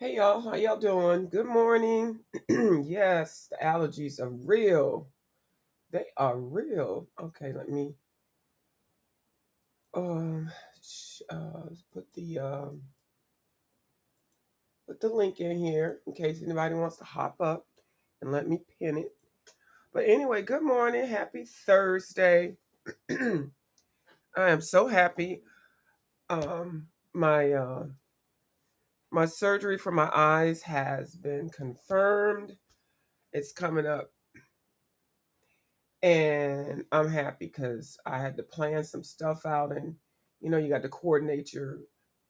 Hey y'all, how y'all doing? Good morning. Yes, the allergies are real. They are real. Okay, let me um put the link in here in case anybody wants to hop up and let me pin it. But anyway, good morning. Happy Thursday. I am so happy. My surgery for my eyes has been confirmed. It's coming up. And I'm happy because I had to plan some stuff out, and you got to coordinate your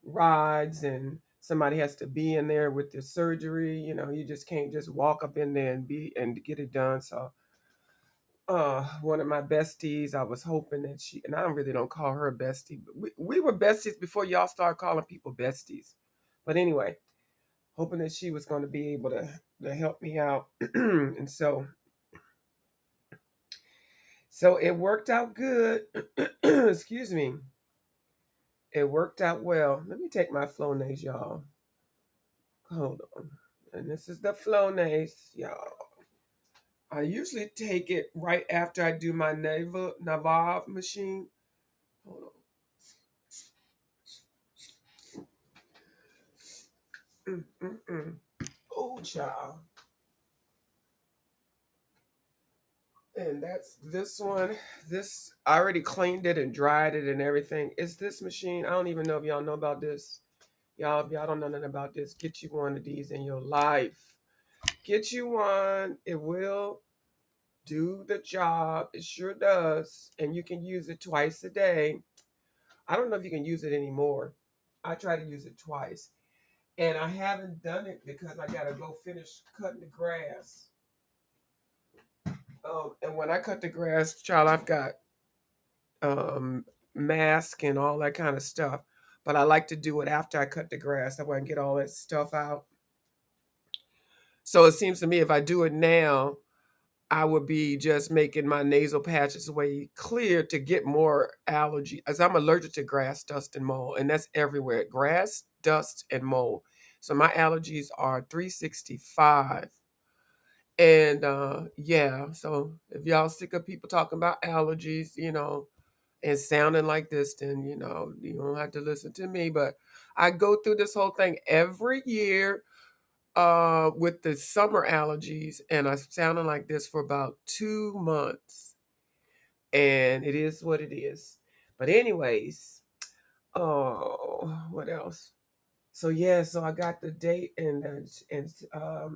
rides, and somebody has to be in there with the surgery. You just can't just walk up in there and get it done. So, one of my besties, I was hoping that and I really don't call her a bestie, but we were besties before y'all started calling people besties. But anyway, hoping that she was going to be able to help me out, and so it worked out good. Excuse me. It worked out well. Let me take my Flonase, y'all. Hold on. And this is the Flonase, y'all. I usually take it right after I do my Naval machine. Hold on. Oh, child. And that's this one. This I already cleaned it and dried it and everything. It's this machine. I don't even know if y'all know about this. Y'all, if y'all don't know nothing about this, get you one of these in your life. Get you one. It will do the job. It sure does. And you can use it twice a day. I don't know if you can use it anymore. I try to use it twice. And I haven't done it because I got to go finish cutting the grass. And when I cut the grass, child, I've got mask and all that kind of stuff. But I like to do it after I cut the grass. That way I can get all that stuff out. So it seems to me if I do it now, I would be just making my nasal patches way clear to get more allergy, as I'm allergic to grass, dust, and mold, and that's everywhere. Grass, dust, and mold. So my allergies are 365. And yeah, so if y'all sick of people talking about allergies, and sounding like this, then you don't have to listen to me. But I go through this whole thing every year with the summer allergies, and I sounded like this for about 2 months, and it is what it is. But anyways, oh, what else? So yeah, so I got the date, and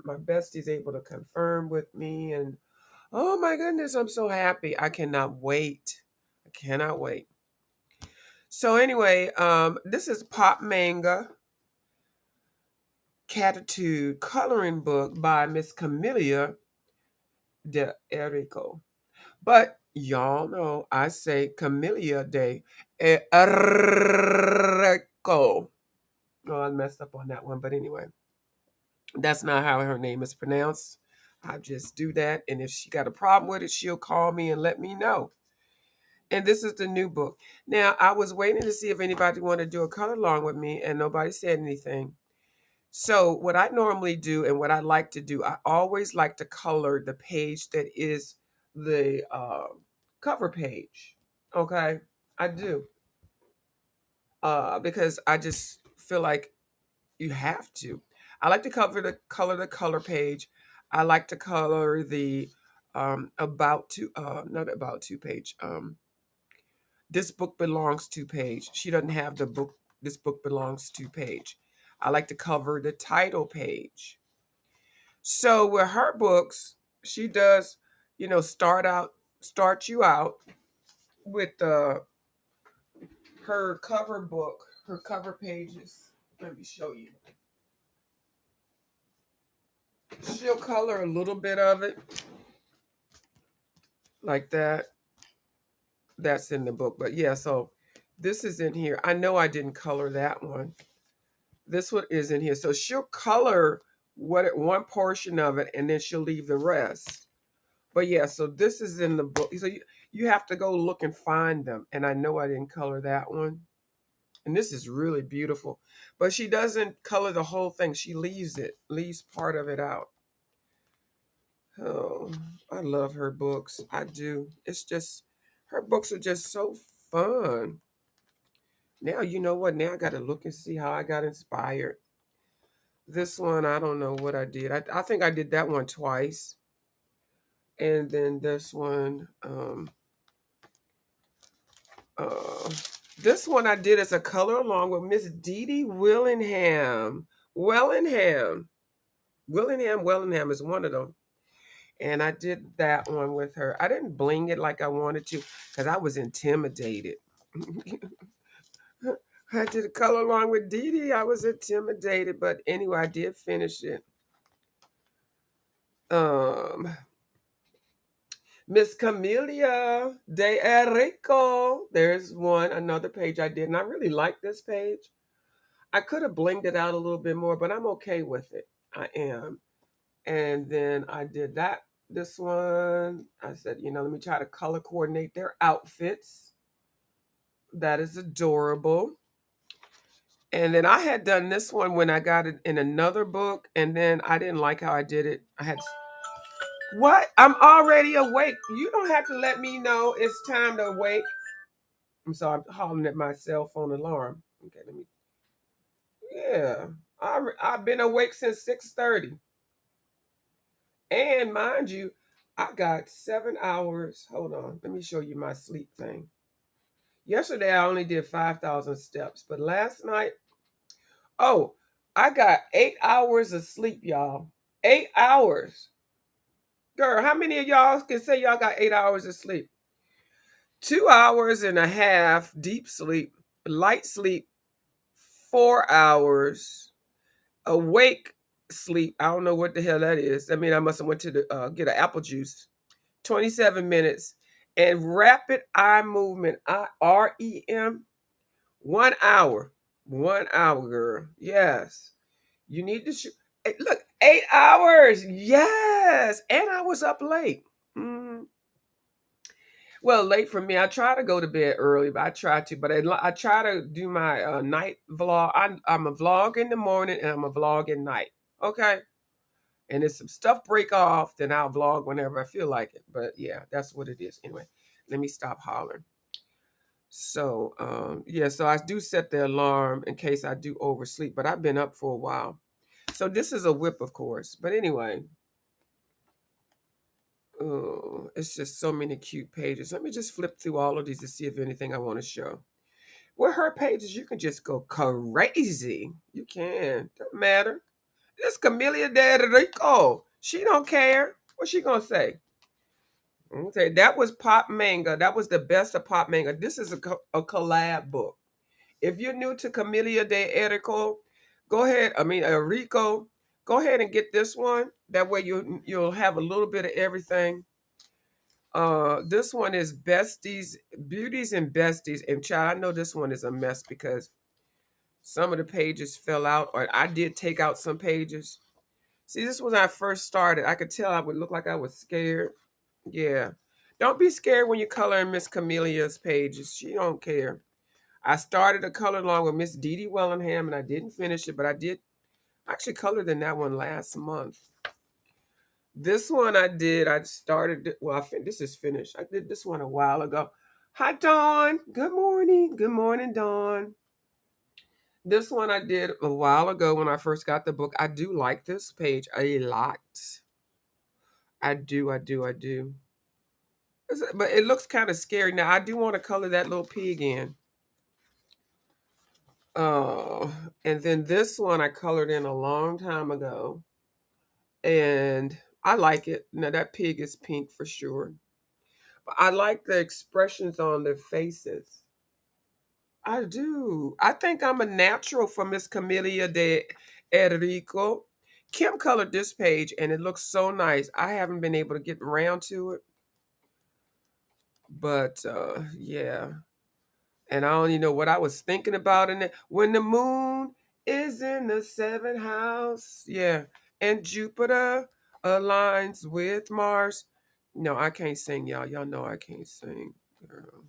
my bestie's able to confirm with me, and oh my goodness, I'm so happy. I cannot wait. I cannot wait. So anyway, this is Pop Manga Catitude coloring book by Miss Camellia Derrico. But y'all know I say Camellia de Errico. Oh, I messed up on that one, but anyway, that's not how her name is pronounced. I just do that, and if she got a problem with it, she'll call me and let me know. And this is the new book. Now, I was waiting to see if anybody wanted to do a color along with me, and nobody said anything. So, what I normally do and what I like to do, I always like to color the page that is the cover page. Okay, I do because I just feel like you have to. I like to color the color page. I like to color the about to not about to page. This book belongs to page. She doesn't have the book. This book belongs to page. I like to cover the title page. So with her books, she does, start you out with her cover book, her cover pages. Let me show you. She'll color a little bit of it like that. That's in the book. But yeah, so this is in here. I know I didn't color that one. This one is in here. So she'll color one portion of it and then she'll leave the rest. But yeah, so this is in the book. So you have to go look and find them. And I know I didn't color that one. And this is really beautiful. But she doesn't color the whole thing. She leaves part of it out. Oh, I love her books. I do. It's just, her books are just so fun. Now, you know what? Now I got to look and see how I got inspired. This one, I don't know what I did. I think I did that one twice. And then uh, this one I did as a color along with Miss Dee Dee Willingham. Willingham. Willingham is one of them. And I did that one with her. I didn't bling it like I wanted to because I was intimidated. I did a color along with Dee Dee. I was intimidated, but anyway, I did finish it. Um, Miss Camelia de Errico. There's another page I did, and I really like this page. I could have blinged it out a little bit more, but I'm okay with it. I am. And then I did this one. I said, let me try to color coordinate their outfits. That is adorable. And then I had done this one when I got it in another book, and then I didn't like how I did it. What? I'm already awake. You don't have to let me know it's time to wake. I'm hollering at my cell phone alarm. Okay, let me. Yeah, I've been awake since 6:30, and mind you, I got 7 hours. Hold on, let me show you my sleep thing. Yesterday I only did 5,000 steps, but last night, oh, I got 8 hours of sleep, y'all. 8 hours, girl. How many of y'all can say y'all got 8 hours of sleep? 2 hours and a half deep sleep, light sleep, 4 hours awake sleep. I don't know what the hell that is. I mean, I must have went to get an apple juice. 27 minutes and rapid eye movement. REM. 1 hour. 1 hour, girl. Yes. You need to shoot. Look, 8 hours. Yes. And I was up late. Mhm. Well, late for me. I try to go to bed early, but I try to do my night vlog. I'm a vlog in the morning and I'm a vlog at night. Okay. And if some stuff break off, then I'll vlog whenever I feel like it. But yeah, that's what it is. Anyway, let me stop hollering. So yeah, so I do set the alarm in case I do oversleep, but I've been up for a while. So this is a whip, of course. But anyway, oh, it's just so many cute pages. Let me just flip through all of these to see if anything I want to show. With her pages, you can just go crazy. You can. Don't matter. This Camellia Derrico. She don't care. What's she gonna say? Okay, that was Pop Manga. That was the best of Pop Manga. This is a collab book. If you're new to Camellia de Errico, go ahead. I mean, Rico, go ahead and get this one. That way you'll have a little bit of everything. This one is Besties, Beauties and Besties. And child, I know this one is a mess because some of the pages fell out, or I did take out some pages. See, this was when I first started. I could tell I would look like I was scared. Yeah. Don't be scared when you're coloring Miss Camelia's pages. She don't care. I started a color along with Miss Dee Dee Wellingham and I didn't finish it, but I did actually colored in that one last month. This one I started, well, this is finished. I did this one a while ago. Hi, Dawn. Good morning. Good morning, Dawn. This one I did a while ago when I first got the book. I do like this page a lot. I do. But it looks kind of scary. Now, I do want to color that little pig in. And then this one I colored in a long time ago. And I like it. Now, that pig is pink for sure. But I like the expressions on their faces. I do. I think I'm a natural for Miss Camellia de Enrico. Kim colored this page and it looks so nice. I haven't been able to get around to it. But yeah. And I don't even know what I was thinking about in it. When the moon is in the seventh house. Yeah. And Jupiter aligns with Mars. No, I can't sing, y'all. Y'all know I can't sing. Girl.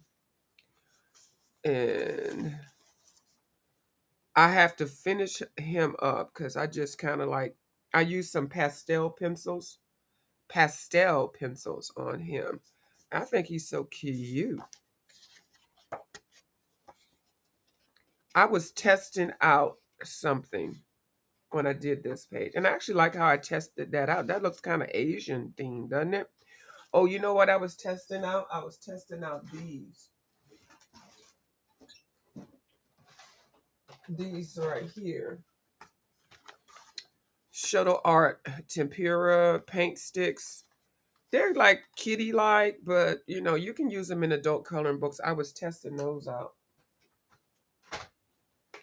And I have to finish him up because I just kind of like, I use some pastel pencils on him. I think he's so cute. I was testing out something when I did this page, and I actually like how I tested that out. That looks kind of Asian themed, doesn't it? Oh, you know what I was testing out? I was testing out these. These right here. Shuttle Art Tempera paint sticks. They're like kitty like, but you know, you can use them in adult coloring books. I was testing those out.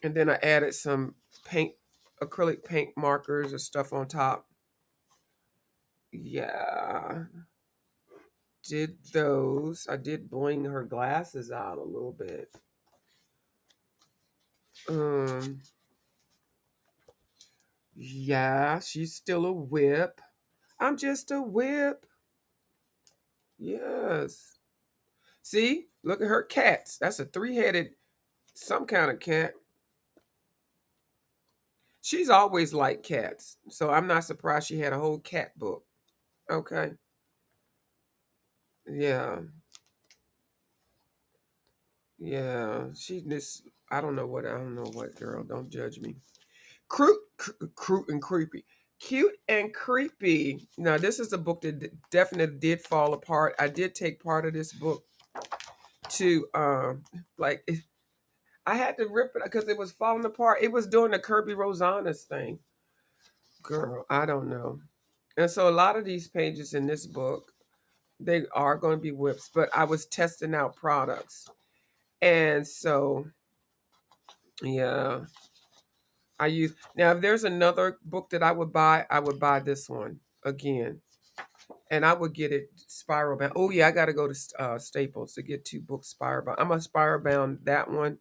And then I added some paint, acrylic paint markers and stuff on top. Yeah, did those. I did bling her glasses out a little bit. Um, yeah, she's still a whip. I'm just a whip. Yes. See, look at her cats. That's a three-headed, some kind of cat. She's always liked cats, so I'm not surprised she had a whole cat book. Okay. Yeah. Yeah. She this. I don't know what girl. Don't judge me. Cute and creepy. Cute and creepy. Now this is a book that definitely did fall apart. I did take part of this book to like I had to rip it because it was falling apart. It was doing the Kirby Rosanas thing. Girl, I don't know. And so a lot of these pages in this book, they are going to be whips, but I was testing out products. And so, yeah, I use now if there's another book that I would buy this one again. And I would get it spiral bound. Oh yeah, I got to go to Staples to get two books spiral bound. I'm gonna spiral bound that one.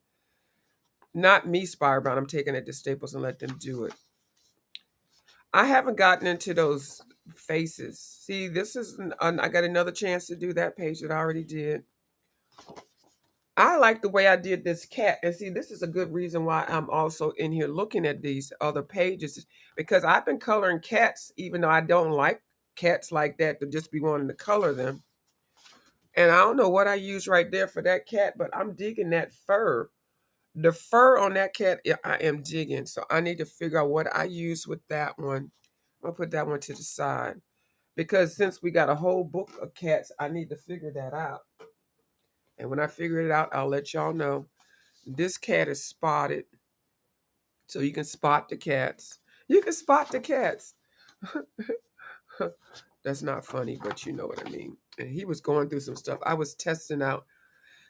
Not me spiral bound. I'm taking it to Staples and let them do it. I haven't gotten into those faces. See, this is I got another chance to do that page that I already did. I like the way I did this cat. And see, this is a good reason why I'm also in here looking at these other pages because I've been coloring cats, even though I don't like cats like that to just be wanting to color them. And I don't know what I use right there for that cat, but I'm digging that fur. The fur on that cat, yeah, I am digging. So I need to figure out what I use with that one. I'll put that one to the side. Because since we got a whole book of cats, I need to figure that out. And when I figure it out, I'll let y'all know. This cat is spotted. So you can spot the cats. You can spot the cats. That's not funny, but you know what I mean. And he was going through some stuff. I was testing out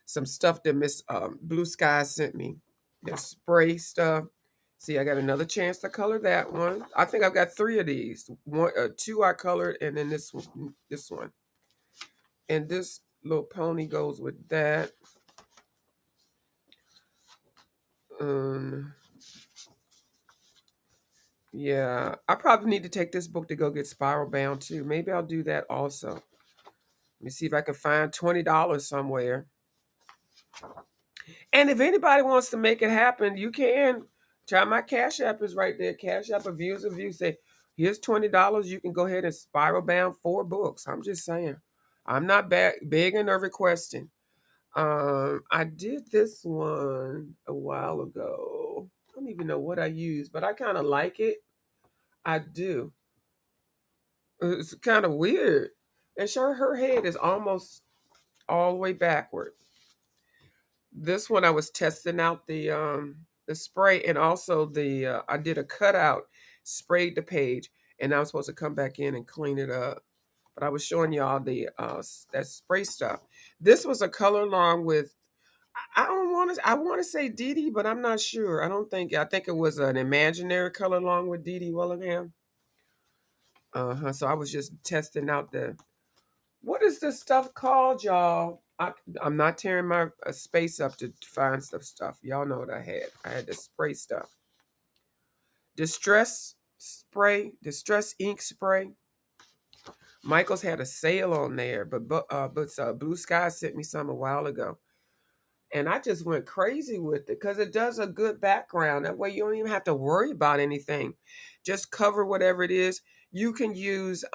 some stuff that Miss Blue Sky sent me. The spray stuff. See, I got another chance to color that one. I think I've got three of these. One, two I colored, and then this one. This one. And this little pony goes with that. Um, yeah, I probably need to take this book to go get spiral bound too. Maybe I'll do that also. Let me see if I can find $20 somewhere. And if anybody wants to make it happen, you can. Try my Cash App is right there. Cash App of views of you. Say, here's $20. You can go ahead and spiral bound 4 books. I'm just saying. I'm not begging or requesting. I did this one a while ago. I don't even know what I used, but I kind of like it. I do. It's kind of weird. And sure, her head is almost all the way backward. This one I was testing out the spray and also the I did a cutout, sprayed the page, and I was supposed to come back in and clean it up. But I was showing y'all the that spray stuff. This was a color along with I want to say Dee Dee, but I'm not sure. I think it was an imaginary color along with Dee Dee Willingham. So I was just testing out the what is this stuff called, y'all? I'm not tearing my space up to find stuff. Y'all know what I had. I had the spray stuff. Distress ink spray. Michael's had a sale on there, but Blue Sky sent me some a while ago. And I just went crazy with it because it does a good background. That way you don't even have to worry about anything. Just cover whatever it is. You can use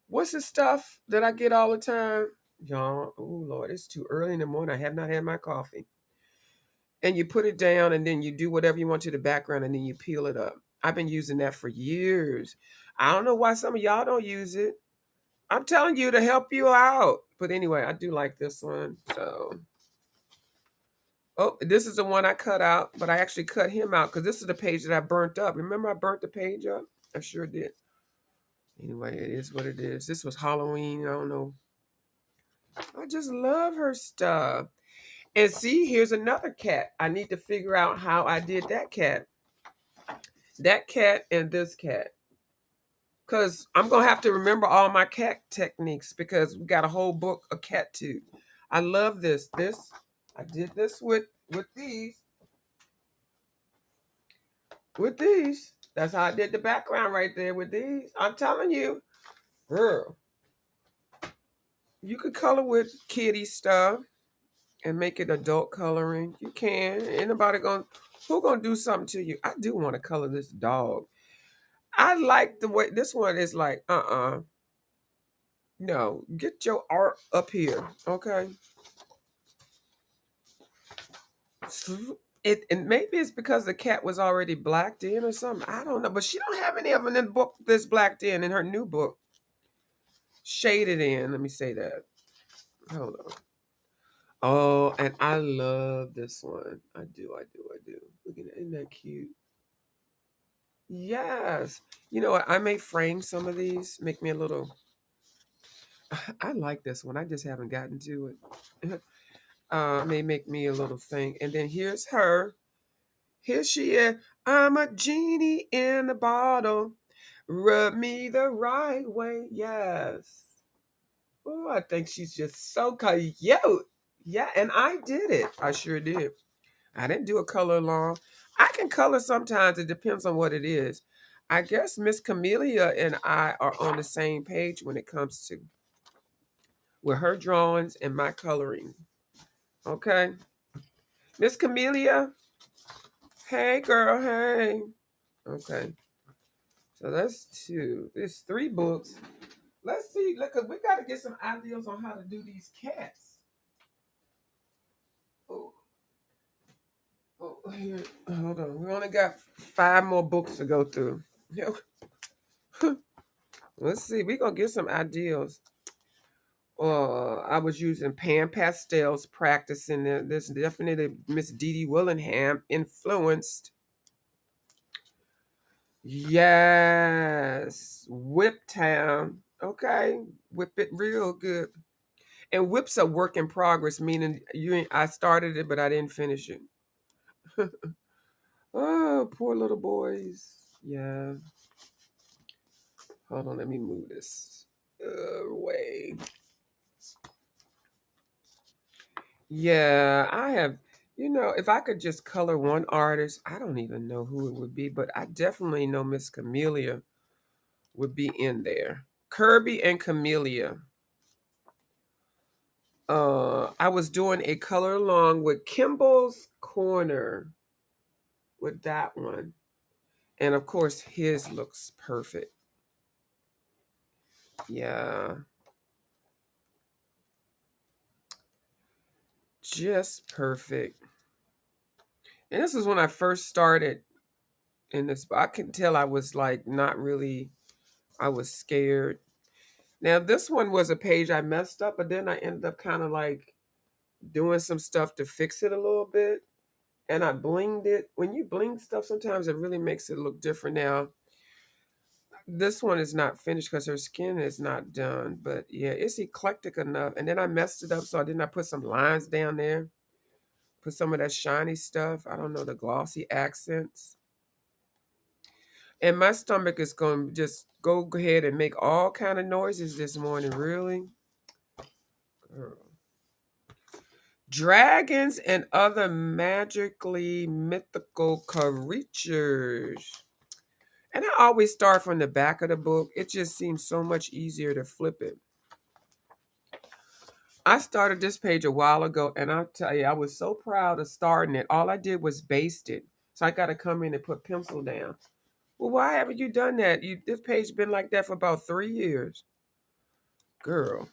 what's the stuff that I get all the time? Y'all, oh Lord, it's too early in the morning. I have not had my coffee. And you put it down and then you do whatever you want to the background and then you peel it up. I've been using that for years. I don't know why some of y'all don't use it. I'm telling you to help you out. But anyway, I do like this one. So, oh, this is the one I cut out, but I actually cut him out because this is the page that I burnt up. Remember I burnt the page up? I sure did. Anyway, it is what it is. This was Halloween. I don't know. I just love her stuff. And see, here's another cat. I need to figure out how I did that cat. That cat and this cat. Because I'm going to have to remember all my cat techniques because we got a whole book of Catitude. I love this. I did this with these. With these. That's how I did the background right there with these. I'm telling you, girl, you could color with kitty stuff and make it adult coloring. You can. Ain't nobody who gonna do something to you? I do want to color this dog. I like the way this one is like, no, get your art up here, okay? It and maybe it's because the cat was already blacked in or something. I don't know, but she don't have any of them in the book that's blacked in her new book. Shaded in. Let me say that. Hold on. Oh, and I love this one. I do. Look at that. Isn't that cute? Yes. You know what? I may frame some of these. Make me a little. I like this one. I just haven't gotten to it. May make me a little thing. And then here's her. Here she is. I'm a genie in a bottle. Rub me the right way. Yes. Oh, I think she's just so cute. Yeah, and I did it. I sure did. I didn't do a color along. I can color sometimes. It depends on what it is. I guess Miss Camellia and I are on the same page when it comes to with her drawings and my coloring. Okay. Miss Camellia. Hey girl, hey. Okay. So that's two. There's three books. Let's see. Look, cause we gotta get some ideas on how to do these cats. Oh, here. Hold on. We only got 5 more books to go through. Let's see. We're gonna get some ideas. I was using pan pastels, practicing it. This definitely Miss Dee Dee Willingham influenced. Yes, Whip Town. Okay, whip it real good. And whip's a work in progress, meaning I started it, but I didn't finish it. Oh, poor little boys. Yeah. Hold on, let me move this away. Yeah, I have, if I could just color one artist, I don't even know who it would be, but I definitely know Miss Camellia would be in there. Kirby and Camellia. I was doing a color along with Kimball's Corner with that one. And of course, his looks perfect. Yeah. Just perfect. And this is when I first started in this. I can tell I was like not really, I was scared. Now, this one was a page I messed up, but then I ended up kind of like doing some stuff to fix it a little bit. And I blinged it. When you bling stuff, sometimes it really makes it look different. Now, this one is not finished because her skin is not done. But yeah, it's eclectic enough. And then I messed it up, so I didn't I put some lines down there. Put some of that shiny stuff. I don't know, the glossy accents. And my stomach is going to just go ahead and make all kind of noises this morning. Really? Girl. Dragons and other magically mythical creatures. And I always start from the back of the book. It just seems so much easier to flip it. I started this page a while ago, and I'll tell you, I was so proud of starting it. All I did was baste it. So I got to come in and put pencil down. Well, why haven't you done that? This page been like that for about 3 years. Girl.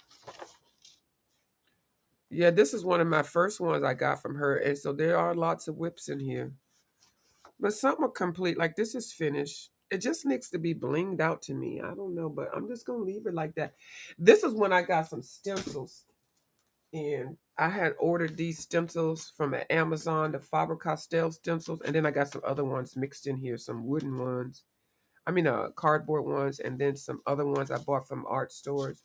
Yeah, this is one of my first ones I got from her. And so there are lots of whips in here. But some are complete. Like this is finished. It just needs to be blinged out to me. I don't know, but I'm just going to leave it like that. This is when I got some stencils. And I had ordered these stencils from Amazon, the Faber-Castell stencils. And then I got some other ones mixed in here, some wooden ones. I mean, cardboard ones. And then some other ones I bought from art stores.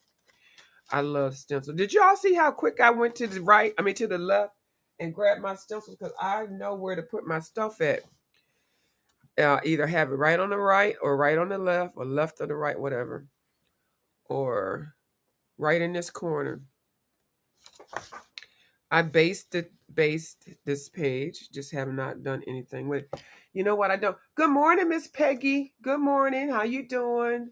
I love stencils. Did y'all see how quick I went to the right? I mean, to the left and grabbed my stencils because I know where to put my stuff at. Either have it right on the right or right on the left or left or the right, whatever. Or right in this corner. I based this page, just have not done anything with it. You know what I don't? Good morning, Miss Peggy. Good morning. How you doing?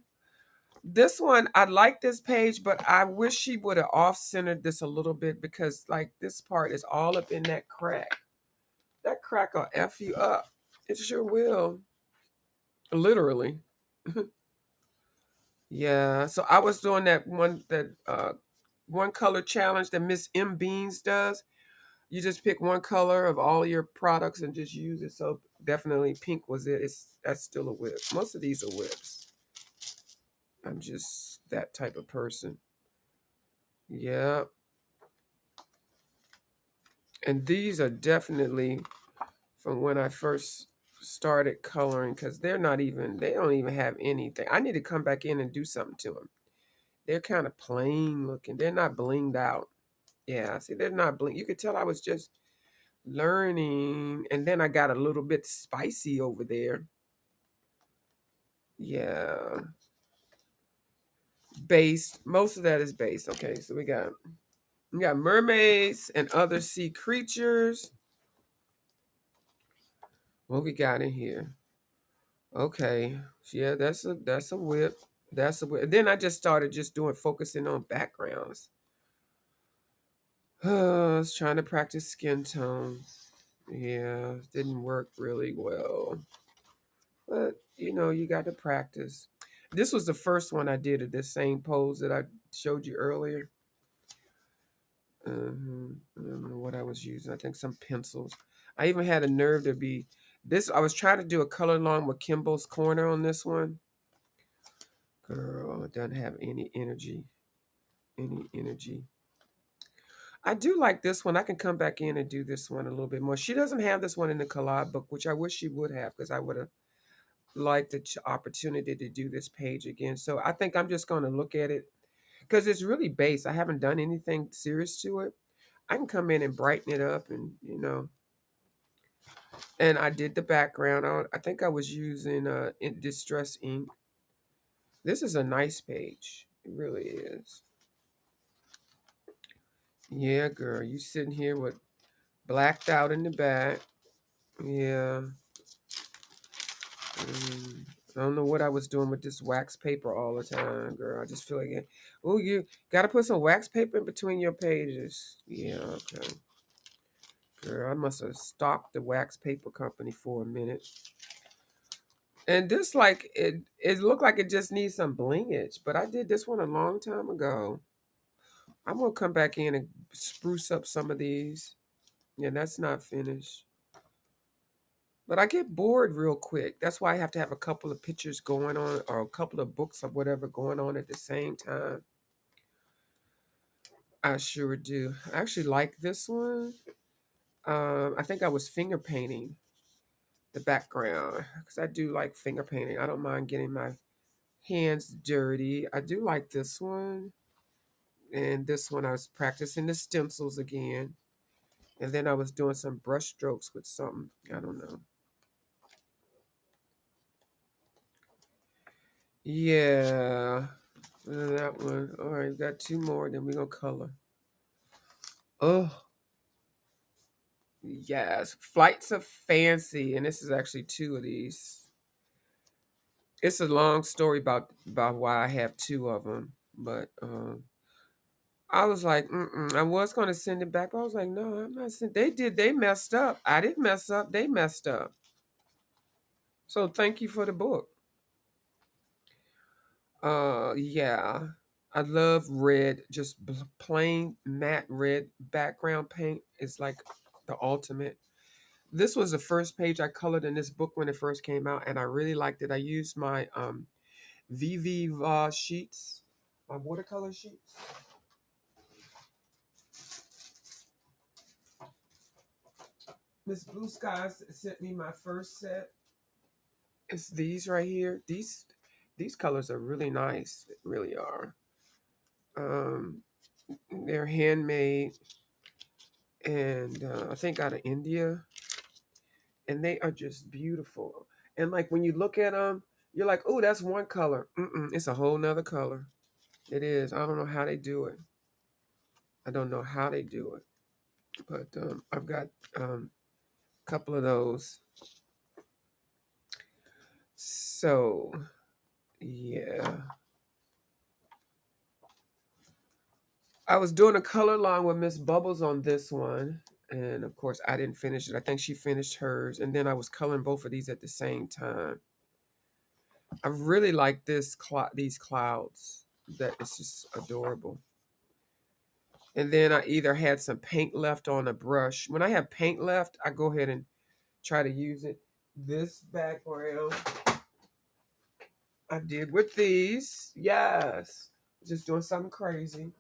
This one, I like this page, but I wish she would have off-centered this a little bit because like this part is all up in that crack. That crack will F you up. It sure will. Literally. Yeah. So I was doing that one color challenge that Miss M Beans does. You just pick one color of all your products and just use it. So definitely pink was it. That's still a whip. Most of these are whips. I'm just that type of person. Yeah. And these are definitely from when I first started coloring because they don't even have anything. I need to come back in and do something to them. They're kind of plain looking. They're not blinged out. Yeah, see, they're not bling. You could tell I was just learning, and then I got a little bit spicy over there. Yeah, based. Most of that is based. Okay, so we got mermaids and other sea creatures. What we got in here? Okay, yeah, that's a whip. That's a whip. And then I just started just doing focusing on backgrounds. I was trying to practice skin tones. Yeah, didn't work really well. But you got to practice. This was the first one I did of this same pose that I showed you earlier. I don't know what I was using. I think some pencils. I even had a nerve to be this. I was trying to do a color line with Kimball's Corner on this one. Girl, it doesn't have any energy. Any energy. I do like this one. I can come back in and do this one a little bit more. She doesn't have this one in the collab book, which I wish she would have because I would have liked the opportunity to do this page again. So I think I'm just going to look at it because it's really base. I haven't done anything serious to it. I can come in and brighten it up and. And I did the background. I think I was using Distress ink. This is a nice page. It really is. Yeah, girl. You sitting here with blacked out in the back. Yeah. Mm, I don't know what I was doing with this wax paper all the time, girl. I just feel like it. Oh, you got to put some wax paper in between your pages. Yeah, okay. Girl, I must have stopped the wax paper company for a minute. And this, like, it looked like it just needs some blingage, but I did this one a long time ago. I'm gonna come back in and spruce up some of these. Yeah, that's not finished. But I get bored real quick. That's why I have to have a couple of pictures going on or a couple of books or whatever going on at the same time. I sure do. I actually like this one. I think I was finger painting the background because I do like finger painting. I don't mind getting my hands dirty. I do like this one. And this one I was practicing the stencils again. And then I was doing some brush strokes with something. I don't know. Yeah. That one. All right, we got two more, then we're gonna color. Oh, yes. Flights of Fancy. And this is actually two of these. It's a long story about why I have two of them. But I was like, mm-mm. I was going to send it back, but I was like, no, I'm not sending. They messed up. I didn't mess up. They messed up. So thank you for the book. Yeah. I love red, just plain matte red background paint is like the ultimate. This was the first page I colored in this book when it first came out, and I really liked it. I used my VV sheets, my watercolor sheets. Miss Blue Skies sent me my first set. It's these right here. These colors are really nice. They really are. Um, they're handmade, and I think out of India, and they are just beautiful. And like when you look at them, you're like, oh, that's one color. Mm-mm, it's a whole nother color. It is. I don't know how they do it. I don't know how they do it, but I've got a couple of those. So yeah, I was doing a color line with Miss Bubbles on this one, and of course I didn't finish it. I think she finished hers, and then I was coloring both of these at the same time. I really like these clouds. That it's just adorable. And then I either had some paint left on a brush. When I have paint left, I go ahead and try to use it. This background I did with these. Yes. Just doing something crazy.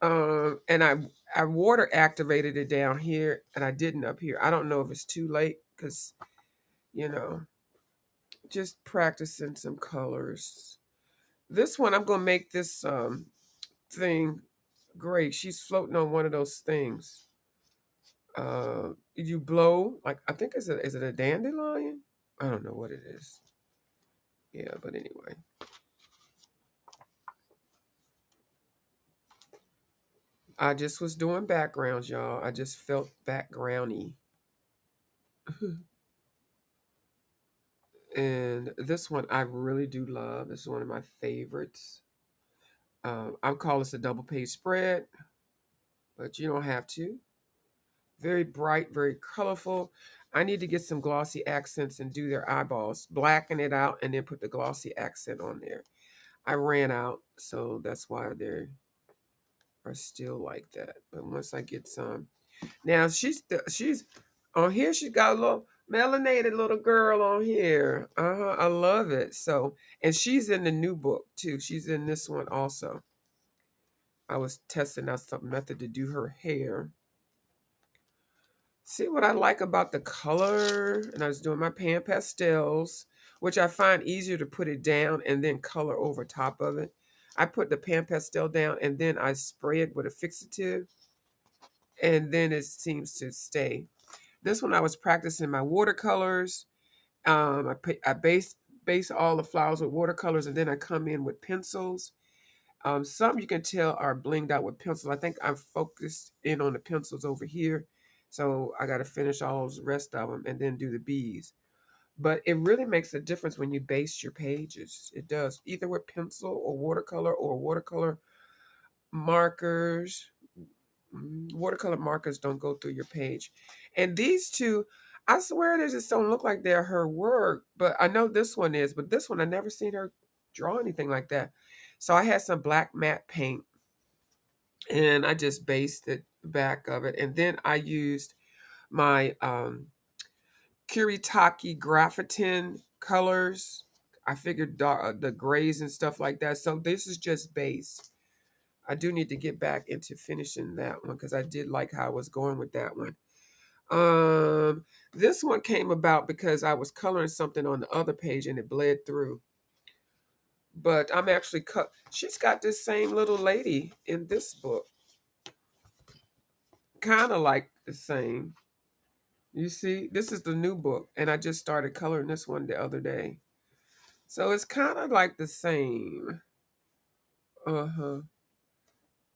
And I water activated it down here and I didn't up here. I don't know if it's too late because, you know, just practicing some colors. This one I'm gonna make this thing great. She's floating on one of those things. You blow like I think is it a dandelion? I don't know what it is. Yeah, but anyway. I just was doing backgrounds, y'all. I just felt backgroundy. And this one I really do love. This is one of my favorites. I would call this a double page spread, but you don't have to. Very bright, very colorful. I need to get some glossy accents and do their eyeballs, blacken it out, and then put the glossy accent on there. I ran out, so that's why they are still like that. But once I get some, now she's on here. She got a little melanated little girl on here. I love it. So, and she's in the new book too. She's in this one also. I was testing out some method to do her hair. See what I like about the color, and I was doing my pan pastels, which I find easier to put it down and then color over top of it. I put the pan pastel down and then I spray it with a fixative, and then it seems to stay. This one I was practicing my watercolors. I base all the flowers with watercolors, and then I come in with pencils. Some you can tell are blinged out with pencils. I think I'm focused in on the pencils over here. So I got to finish all those rest of them and then do the bees. But it really makes a difference when you base your pages. It does, either with pencil or watercolor markers. Watercolor markers don't go through your page. And these two, I swear they just don't look like they're her work. But I know this one is. But this one, I never seen her draw anything like that. So I had some black matte paint and I just based the back of it. And then I used my Kiritaki Graphitin colors. I figured the grays and stuff like that. So this is just base. I do need to get back into finishing that one because I did like how I was going with that one. This one came about because I was coloring something on the other page and it bled through. But I'm actually cut. She's got this same little lady in this book, kind of like the same. You see, this is the new book, and I just started coloring this one the other day. So it's kind of like the same. Uh-huh.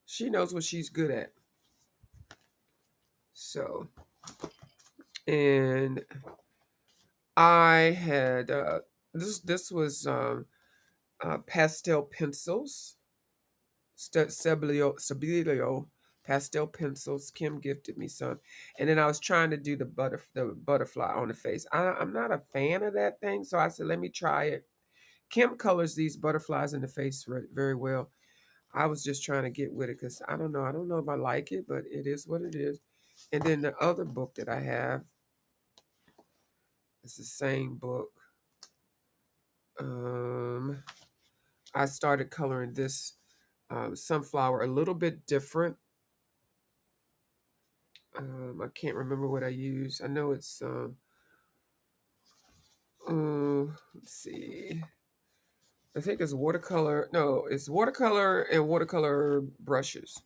She knows what she's good at. So, and I had this was pastel pencils. Stabilio pastel pencils. Kim gifted me some, and then I was trying to do the butterfly on the face. I'm not a fan of that thing, so I said let me try it. Kim colors these butterflies in the face very well. I was just trying to get with it because I don't know. I don't know if I like it, but it is what it is. And then the other book that I have, it's the same book. Um, I started coloring this sunflower a little bit different. I can't remember what I used. I know it's let's see. I think it's watercolor. No, it's watercolor and watercolor brushes,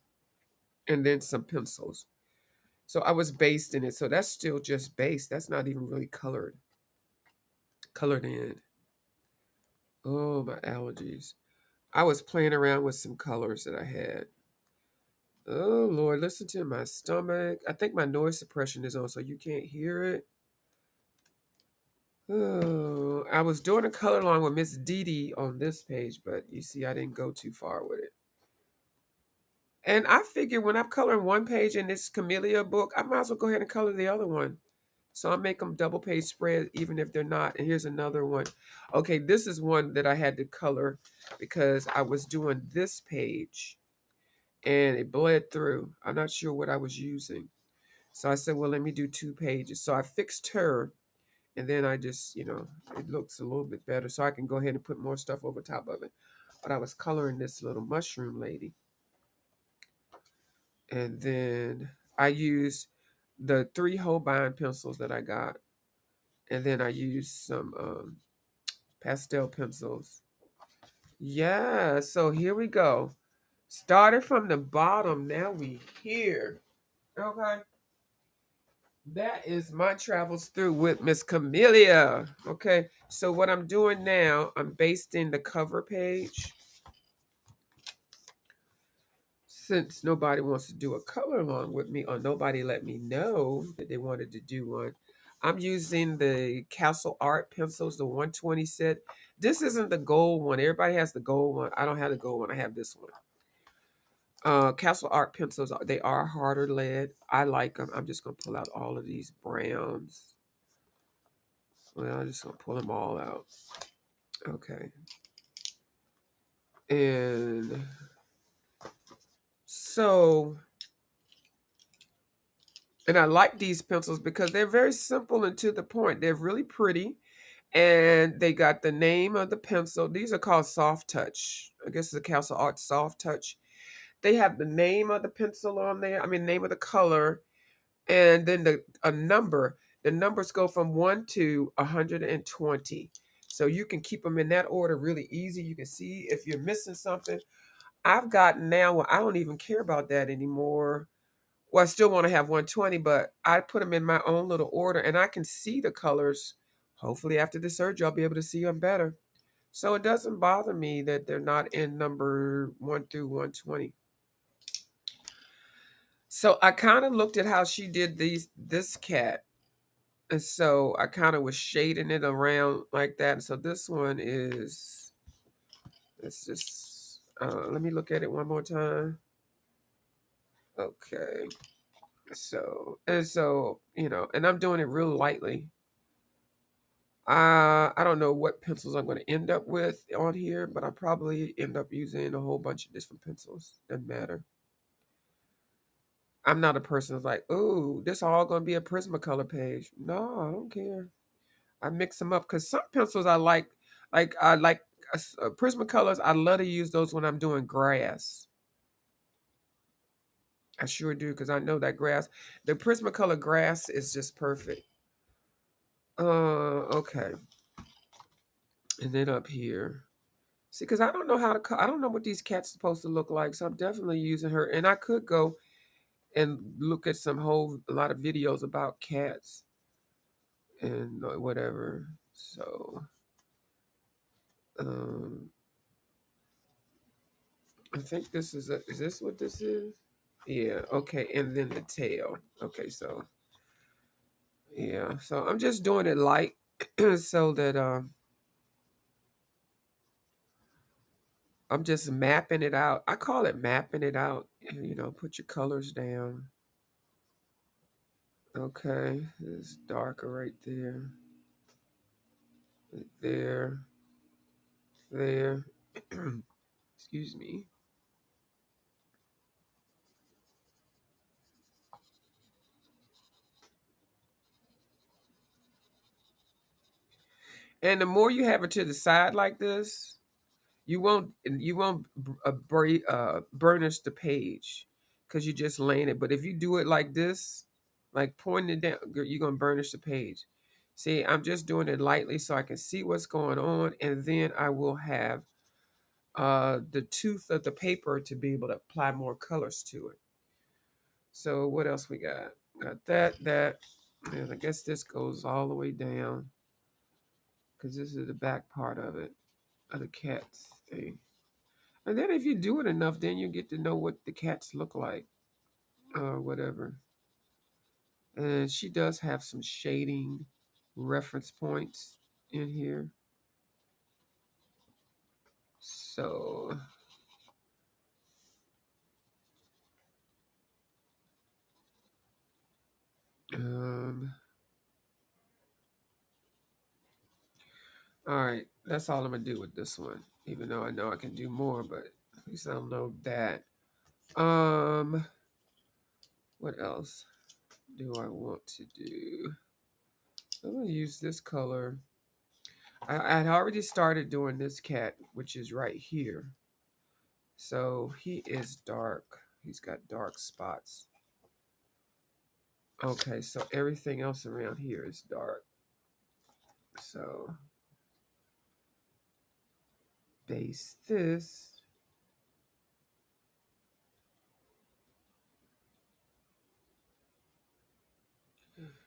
and then some pencils. So I was based in it. So that's still just based. That's not even really colored in. Oh, my allergies. I was playing around with some colors that I had. Oh Lord, listen to my stomach. I think my noise suppression is on, so you can't hear it. Oh, I was doing a color along with Miss Dee Dee on this page, but you see, I didn't go too far with it. And I figured when I'm coloring one page in this Camellia book, I might as well go ahead and color the other one. So I make them double page spread, even if they're not. And here's another one. Okay, this is one that I had to color because I was doing this page and it bled through. I'm not sure what I was using. So I said, well, let me do 2 pages. So I fixed her, and then I just, it looks a little bit better. So I can go ahead and put more stuff over top of it. But I was coloring this little mushroom lady. And then I used the 3 Holbein pencils that I got. And then I used some pastel pencils. Yeah, so here we go. Started from the bottom, now we here. Okay. That is my travels through with Miss Camellia. Okay, so what I'm doing now, I'm basting the cover page. Since nobody wants to do a color along with me, or nobody let me know that they wanted to do one, I'm using the Castle Art pencils, the 120 set. This isn't the gold one. Everybody has the gold one. I don't have the gold one. I have this one. Castle Art pencils, they are harder lead. I like them. I'm just going to pull out all of these browns. Well, I'm just going to pull them all out. Okay. And so, and I like these pencils because they're very simple and to the point. They're really pretty. And they got the name of the pencil. These are called Soft Touch. I guess it's a Castle Art Soft Touch. They have the name of the pencil on there. I mean, name of the color. And then a number. The numbers go from 1 to 120. So you can keep them in that order really easy. You can see if you're missing something. I've gotten now where I don't even care about that anymore. Well, I still want to have 120, but I put them in my own little order and I can see the colors. Hopefully after the surgery, I'll be able to see them better. So it doesn't bother me that they're not in number 1 through 120. So I kind of looked at how she did this cat. And so I kind of was shading it around like that. So this one is, let's just, let me look at it one more time. Okay. So, and I'm doing it real lightly. I don't know what pencils I'm going to end up with on here, but I probably end up using a whole bunch of different pencils. Doesn't matter. I'm not a person that's like, ooh, this all going to be a Prismacolor page. No, I don't care. I mix them up because some pencils I like Prismacolors. I love to use those when I'm doing grass. I sure do because I know that grass, the Prismacolor grass is just perfect. Okay. And then up here. See, because I don't know I don't know what these cats supposed to look like. So I'm definitely using her. And I could go and look at a lot of videos about cats and whatever. So, um, I think is this what this is? Yeah, okay. And then the tail. Okay, so, yeah. So I'm just doing it light so that, I'm just mapping it out. I call it mapping it out. You know, put your colors down. Okay, it's darker right there, right there, there. Excuse me. And the more you have it to the side like this, you won't burnish the page because you're just laying it. But if you do it like this, like pointing it down, you're gonna burnish the page. See, I'm just doing it lightly so I can see what's going on, and then I will have the tooth of the paper to be able to apply more colors to it. So what else we got? Got that, and I guess this goes all the way down because this is the back part of it, of the cat's thing. And then if you do it enough, then you get to know what the cats look like or whatever. And she does have some shading reference points in here. So, um, all right, that's all I'm gonna do with this one. Even though I know I can do more, but at least I don't know that. Um, what else do I want to do? I'm gonna use this color. I had already started doing this cat, which is right here. So he is dark. He's got dark spots. Okay, so everything else around here is dark. So base this.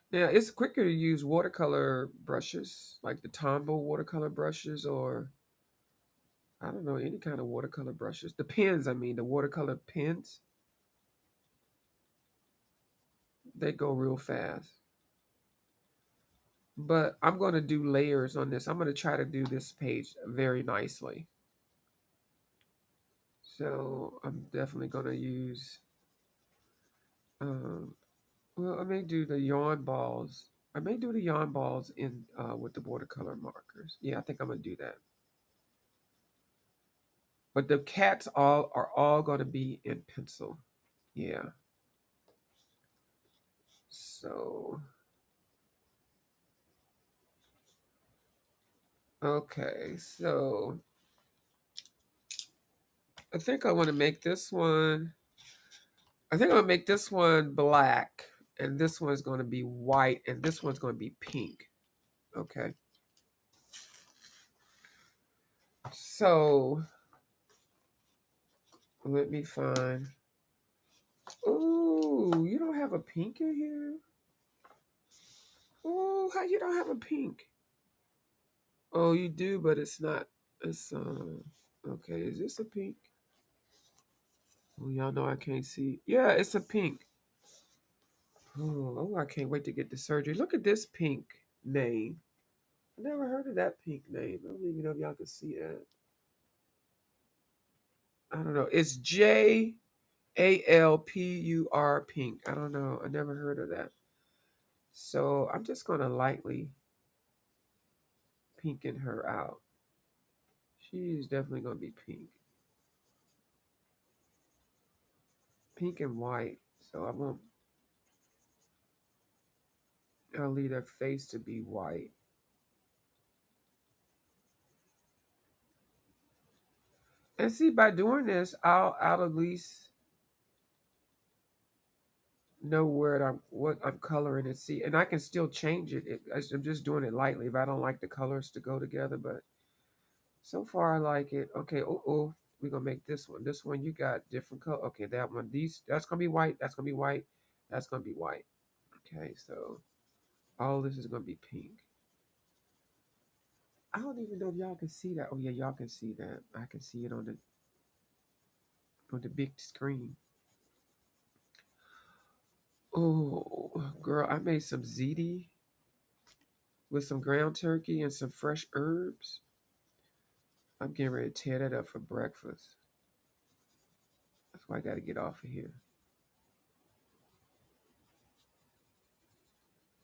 Now it's quicker to use watercolor brushes, like the Tombow watercolor brushes, or I don't know, any kind of watercolor brushes. The pens, I mean, the watercolor pens, they go real fast. But I'm going to do layers on this. I'm going to try to do this page very nicely. So I'm definitely going to use, um, well, I may do the yarn balls. I may do the yarn balls in with the watercolor markers. Yeah, I think I'm going to do that. But the cats all are all going to be in pencil. Yeah. So, okay. So I think I want to make this one. I think I'm going to make this one black. And this one's going to be white. And this one's going to be pink. Okay. So let me find. Ooh, you don't have a pink in here? Oh, how you don't have a pink? Oh, you do, but it's not. It's okay. Is this a pink? Oh, y'all know I can't see. Yeah, it's a pink. Oh, I can't wait to get the surgery. Look at this pink name. I never heard of that pink name. I don't even know if y'all can see that. I don't know. It's Jalpur pink. I don't know. I never heard of that. So I'm just gonna lightly pinken her out. She's definitely gonna be pink. Pink and white. So I'll leave her face to be white. And see, by doing this, I'll at least know what I'm coloring and see, and I can still change it. I'm just doing it lightly if I don't like the colors to go together. But so far, I like it. Okay, we're gonna make this one. This one you got different color. Okay, that one. That's gonna be white. That's gonna be white. That's gonna be white. Okay, so all this is gonna be pink. I don't even know if y'all can see that. Oh yeah, y'all can see that. I can see it on the big screen. Oh, girl, I made some ziti with some ground turkey and some fresh herbs. I'm getting ready to tear that up for breakfast. That's why I got to get off of here.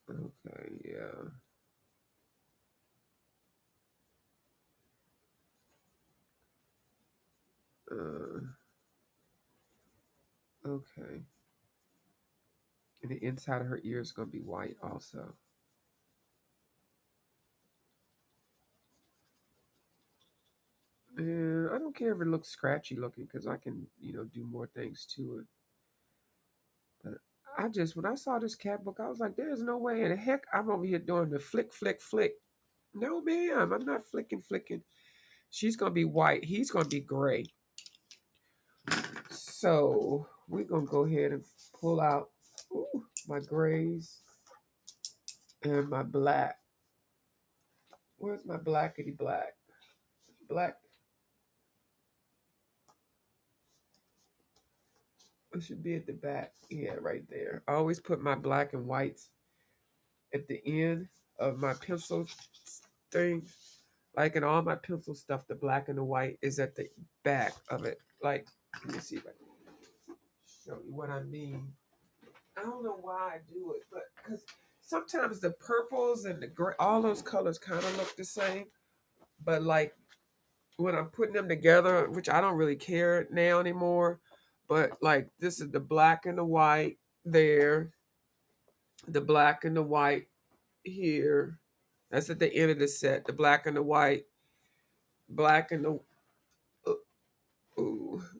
Okay, yeah. Uh, okay. And the inside of her ear is going to be white also. And I don't care if it looks scratchy looking because I can, do more things to it. But I just, when I saw this cat book, I was like, there's no way in the heck I'm over here doing the flick, flick, flick. No, ma'am, I'm not flicking, flicking. She's going to be white. He's going to be gray. So we're going to go ahead and pull out my grays and my black. Where's my blackety black? Black. It should be at the back. Yeah, right there. I always put my black and whites at the end of my pencil thing. Like in all my pencil stuff, the black and the white is at the back of it. Like, let me see if I can show you what I mean. I don't know why I do it, but because sometimes the purples and the gray, all those colors kind of look the same. But like when I'm putting them together, which I don't really care now anymore, but like this is the black and the white there, the black and the white here. That's at the end of the set. The black and the white, black and the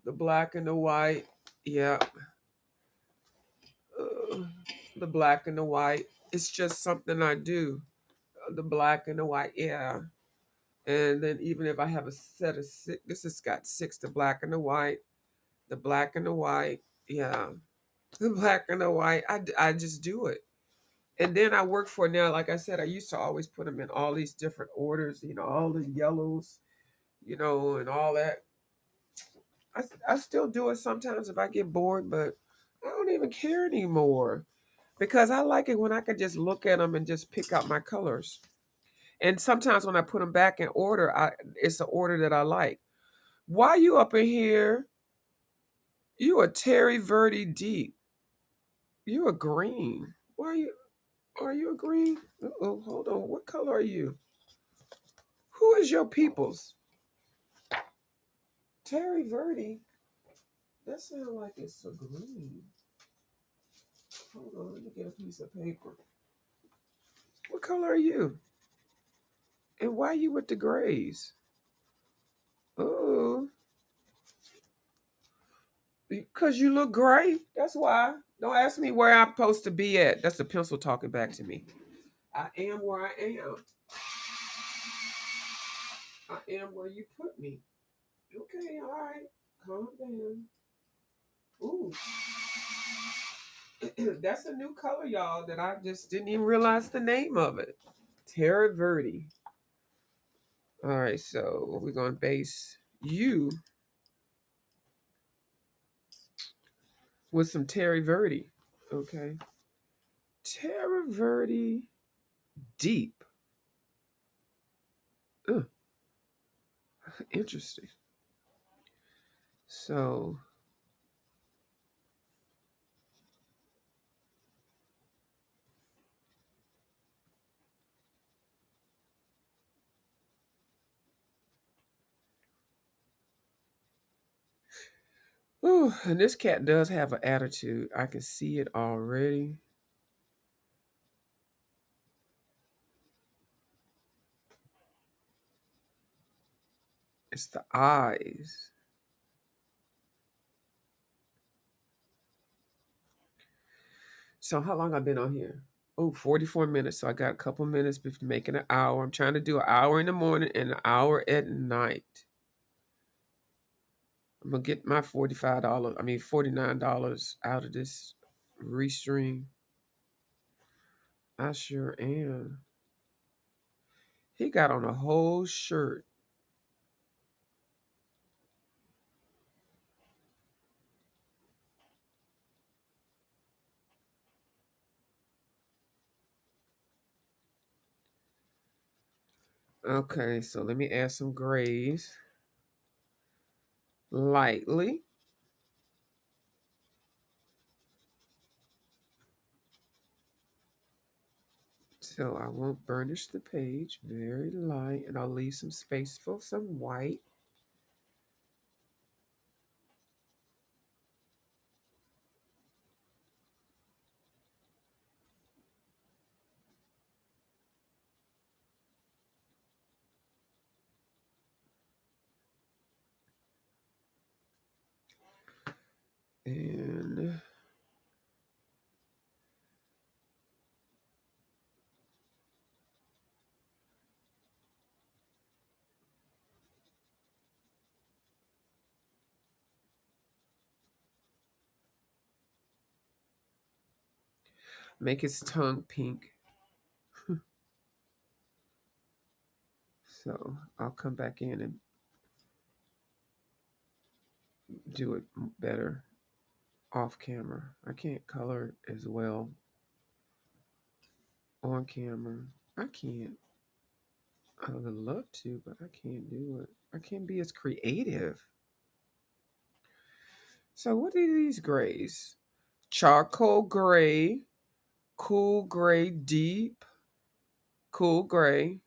the black and the white. Yeah, uh, the black and the white. It's just something I do. The black and the white. Yeah. And then even if I have a set of six, this has got six, the black and the white, the black and the white. Yeah. The black and the white. I just do it. And then I work for now, like I said, I used to always put them in all these different orders, all the yellows, and all that. I still do it sometimes if I get bored, but I don't even care anymore because I like it when I can just look at them and just pick out my colors. And sometimes when I put them back in order, it's the order that I like. Why you up in here? You a Terry Verde deep. You a green. Why are you a green? Oh, hold on. What color are you? Who is your peoples? Terry Verde. That sounds like it's a green. Hold on, let me get a piece of paper. What color are you? And why you with the grays? Oh, because you look gray. That's why. Don't ask me where I'm supposed to be at. That's the pencil talking back to me. I am where I am. I am where you put me. Okay, all right. Calm down. Ooh, that's a new color, y'all, that I just didn't even realize the name of it. Terra Verde. All right, so we're going to base you with some Terry Verde. Okay. Terra Verde Deep. Oh, interesting. So, and this cat does have an attitude. I can see it already. It's the eyes. So, how long I've been on here? Oh, 44 minutes. So I got a couple minutes before making an hour. I'm trying to do an hour in the morning and an hour at night. I'm gonna get my $49 out of this restream. I sure am. He got on a whole shirt. Okay, so let me add some grays. lightly. So I won't burnish the page. Very light. And I'll leave some space for some white. And make his tongue pink. So I'll come back in and do it better off camera. I can't color as well on camera. I can't. I would love to, but I can't do it. I can't be as creative. So what are these grays? Charcoal gray, cool gray deep, cool gray,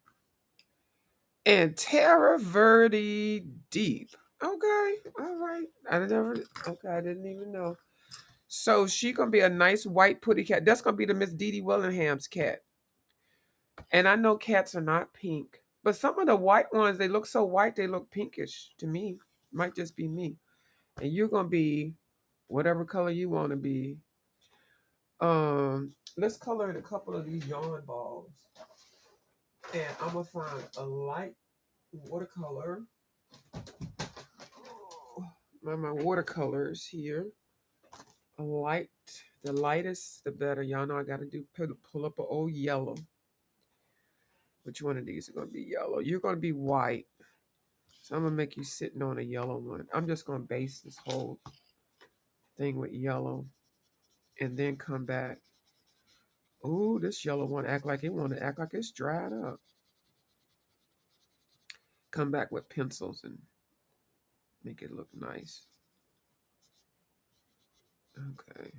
and Terra Verde deep. Okay, all right. I didn't even know. So she gonna be a nice white putty cat. That's gonna be the Miss Dee Dee Willingham's cat. And I know cats are not pink, but some of the white ones, they look so white they look pinkish to me. Might just be me. And you're gonna be whatever color you want to be. Let's color in a couple of these yarn balls. And I'm gonna find a light watercolor. My watercolors here. A light, the lightest, the better. Y'all know I gotta pull up an old yellow. Which one of these are gonna be yellow? You're gonna be white. So I'm gonna make you sitting on a yellow one. I'm just gonna base this whole thing with yellow and then come back. Ooh, this yellow one act like it want to act like it's dried up. Come back with pencils and make it look nice. Okay.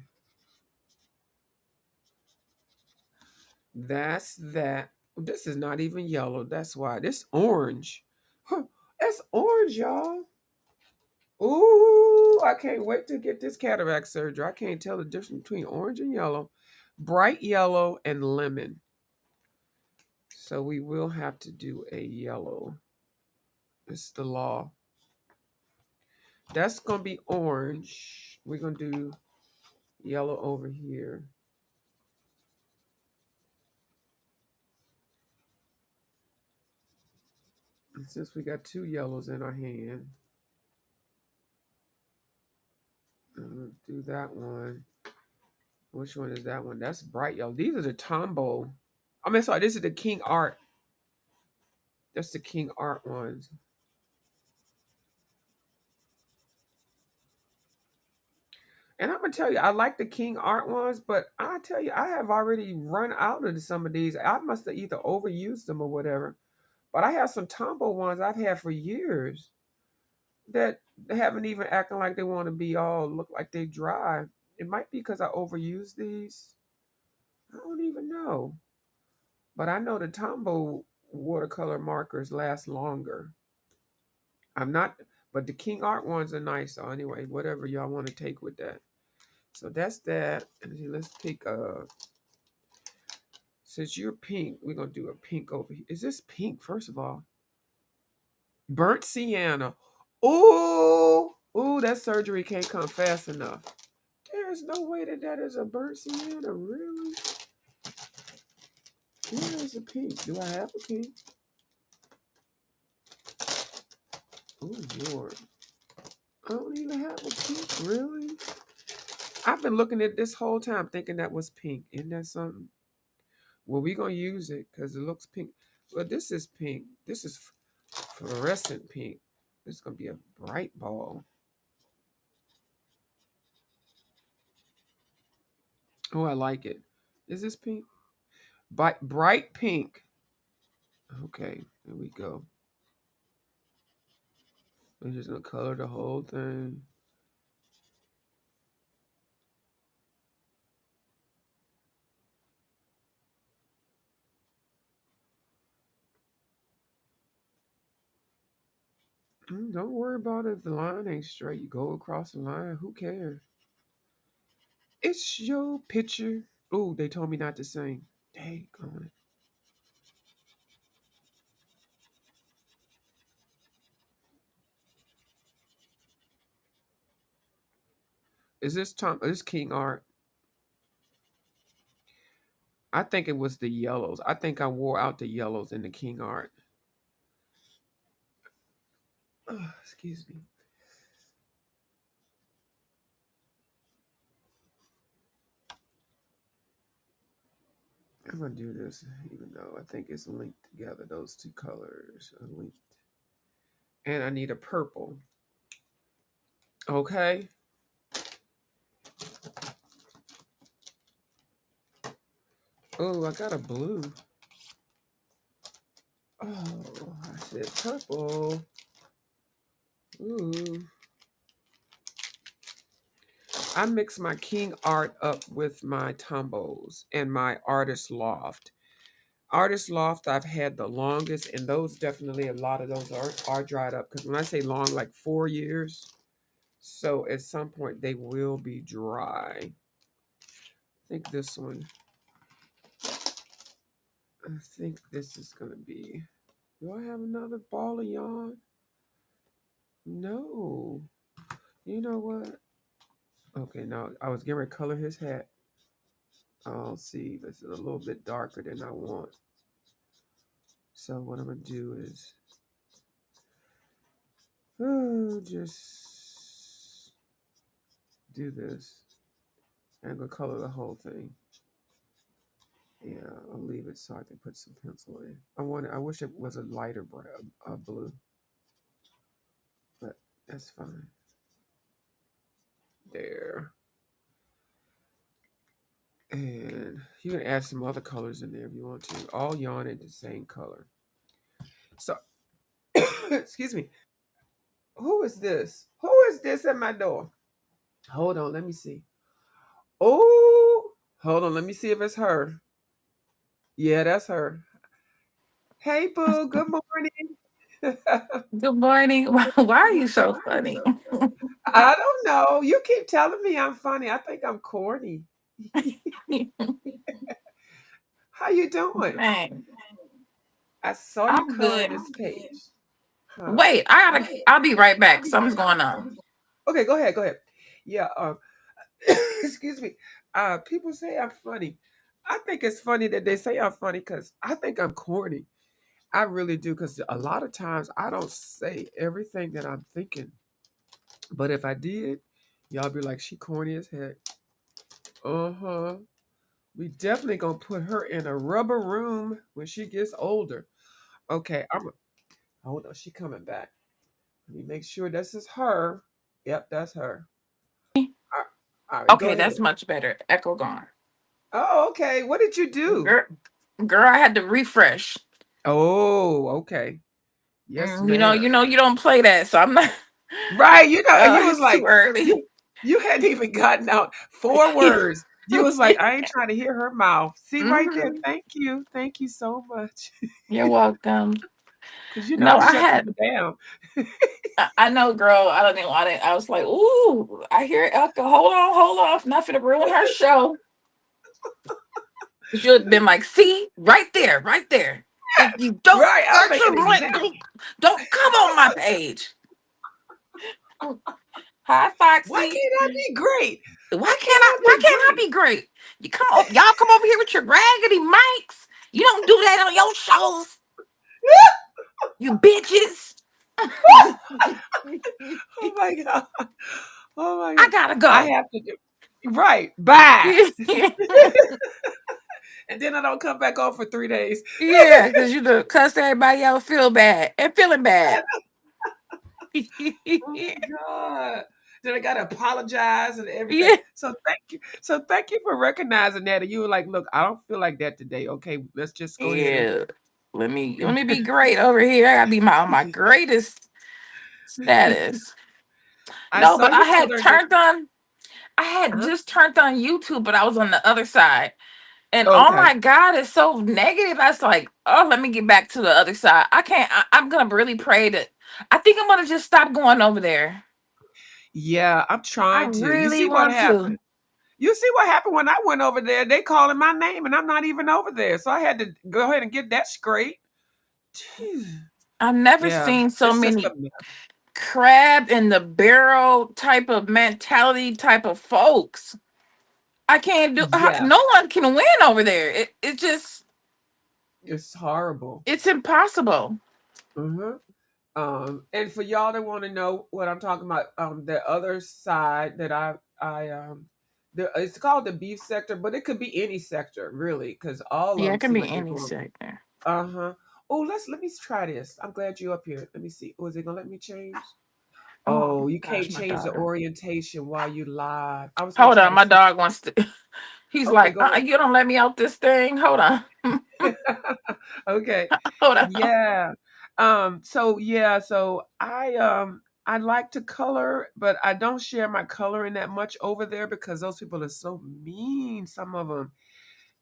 That's that. This is not even yellow. That's why. This orange. Huh, that's orange, y'all. Ooh, I can't wait to get this cataract surgery. I can't tell the difference between orange and yellow. Bright yellow and lemon. So we will have to do a yellow. It's the law. That's going to be orange. We're going to do yellow over here. And since we got two yellows in our hand, I'm going to do that one. Which one is that one? That's bright yellow. These are the Tombow. I mean, sorry, this is the King Art. That's the King Art ones. And I'm gonna tell you, I like the King Art ones, but I tell you, I have already run out of some of these. I must have either overused them or whatever. But I have some Tombow ones I've had for years that they haven't even acting like they want to be all look like they dry. It might be because I overused these. I don't even know. But I know the Tombow watercolor markers last longer. I'm not, but the King Art ones are nice. So anyway, whatever y'all want to take with that. So that's that. And then let's pick since you're pink, we're gonna do a pink over here. Is this pink, first of all? Burnt sienna. Ooh, ooh, that surgery can't come fast enough. There's no way that that is a burnt sienna, really? Where is a pink? Do I have a pink? Oh Lord. I don't even have a pink, really? I've been looking at this whole time thinking that was pink. Isn't that something? Well, we're gonna use it because it looks pink. Well, this is pink. This is fluorescent pink. This is gonna be a bright ball. Oh, I like it. Is this pink? Bright pink. Okay, there we go. I'm just gonna color the whole thing. Don't worry about it if the line ain't straight. You go across the line. Who cares? It's your picture. Oh, they told me not to sing. Dang on it. Is this Tom? This King Art? I think it was the yellows. I think I wore out the yellows in the King Art. Excuse me. I'm gonna do this, even though I think it's linked together. Those two colors are linked, and I need a purple. Okay. Oh, I got a blue. Oh, I said purple. Ooh. I mix my King Art up with my Tombos and my Artist Loft. Artist Loft, I've had the longest, and those definitely, a lot of those are dried up. Because when I say long, like 4 years. So at some point, they will be dry. I think this one, I think this is going to be. Do I have another ball of yarn? No. You know what? Okay, now I was getting ready to color his hat. I'll see. This is a little bit darker than I want. So what I'm gonna do is just do this. I'm gonna color the whole thing. Yeah, I'll leave it so I can put some pencil in. I wish it was a lighter brown, blue, but that's fine. There. And you can add some other colors in there if you want to. All yarn in the same color. So, excuse me. Who is this? Who is this at my door? Hold on, let me see. Oh, hold on, let me see if it's her. Yeah, that's her. Hey, Boo. Good morning. Good morning. Why are you so funny? I don't know. You keep telling me I'm funny. I think I'm corny. How you doing? Man, I saw you I'm coloring good. this page. Huh. Wait, I'll be right back. Something's going on. Okay, go ahead. Go ahead. Yeah. Excuse me. People say I'm funny. I think it's funny that they say I'm funny because I think I'm corny. I really do because a lot of times I don't say everything that I'm thinking. But if I did, y'all be like, she corny as heck. Uh-huh. We definitely gonna put her in a rubber room when she gets older. Okay, hold on, she coming back. Let me make sure this is her. Yep, that's her. All right, go Okay, ahead. that's much better. Echo gone. Oh, okay. What did you do? Girl, girl, I had to refresh. Oh, okay. Yes, ma'am. You don't play that, so I'm not. Right, you was It's too like, early. you hadn't even gotten out 4 words. You was like, I ain't trying to hear her mouth. See right there. Hmm. Thank you. Thank you so much. You're welcome. Because No, I I shut had. people down. I know, girl. I don't even want it. I was like, ooh, I hear Echo. Hold on. Not for to ruin her show. You should have been like, see, right there. If you don't Right. I was got like, an your mic, example. don't come on my page. Hi, Why Foxy. can't I be great? Why Why can't can't I? I Why be can't I great? be great? You come on, y'all come over here with your raggedy mics. You don't do that on your shows, you bitches. Oh my God. Oh my I God. gotta I go. have to do right. Bye. Yeah, And then I don't come back on for 3 days. because you done cuss everybody out, feel bad and feeling bad. Oh my God. Then I gotta apologize and everything. Yeah, So thank you. So thank you for recognizing that. And you were like, look, I don't feel like that today. Okay, let's just go ahead yeah. Let me be great over here. I gotta be my greatest. status. I No, saw but I you had color your. turned on. I had Huh? just turned on YouTube, but I was on the other side. And oh Okay. my God, it's so negative. I was like, oh, let me get back to the other side. I can't. I'm gonna really pray that. I think I'm gonna just stop going over there. Yeah, I'm I trying to. You really see what want happened? to. You see what happened when I went over there? They calling my name and I'm not even over there. So I had to go ahead and get that straight. Jeez. I've never Yeah, seen so it's just a many mess. crab in the barrel type of mentality type of folks. I can't do. Yeah, No one can win over there. It just it's horrible. it's impossible. Hmm. And for y'all that want to know what I'm talking about, the other side that it's called the beef sector, but it could be any sector really, because all of Yeah, them it can seem be like they're any going. sector. Uh huh. Oh, let me try this. I'm glad you're up here. Let me see. Was it gonna let me change? Oh Oh, you gosh, can't my change the daughter. orientation while you live. I was gonna Hold try on, to my see. dog wants to. He's Okay, like, go ahead. you don't let me out this thing. Hold on, Okay. hold on. Yeah. So I like to color, but I don't share my coloring that much over there because those people are so mean, some of them.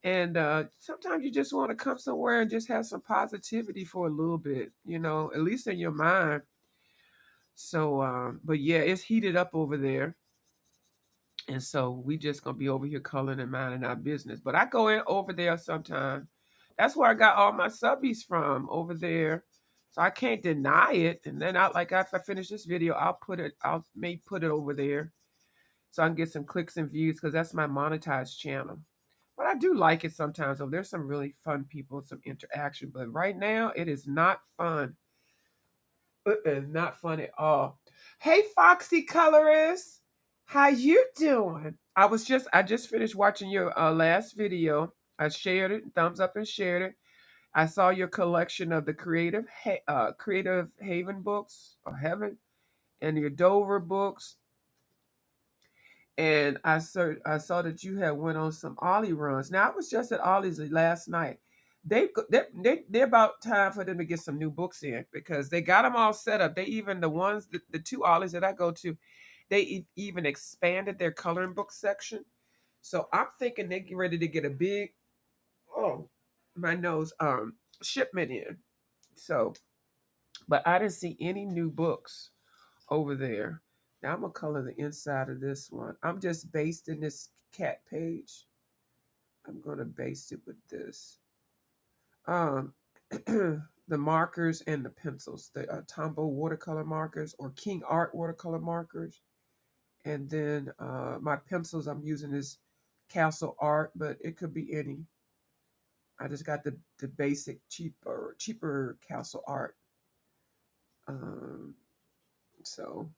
And sometimes you just want to come somewhere and just have some positivity for a little bit, at least in your mind. So but yeah, it's heated up over there. And so we just gonna be over here coloring and minding our business. But I go in over there sometime. That's where I got all my subbies from over there. So I can't deny it. And then after I finish this video, I'll may put it over there so I can get some clicks and views because that's my monetized channel. But I do like it sometimes. So there's some really fun people, some interaction. But right now it is not fun. Not fun at all. Hey, Foxy Colorist, how you doing? I just finished watching your last video. I shared it, thumbs up and shared it. I saw your collection of the Creative Haven books or Heaven and your Dover books, and I saw that you had went on some Ollie runs. Now I was just at Ollie's last night. They're about time for them to get some new books in because they got them all set up. They even the two Ollies that I go to, they even expanded their coloring book section. So I'm thinking they get ready to get a big, oh my nose, shipment in. So, but I didn't see any new books over there. Now I'm gonna color the inside of this one. I'm just basting this cat page. I'm gonna baste it with this. Um, the markers and the pencils, the Tombow watercolor markers or King Art watercolor markers, and then my pencils I'm using is Castle Art, but it could be any. I just got the basic cheaper Castle Art. Um, so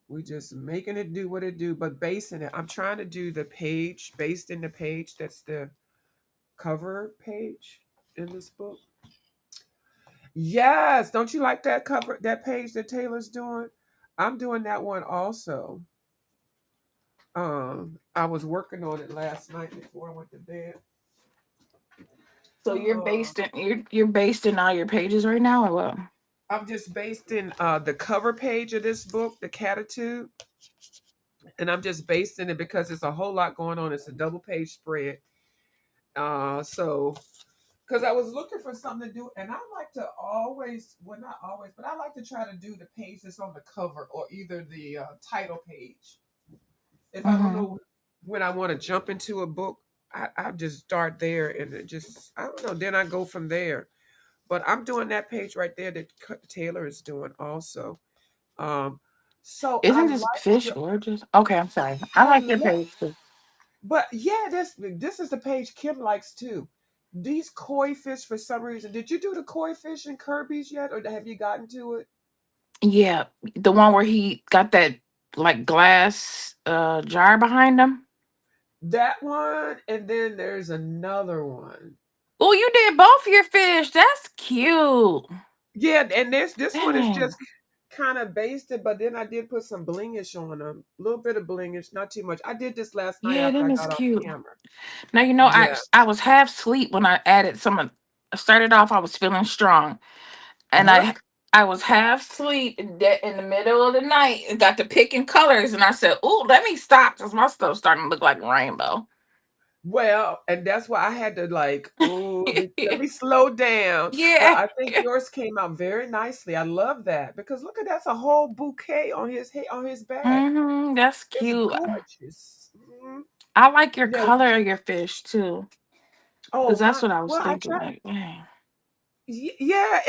we just making it do what it do, but basing it. I'm trying to do the page based in the page. That's the cover page in this book. Yes, don't you like that page that Taylor's doing? I'm doing that one also. I was working on it last night before I went to bed. So Oh, you're based in all your pages right now, or what? I'm just based in the cover page of this book, the Catitude, and I'm just based in it because it's a whole lot going on. It's a double page spread. So because I was looking for something to do, and I like to always, well, not always, but I like to try to do the page that's on the cover or either the title page. If I don't Mm-hmm. know when I want to jump into a book, I just start there and it just, I don't know, then I go from there. But I'm doing that page right there that Taylor is doing also. Um, so I Isn't this like fish your, gorgeous? Okay, I'm sorry. I I like your love, page too. but yeah, this is the page Kim likes too. These koi fish for some reason. Did you do the koi fish in Kirby's yet, or have you gotten to it? Yeah, the one where he got that like glass jar behind him. That one, and then there's another one. Oh, you did both your fish. That's cute. Yeah, and this one is Dang. just kind of basted, but then I did put some blingish on them, a little bit of blingish, not too much. I did this last night Yeah, after I them is got off cute. camera. Now you know Yeah. I was half asleep when I added some. I started off. I was feeling strong, Uh and huh. I was half asleep in the middle of the night and got to picking colors, and I said, "Ooh, let me stop because my stuff's starting to look like a rainbow." Well, and that's why I had to like, oh, let me slow down. But Yeah. I think yours came out very nicely. I love that because look at that's a whole bouquet on his head, on his back. That's It's cute. gorgeous. Mhm. I like your Yeah. color of your fish too, Oh because that's my. what I was Well, I thinking. tried. Like, dang. Yeah,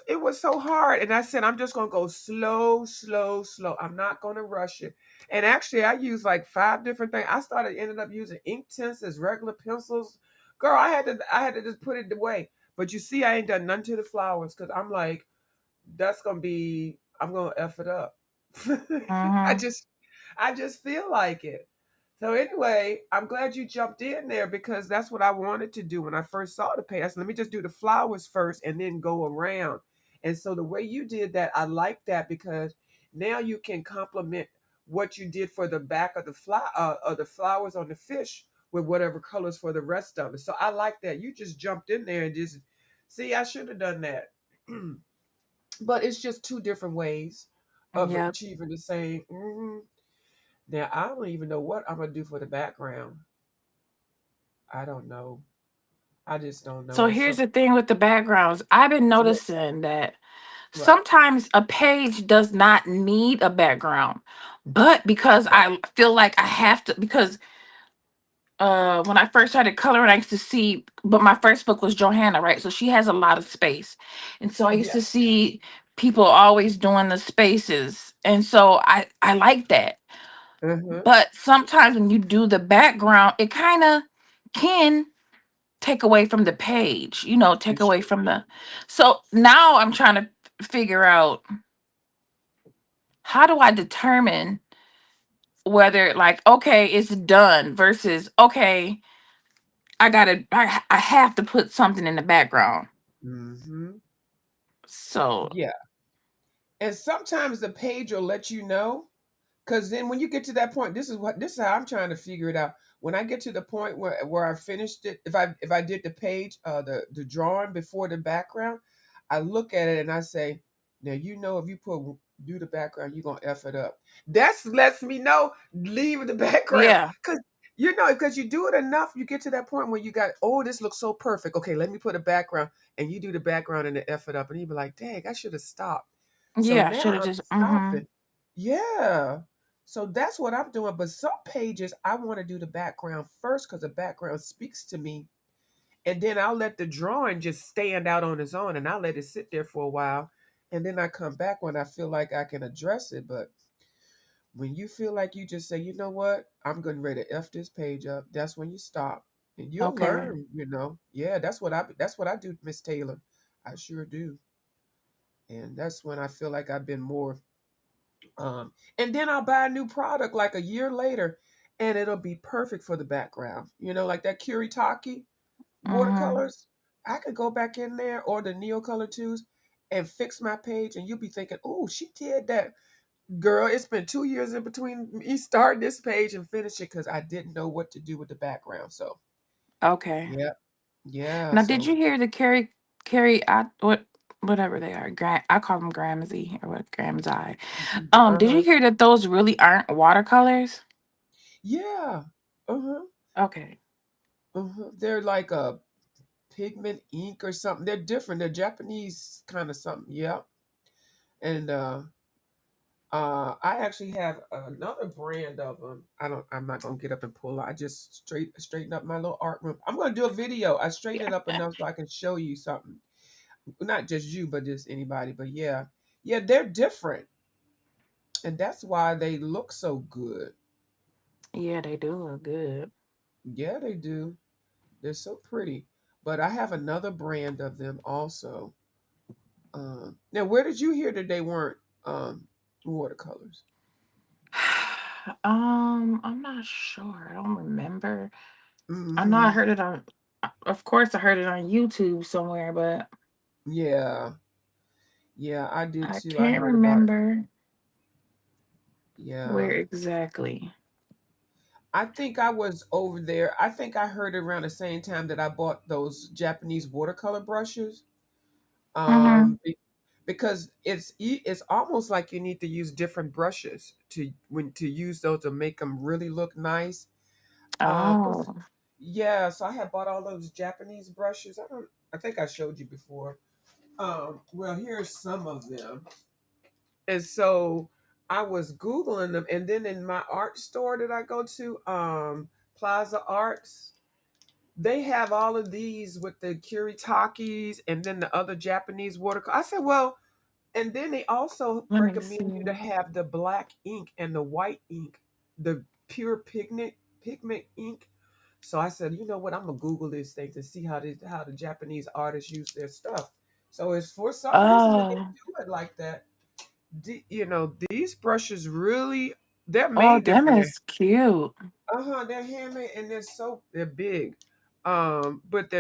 it was so hard, and I said I'm just gonna go slow, slow, slow. I'm not gonna rush it. And actually, I used like five different things. I started ended up using ink tints as regular pencils. Girl, I had to just put it away. But you see, I ain't done none to the flowers because I'm like, that's gonna be I'm gonna f it up. I Mm-hmm. just I just feel like it. So anyway, I'm glad you jumped in there because that's what I wanted to do when I first saw the page. I said, let me just do the flowers first and then go around. And so the way you did that, I like that because now you can complement what you did for the back of the flowers on the fish with whatever colors for the rest of it. So I like that. You just jumped in there and just see, I should have done that. But it's just two different ways of Yep. achieving the same. Now I don't even know what I'm gonna do for the background. I don't know. I just don't know. So It's here's so the thing with the backgrounds. I've been what noticing that what? sometimes a page does not need a background, but because Okay. I feel like I have to, because when I first started coloring, I used to see, but my first book was Johanna, right? So she has a lot of space. And so I used Yeah. to see people always doing the spaces. And so I like that. Uh-huh. But sometimes when you do the background, it kind of can take away from the page, take It away sure from do. the. So now I'm trying to figure out, how do I determine whether, like, okay, it's done versus, okay, I have to put something in the background. Mm-hmm. So, Yeah. And sometimes the page will let you know. Because then when you get to that point, this is how I'm trying to figure it out. When I get to the point where I finished it, if I did the page, the drawing before the background, I look at it and I say, now you know if you do the background, you're gonna F it up. That's lets me know leave the background. yeah. Cause because you do it enough, you get to that point where you got, oh, this looks so perfect. Okay, let me put a background. And you do the background and the F it up, and you be like, dang, I should have stopped. So Yeah, now should have I'm just stopping. Yeah. So that's what I'm doing. But some pages I want to do the background first because the background speaks to me. And then I'll let the drawing just stand out on its own and I'll let it sit there for a while. And then I come back when I feel like I can address it. But when you feel like you just say, you know what, I'm getting ready to F this page up, that's when you stop. And you'll okay. learn. Yeah, that's what I do, Miss Taylor. I sure do. And that's when I feel like I've been more and then I'll buy a new product like a year later and it'll be perfect for the background. Like that Kuritake Mm-hmm. watercolors. I could go back in there or the Neo Color twos and fix my page and you'll be thinking, oh, she did that. Girl, it's been 2 years in between me starting this page and finishing because I didn't know what to do with the background. So Okay. yeah, yeah. Now, did So you hear the carry whatever they are? I call them Gramsy or what Gramsci. Did you uh-huh. hear that those really aren't watercolors? Yeah. Uh-huh. Okay. Uh-huh. They're like a pigment ink or something. They're different. They're Japanese kind of something. Yeah. And I actually have another brand of them. I'm not gonna get up and pull. I just straighten up my little art room. I'm gonna do a video. I straighten it up enough so I can show you something. Not just you, but just anybody. But yeah, yeah, they're different, and that's why they look so good. Yeah, they do look good. Yeah, they do. They're so pretty. But I have another brand of them also. Now, where did you hear that they weren't watercolors? I'm not sure. I don't remember. I know I Hmm. heard it on. Of course, I heard it on YouTube somewhere, but Yeah, yeah, I did I too. I can't heard about it. remember where Yeah, exactly. I think I was over there. I think I heard it around the same time that I bought those Japanese watercolor brushes. Mm-hmm. Um, because it's almost like you need to use different brushes to use those to make them really look nice. Cause Oh, yeah, so I had bought all those Japanese brushes. I think I showed you before. Well, here's some of them. And so I was Googling them, and then in my art store that I go to, Plaza Arts, they have all of these with the Kuritakis and then the other Japanese watercolor. I said, well, and then they also let me recommend you to see. have the black ink and the white ink, the pure pigment ink. So I said, you know what? I'm gonna Google this thing to see how the Japanese artists use their stuff. So it's for some reason that they Oh, do it like that. You know, these brushes really, they're oh, made them different. is cute. They're handmade and they're big. But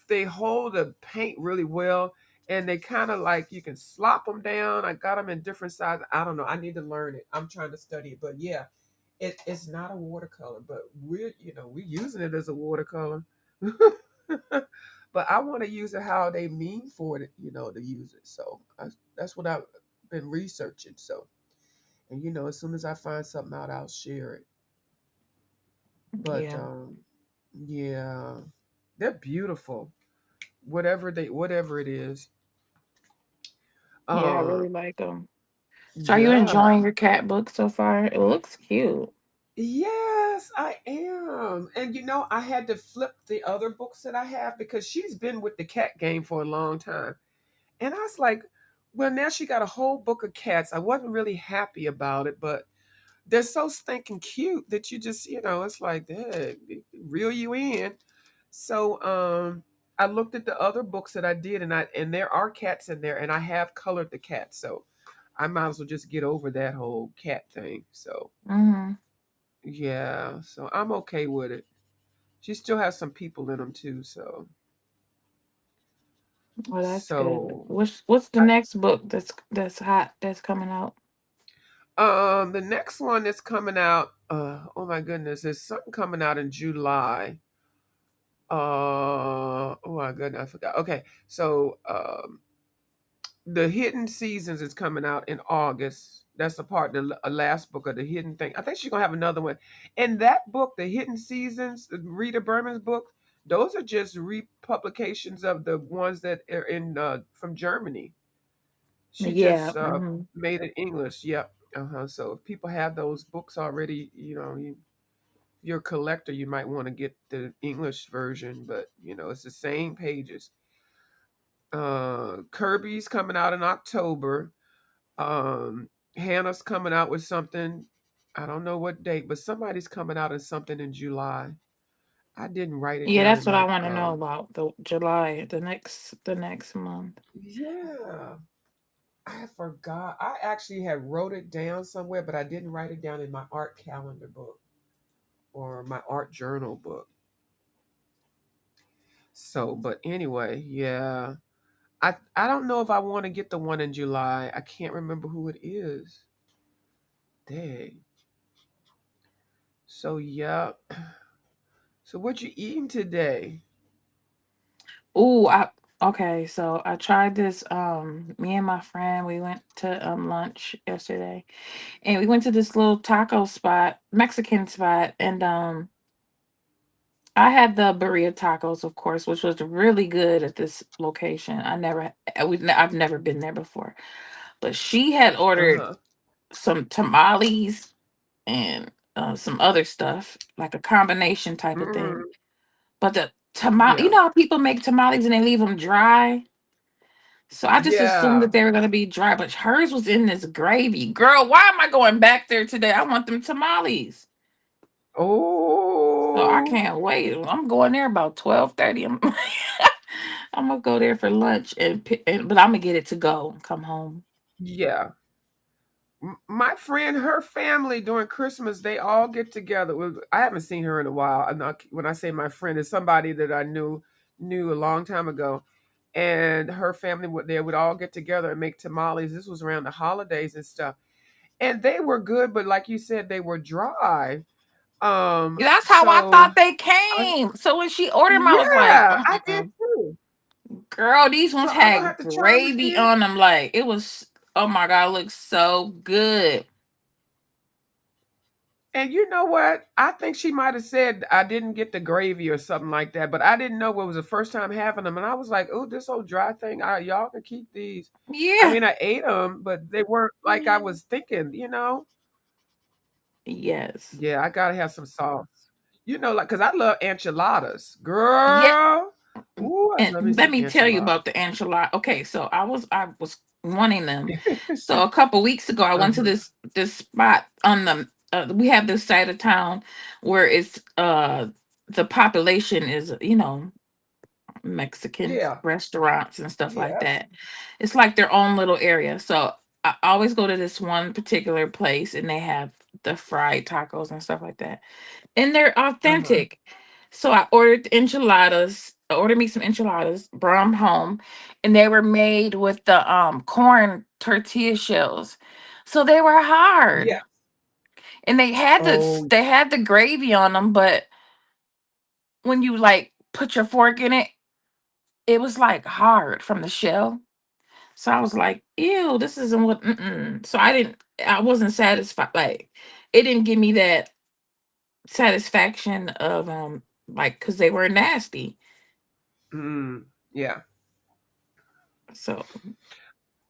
they hold the paint really well, and they kind of like you can slop them down. I got them in different sizes. I don't know. I need to learn it. I'm trying to study it, but yeah, it's not a watercolor, but we're using it as a watercolor. But I want to use it how they mean for it, to use it. So that's what I've been researching. So, and as soon as I find something out, I'll share it. But Yeah, yeah, they're beautiful. Whatever it is. yeah, I Uh, really like them. So, are you yeah. enjoying your cat book so far? It looks cute. Yes, I am. And I had to flip the other books that I have because she's been with the cat game for a long time. And I was like, well, now she got a whole book of cats. I wasn't really happy about it, but they're so stinking cute that you just, it's like, they reel you in. So I looked at the other books that I did, and there are cats in there, and I have colored the cats. So I might as well just get over that whole cat thing. So Mm-hmm. yeah, so I'm okay with it. She still has some people in them too. So Well, that's good. so What's the next book that's hot that's coming out? the next one that's coming out. Oh my goodness, there's something coming out in July. Oh my goodness, I forgot. Okay, so the Hidden Seasons is coming out in August. That's a part, the last book of the Hidden thing. I think she's gonna have another one. And that book, the Hidden Seasons, the Rita Berman's book, those are just republications of the ones that are in from Germany. She Yeah. just Mm-hmm. made it English. Yep. So if people have those books already, you're a collector, you might want to get the English version, but it's the same pages. Kirby's coming out in October. Hannah's coming out with something. I don't know what date, but somebody's coming out in something in July. I didn't write it Yeah, down that's in what I my want to know about the July, the next month. yeah. I forgot. I actually had wrote it down somewhere, but I didn't write it down in my art calendar book or my art journal book. So, but anyway, yeah. I don't know if I want to get the one in July. I can't remember who it is. Dang. So yeah. So what you eating today? Ooh, I okay, so I tried this me and my friend, we went to lunch yesterday and we went to this little taco spot, Mexican spot, and I had the burrito tacos, of course, which was really good at this location. I've never been there before. But she had Uh ordered huh. some tamales and some other stuff, like a combination type of thing. Mm, But the tamale, you yeah. know how people make tamales and they leave them dry? So I just assumed Yeah. that they were gonna be dry, but hers was in this gravy. Girl, why am I going back there today? I want them tamales. So I Oh, can't wait. I'm going there about 12:30. I'm gonna go there for lunch but I'm gonna get it to go and come home. yeah. My friend, her family during Christmas, they all get together. I haven't seen her in a while. I'm not, when I say my friend, it's somebody that I knew a long time ago, and her family would all get together and make tamales. This was around the holidays and stuff, and they were good, but like you said, they were dry. That's how I So thought they I, came. So when she ordered them, I was like, yeah, I did mm-mm. too. Girl, these So ones I'm gonna had have to try them gravy again. on them. Like it was. Oh my god, it looks so good. And you know what? I think she might have said I didn't get the gravy or something like that, but I didn't know it was the first time having them, and I was like, "Oh, this old dry thing, y'all can keep these." I Yeah. mean, I ate them, but they weren't like I was thinking. Yes. Yeah, I gotta have some sauce. Like, cause I love enchiladas, Yeah. girl. Ooh, I And love me let some me tell you enchiladas. about the enchilada. Okay, so I was wanting them. So a couple weeks ago, I went to Uh-huh. this spot on the. We have this side of town where it's the population is Mexican Yeah. restaurants and stuff like Yes. that. It's like their own little area. So I always go to this one particular place, and they have the fried tacos and stuff like that, and they're Uh-huh. authentic. So I ordered enchiladas. I ordered me some enchiladas, brought them home, and they were made with the corn tortilla shells. So they were Yeah. hard, and Oh, they had the gravy on them, but when you like put your fork in it, it was like hard from the shell. So I was like, "Ew, this isn't what." Mm-mm. So I wasn't satisfied. Like, it didn't give me that satisfaction of like because they were nasty. yeah. So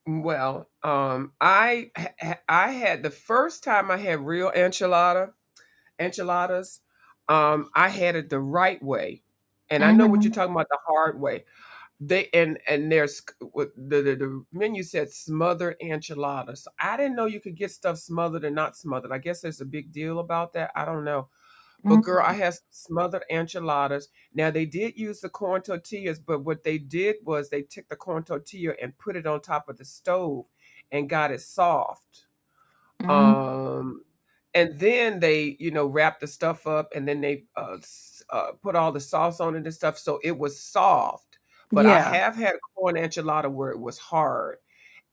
Well, I had the first time I had real enchiladas. I had it the right way, and I know what you're mhm. talking about, the hard way. And there's what the menu said smothered enchiladas. So I didn't know you could get stuff smothered and not smothered. I guess there's a big deal about that. I don't know. But girl, I Mhm. had some smothered enchiladas. Now they did use the corn tortillas, but what they did was they took the corn tortilla and put it on top of the stove and got it soft. Mhm. Um, and then they, wrapped the stuff up, and then they put all the sauce on it and stuff, so it was soft. But I Yeah. have had a corn enchilada where it was hard,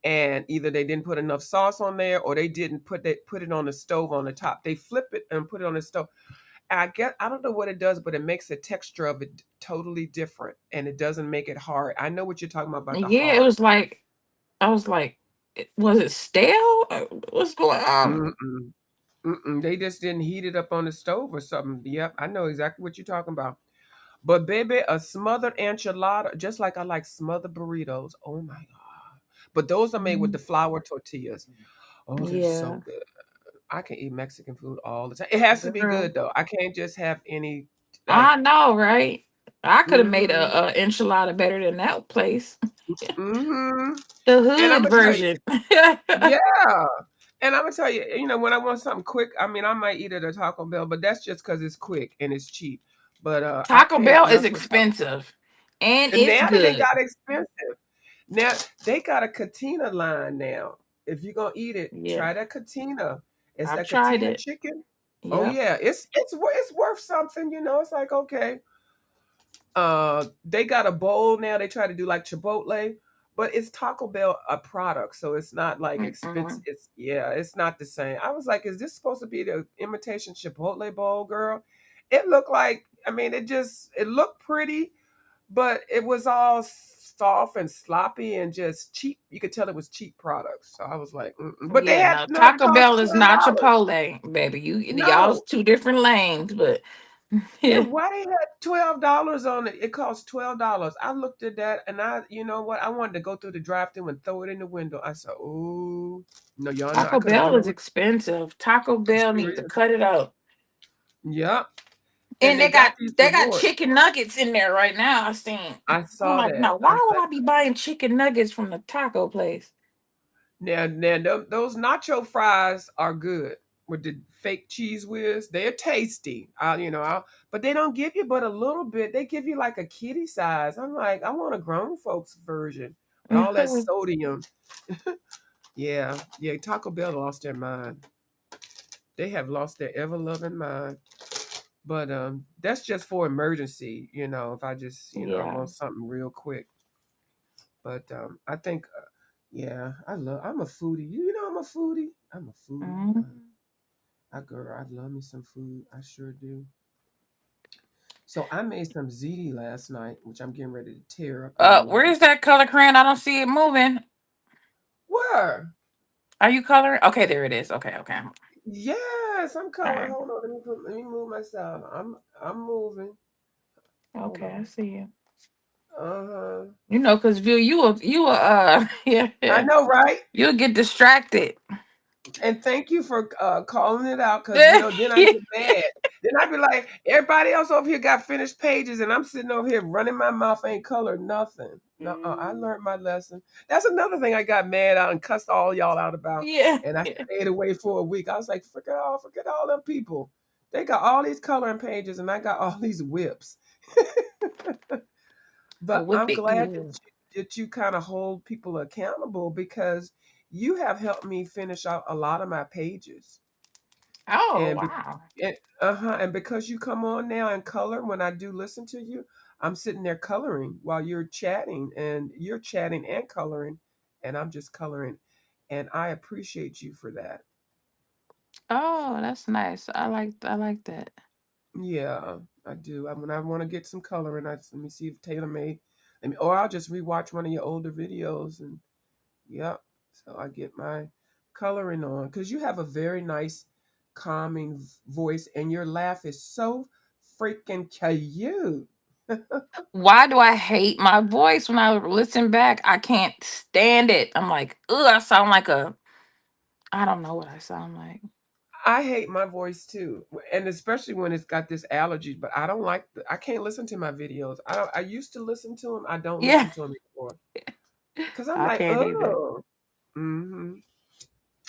and either they didn't put enough sauce on there, or they didn't put it on the stove on the top. They flip it and put it on the stove. I don't know what it does, but it makes the texture of it totally different, and it doesn't make it hard. I know what you're talking about the Yeah, it hard. was like I was like, was it stale? What's going on? Mm-mm. Mm-mm. They just didn't heat it up on the stove or something. Yep, I know exactly what you're talking about. But baby, a smothered enchilada, just like I like smothered burritos. Oh my God. But those are made with the Mhm. flour tortillas. Oh, they're so Yeah, good. I can eat Mexican food all the time. It has to be girl. good though. I can't just have any like I know, right? I could have made mm-hmm. a enchilada better than that place. Mm-hmm. The And I'm hood gonna tell you, version. yeah. And I'm gonna tell you, when I want something quick, I mean, I might eat at a Taco Bell, but that's just because it's quick and it's cheap. But I Taco can't Bell is mess with Taco Bell. expensive, and And it's now that they good. got expensive, now they got a Katina line now. If you're gonna eat it, Yeah, try that Katina. It's I've that tried Katina it. chicken. Oh Yep. yeah, it's worth something. It's like okay. They got a bowl now. They try to do like Chipotle, but it's Taco Bell a product, so it's not like expensive. Mm-mm. It's not the same. I was like, is this supposed to be the imitation Chipotle bowl, girl? It looked like, I mean, it looked pretty, but it was all soft and sloppy and just cheap. You could tell it was cheap products. So I was like, mm-mm. But they Yeah, had no, no, it Taco cost Bell is not $12. Chipotle, baby. Y'all's No, two different lanes, but and why they had $12 on it? It cost $12. I looked at that and you know what? I wanted to go through the drive-through and throw it in the window. I said, "Oh no, y'all know I Taco could have Bell is never." expensive. Taco It Bell sure needs to is. cut it out. Yep. And And they got these they got rewards. chicken nuggets in there right now. I seen. I I'm saw like, that. no, I why would said, I be buying chicken nuggets from the taco place? now those nacho fries are good with the fake cheese whiz. They're tasty. But they don't give you but a little bit. They give you like a kitty size. I'm like, I want a grown folks version with all that sodium. Yeah, yeah. Taco Bell lost their mind. They have lost their ever loving mind. But that's just for emergency. If I just I Yeah. want something real quick. But I think, yeah, I'm a foodie. I'm a foodie. I'm a foodie. Mm. I love me some food. I sure do. So I made some ziti last night, which I'm getting ready to tear up in a little Where bit. is that color crayon? I don't see it moving. Where? Are you coloring? Okay, there it is. Okay, okay. All Yes, I'm coloring. right. Hold on, let me move myself. I'm moving. Hold Okay, I on. see you. Uh-huh. You know, cause View, you will yeah, I yeah. know, right? You'll get distracted. And thank you for calling it out, because then I get mad. Then I be like, everybody else over here got finished pages, and I'm sitting over here running my mouth, ain't colored nothing. No, I learned my lesson. That's another thing I got mad out and cussed all y'all out about, Yeah, and I yeah. stayed away for a week. I was like, forget all them people. They got all these coloring pages, and I got all these whips. But Whip I'm it glad good. that you kind of hold people accountable, because you have helped me finish out a lot of my pages. Oh And, wow. and because you come on now and color when I do listen to you, I'm sitting there coloring while you're chatting, and you're chatting and coloring, and I'm just coloring. And I appreciate you for that. Oh, that's nice. I like that. Yeah, I do. When I want to get some coloring, let me see if Taylor made, or I'll just rewatch one of your older videos, and yep. So I get my coloring on, because you have a very nice, calming voice, and your laugh is so freaking cute. Why do I hate my voice when I listen back? I can't stand it. I'm like, ugh, I sound like a I don't know what I sound like. I hate my voice too, and especially when it's got this allergy. But I don't like. I can't listen to my videos. I don't. I used to listen to them. I don't Yeah. listen to them anymore, because I'm I like, can't either. oh. Mm-hmm.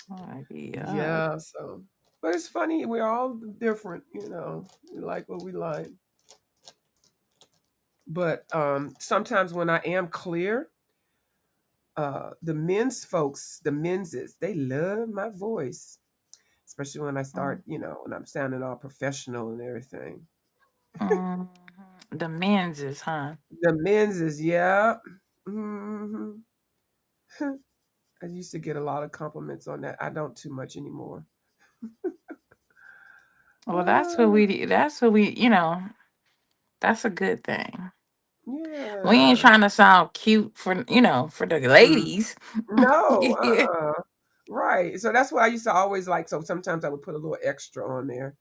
Like, yeah. Yeah. So, but it's funny. We're all different. We like what we like. But sometimes when I am clear, the men's folks, the menses, they love my voice, especially when I Mm, start, when I'm sounding all professional and everything. mhm. The men's is, huh? The menses, yeah. Hmm. I used to get a lot of compliments on that. I don't too much anymore. Well, Uh, that's what we, that's a good thing. We ain't yeah. trying to sound cute for the Mm. ladies. No, Yeah. right. So that's why I used to always like, so sometimes I would put a little extra on there.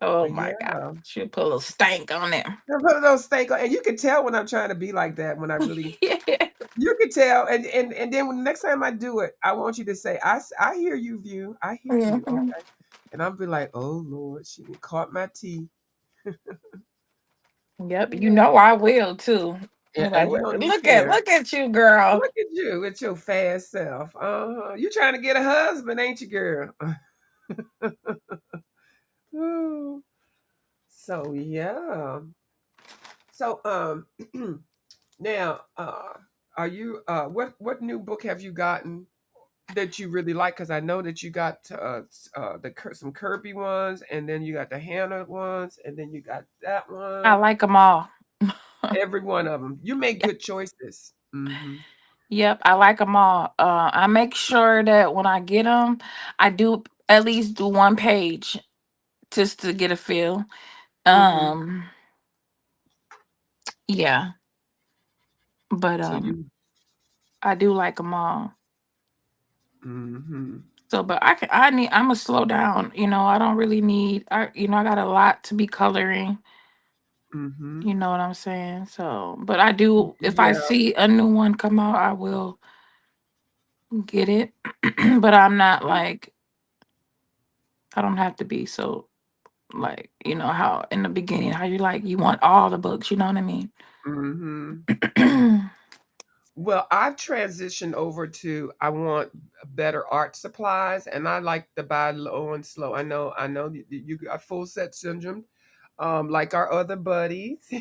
Oh But my God. yeah. Should put a little stank on there. Put those steak on, and you can tell when I'm trying to be like that, when I really, Yeah. you can tell, and then when the next time I do it, I want you to say, I hear you, View, I hear you, Mhm. okay, and I'll be like, oh Lord, she done caught my tea. Yep, you Yeah, know I will too. You're and like, you look, don't even look at care. look at you, girl. Look at you with your fast self. You trying to get a husband, ain't you, girl? Ooh. So yeah. So now are you what new book have you gotten that you really like? Because I know that you got some Kirby ones, and then you got the Hannah ones, and then you got that I one. like them all. Every one of them, you make good choices. Mm-hmm. Yep, I like them all. I make sure that when I get them, I do at least do one page just to get a feel. Mm-hmm. Um, yeah, but So you. I do like them all. Mm-hmm. So, but I'm gonna slow down. I don't really need. I got a lot to be coloring. Mm-hmm. You know what I'm saying? So, but I do. If I Yeah. see a new one come out, I will get it. But I'm not like I don't have to be so like how in the beginning how you like you want all the books. You know what I mean? Mm-hmm. Well, I've transitioned over to, I want better art supplies, and I like to buy low and slow. I know you got full set syndrome, like our other buddies,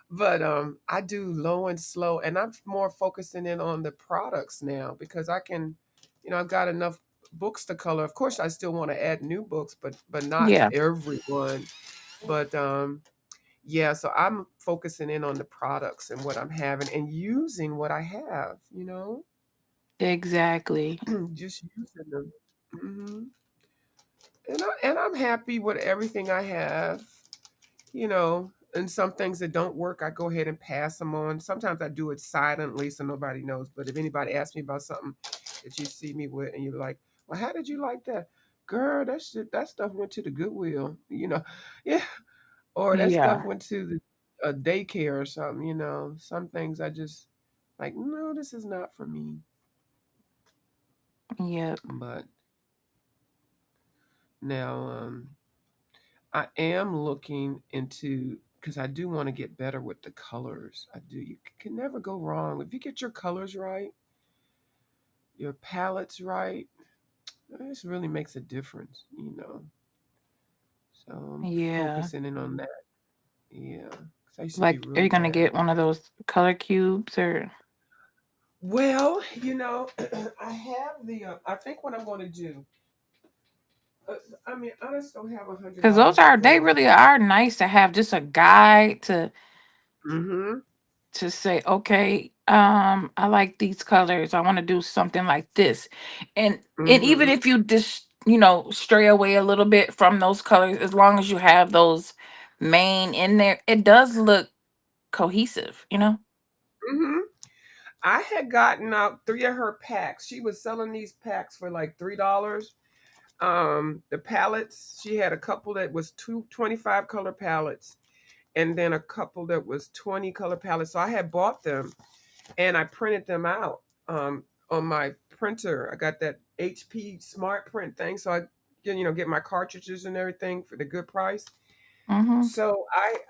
but I do low and slow, and I'm more focusing in on the products now, because I can, I've got enough books to color. Of course, I still want to add new books, but not Yeah, everyone. But yeah, so I'm focusing in on the products and what I'm having, and using what I have. exactly. Just using them. Hmm. And I'm happy with everything I have. and some things that don't work, I go ahead and pass them on. Sometimes I do it silently so nobody knows. But if anybody asks me about something that you see me with and you're like, well, how did you like that? Girl, that stuff went to the Goodwill, Yeah. Or that stuff Yeah. went to the daycare or something. Some things I just like, no, this is not for me. Yep. But now I am looking into because I do want to get better with the colors. I do. You can never go wrong if you get your colors right, your palettes right. This really makes a difference. So I'm Yeah. focusing in on that. Yeah, because I used to be Like, are really you gonna bad get with. one of those color cubes or? Well, I have the. I think what I'm going to do. Uh, I mean, I just don't have a hundred Because those dollars to are, they go. really are nice to have, just a guide Mm-hmm. to say, okay, I like these colors. I want to do something like this. And even Mm-hmm. if you just, stray away a little bit from those colors, as long as you have those main in there, it does look cohesive. Mm-hmm. I had gotten out three of her packs. She was selling these packs for like $3. The palettes, she had a couple that was 25 color palettes, and then a couple that was 20 color palettes. So I had bought them and I printed them out on my printer. I got that HP Smart Print thing, so I get my cartridges and everything for the good price. Mm-hmm. So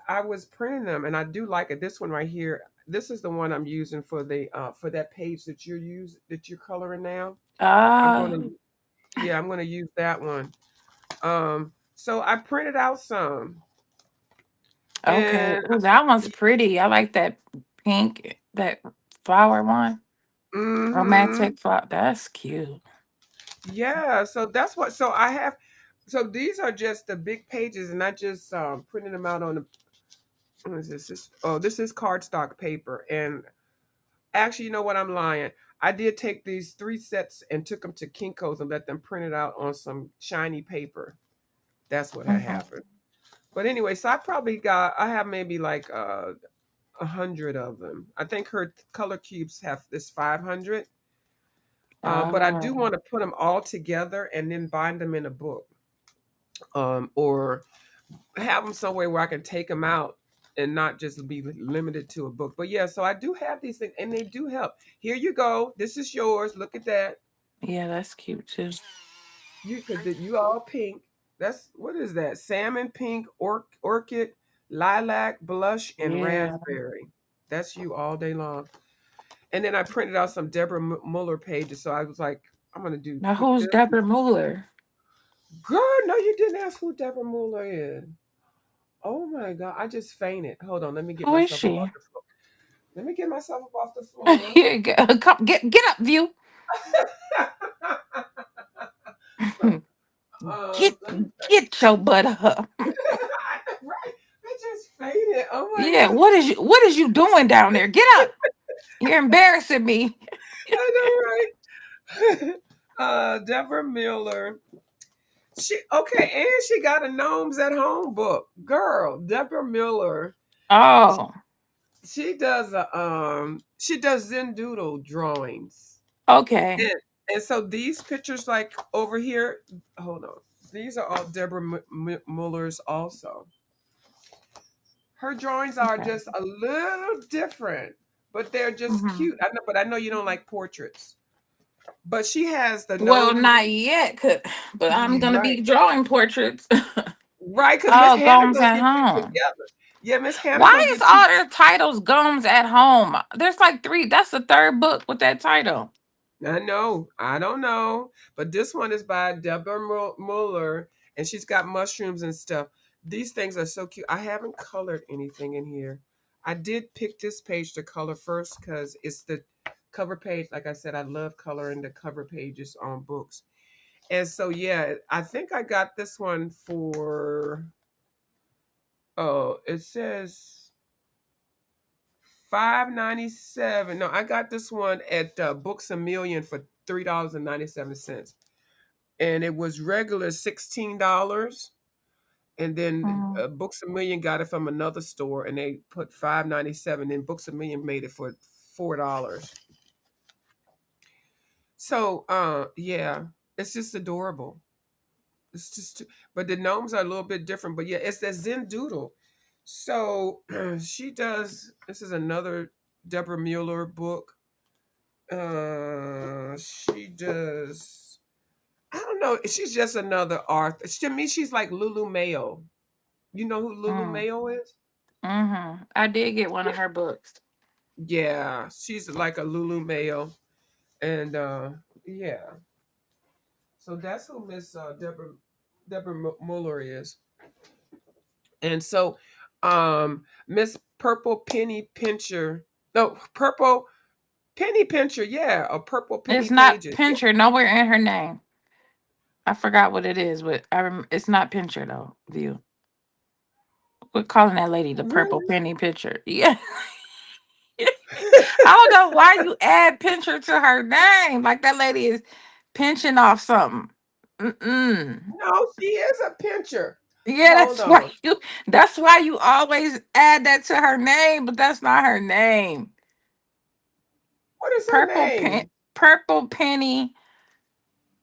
I was printing them, and I do like it. This one right here. This is the one I'm using for that page that you're coloring now. I'm Ah, gonna Yeah, I'm gonna use that one. So I printed out some, okay. and Ooh, that one's pretty. I like that pink, that flower one. mm-hmm, Romantic flower. That's cute. yeah. So that's what. So I have. So these are just the big pages, and I just printed them out on the. What is this? This is cardstock paper, and actually, you know what? I'm lying. I did take these three sets and took them to Kinko's and let them print it out on some shiny paper. That's what had Mhm. happened. But anyway, so I have maybe like 100 of them. I think her color cubes have this 500. But I do Oh, want to put them all together and then bind them in a book, or have them somewhere where I can take them out and not just be limited to a book. But yeah, so I do have these things, and they do help. Here you go. This is yours. Look at that. yeah, that's cute too. You all pink. That's what is that? Salmon pink, orchid, lilac, blush, and Yeah. raspberry. That's you all day long. And then I printed out some Deborah Muller pages. So I was like, I'm gonna do Now, put who's this. Deborah Mueller? Girl, no, you didn't ask who Deborah Muller is. Oh my god, I just fainted. Hold on, let me get Who is myself up she? off the floor. Let me get myself up off the floor. Here you go. Come, get up, view. Get Let me get your butt up. right. I just fainted. Oh my Yeah, god. what is you doing down there? Get up. You're embarrassing me. I know, right? Deborah Miller. She okay, and she got a Gnomes at Home book. Girl, Deborah Miller. Oh, She does Zen Doodle drawings. okay. And and so these pictures like over here, hold on. These are all Deborah Muller's also. Her drawings are Okay. just a little different, but they're just Hmm. cute. I know you don't like portraits. But she has the Well, gnomes. not yet, but I'm gonna Right. be drawing portraits. Right, because Miss Oh, Hannah Gomes gonna at get you home. together. Yeah, Miss Hannah Why gonna is get you. all their titles Gomes at home? There's like three. That's the third book with that title. I know. I don't know. But this one is by Deborah Muller, and she's got mushrooms and stuff. These things are so cute. I haven't colored anything in here. I did pick this page to color first because it's the cover page. Like I said, I love coloring the cover pages on books. And so, yeah, I think I got this one for, oh, it says 5.97. No, I got this one at Books a Million for $3.97, and it was regular $16. And then Mm. Books a Million got it from another store, and they put 5.97. And Books a Million made it for $4. So yeah, it's just adorable. It's just, but the gnomes are a little bit different. But yeah, it's that Zen Doodle. So she does. This is another Deborah Mueller book. She does. I don't know. She's just another author. To me, she's like Lulu Mayo. You know who Lulu Mm. Mayo is? I did get one Yeah, of her books. yeah. She's like a Lulu Mayo, and yeah. So that's who Miss Deborah Mueller is. And so, Miss Purple Penny Pincher, no, Purple Penny Pincher, yeah, or Purple It's Penny not Pages. Yeah. Pincher nowhere in her name. I forgot what it is, but it's not Pincher though. View. We're calling that lady the purple Really? penny Pincher. Yeah. I don't know why you add Pincher to her name. Like that lady is pinching off something. Mm-mm. No, she is a pincher. Yeah, Hold that's why on. you. That's why you always add that to her name, but that's not her name. What is her Purple pen, name? purple penny.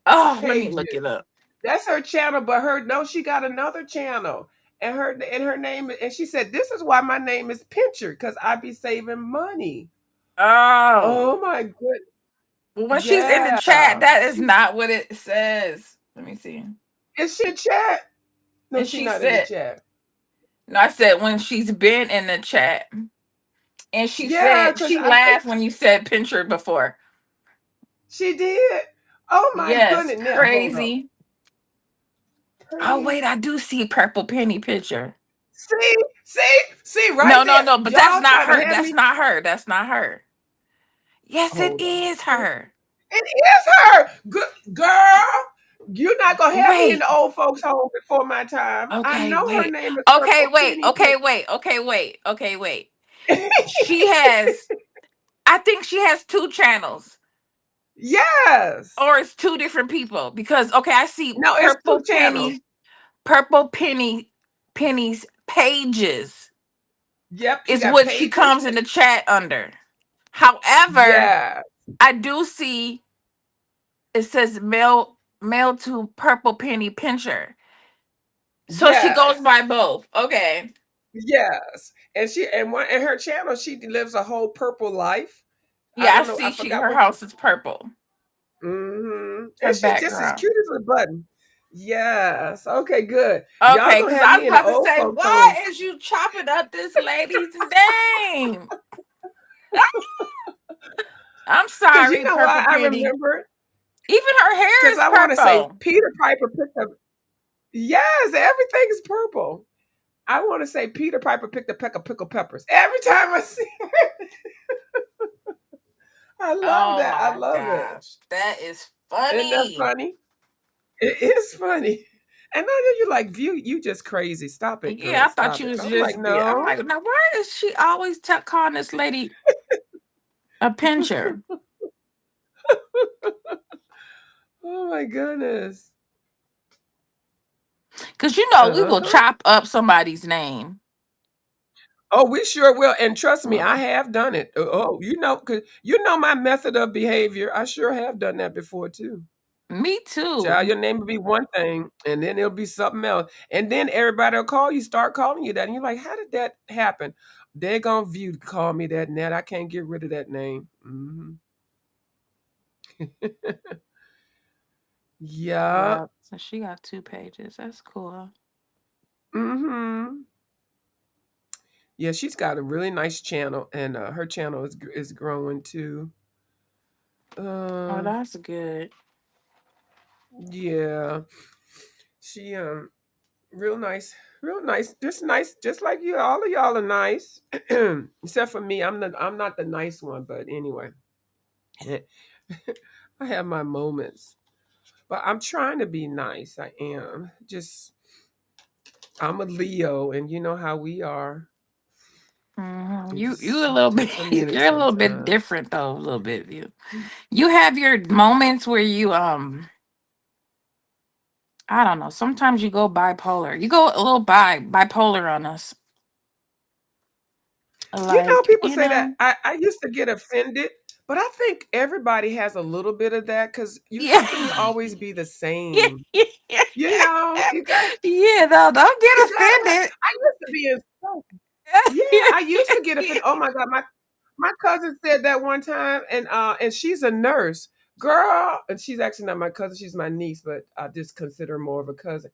Oh, let me look it Pages. up. That's her channel, but her no, she got another channel. And her name, and she said, "This is why my name is Pincher, because I be saving money." Oh, Oh my good. well, when she's in the Yeah. chat, that is She not what it says. Let me see. is she in chat? No, And she she not in the said, chat. no, I said when she's been in the chat. And she Yeah, said because she I think laughed when you said Pincher before. she did. Oh my Yes, goodness. Now hold up. crazy. Oh Pretty. wait, I do see purple penny picture. See right No, no, there. no, but that's Y'all not trying to her. have That's me. not her. That's not her. Yes, it Hold on. is her. It is her. Good girl. You're not gonna have me in Wait. the old folks' home before my time. I Okay, know her wait. name is Okay, Purple wait. Penny Okay, Pit. wait. Okay, wait. Okay, wait. She has I think she has two channels. Yes. Or it's two different people. Because okay, I see No, it's two channels. purple penny's pages Yep, she is got what she pages. comes in the chat under. However, Yeah. I do see it says mail to purple penny pincher. So she goes Yes. by both. Okay. Yes. And her channel, she lives a whole purple life. I Yeah, I don't know. see I she forgot her what. house is purple. Her And she just as background. cute as a button. Yes. Okay, good. Y'all Okay, gonna because have I me was in the about to old say, folks home. why is you chopping up this lady's name? I'm Cause you sorry, know why purple I penny. remember? Even her hair Cause is I want to say purple. Peter Piper picked up. Yes, everything is purple. I want to say Peter Piper picked a peck of pickled peppers. Every time I see her, I love Oh that. I my love it. gosh. That is Isn't that funny. funny? It is funny. And I know you're like, View, you just crazy. Stop it, Yeah, girl. I thought Stop you it. was I'm like, just be. I'm no. like, now why is she always calling this lady a pincher? Oh my goodness. Because you know we will Uh-huh. chop up somebody's name. Oh, we sure will. And trust me, I Mm, have done it. Oh, cause you know my method of behavior. I sure have done that before too. me Child, too. your name will be one thing, and then it'll be something else. And then everybody will call you, start calling you that. And you're like, how did that happen? They're gonna view call me that net. I can't get rid of that name. Yeah. Yeah. So she got two pages. That's cool. hmm Yeah, she's got a really nice channel, and her channel is growing too. Oh, Uh, that's good. yeah, she real nice, just nice, just like you. All of y'all are nice, except for me. I'm not the nice one, but anyway, I have my moments. But I'm trying to be nice. I am. Just I'm a Leo, and you know how we are. It You a just little bit. takes a minute You're a little bit sometimes. different though. A little bit. You have your moments where you I don't know. Sometimes you go bipolar. You go a little bipolar on us. Like, People say that. I used to get offended, but I think everybody has a little bit of that because yeah. how can you always be the yeah, same? yeah, You got yeah, no, don't get you gotta. offended. I used to be insulted. Yeah, I used to get offended. Oh my god, my cousin said that one time, and she's a nurse, girl, and she's actually not my cousin. She's my niece, but I just consider her more of a cousin.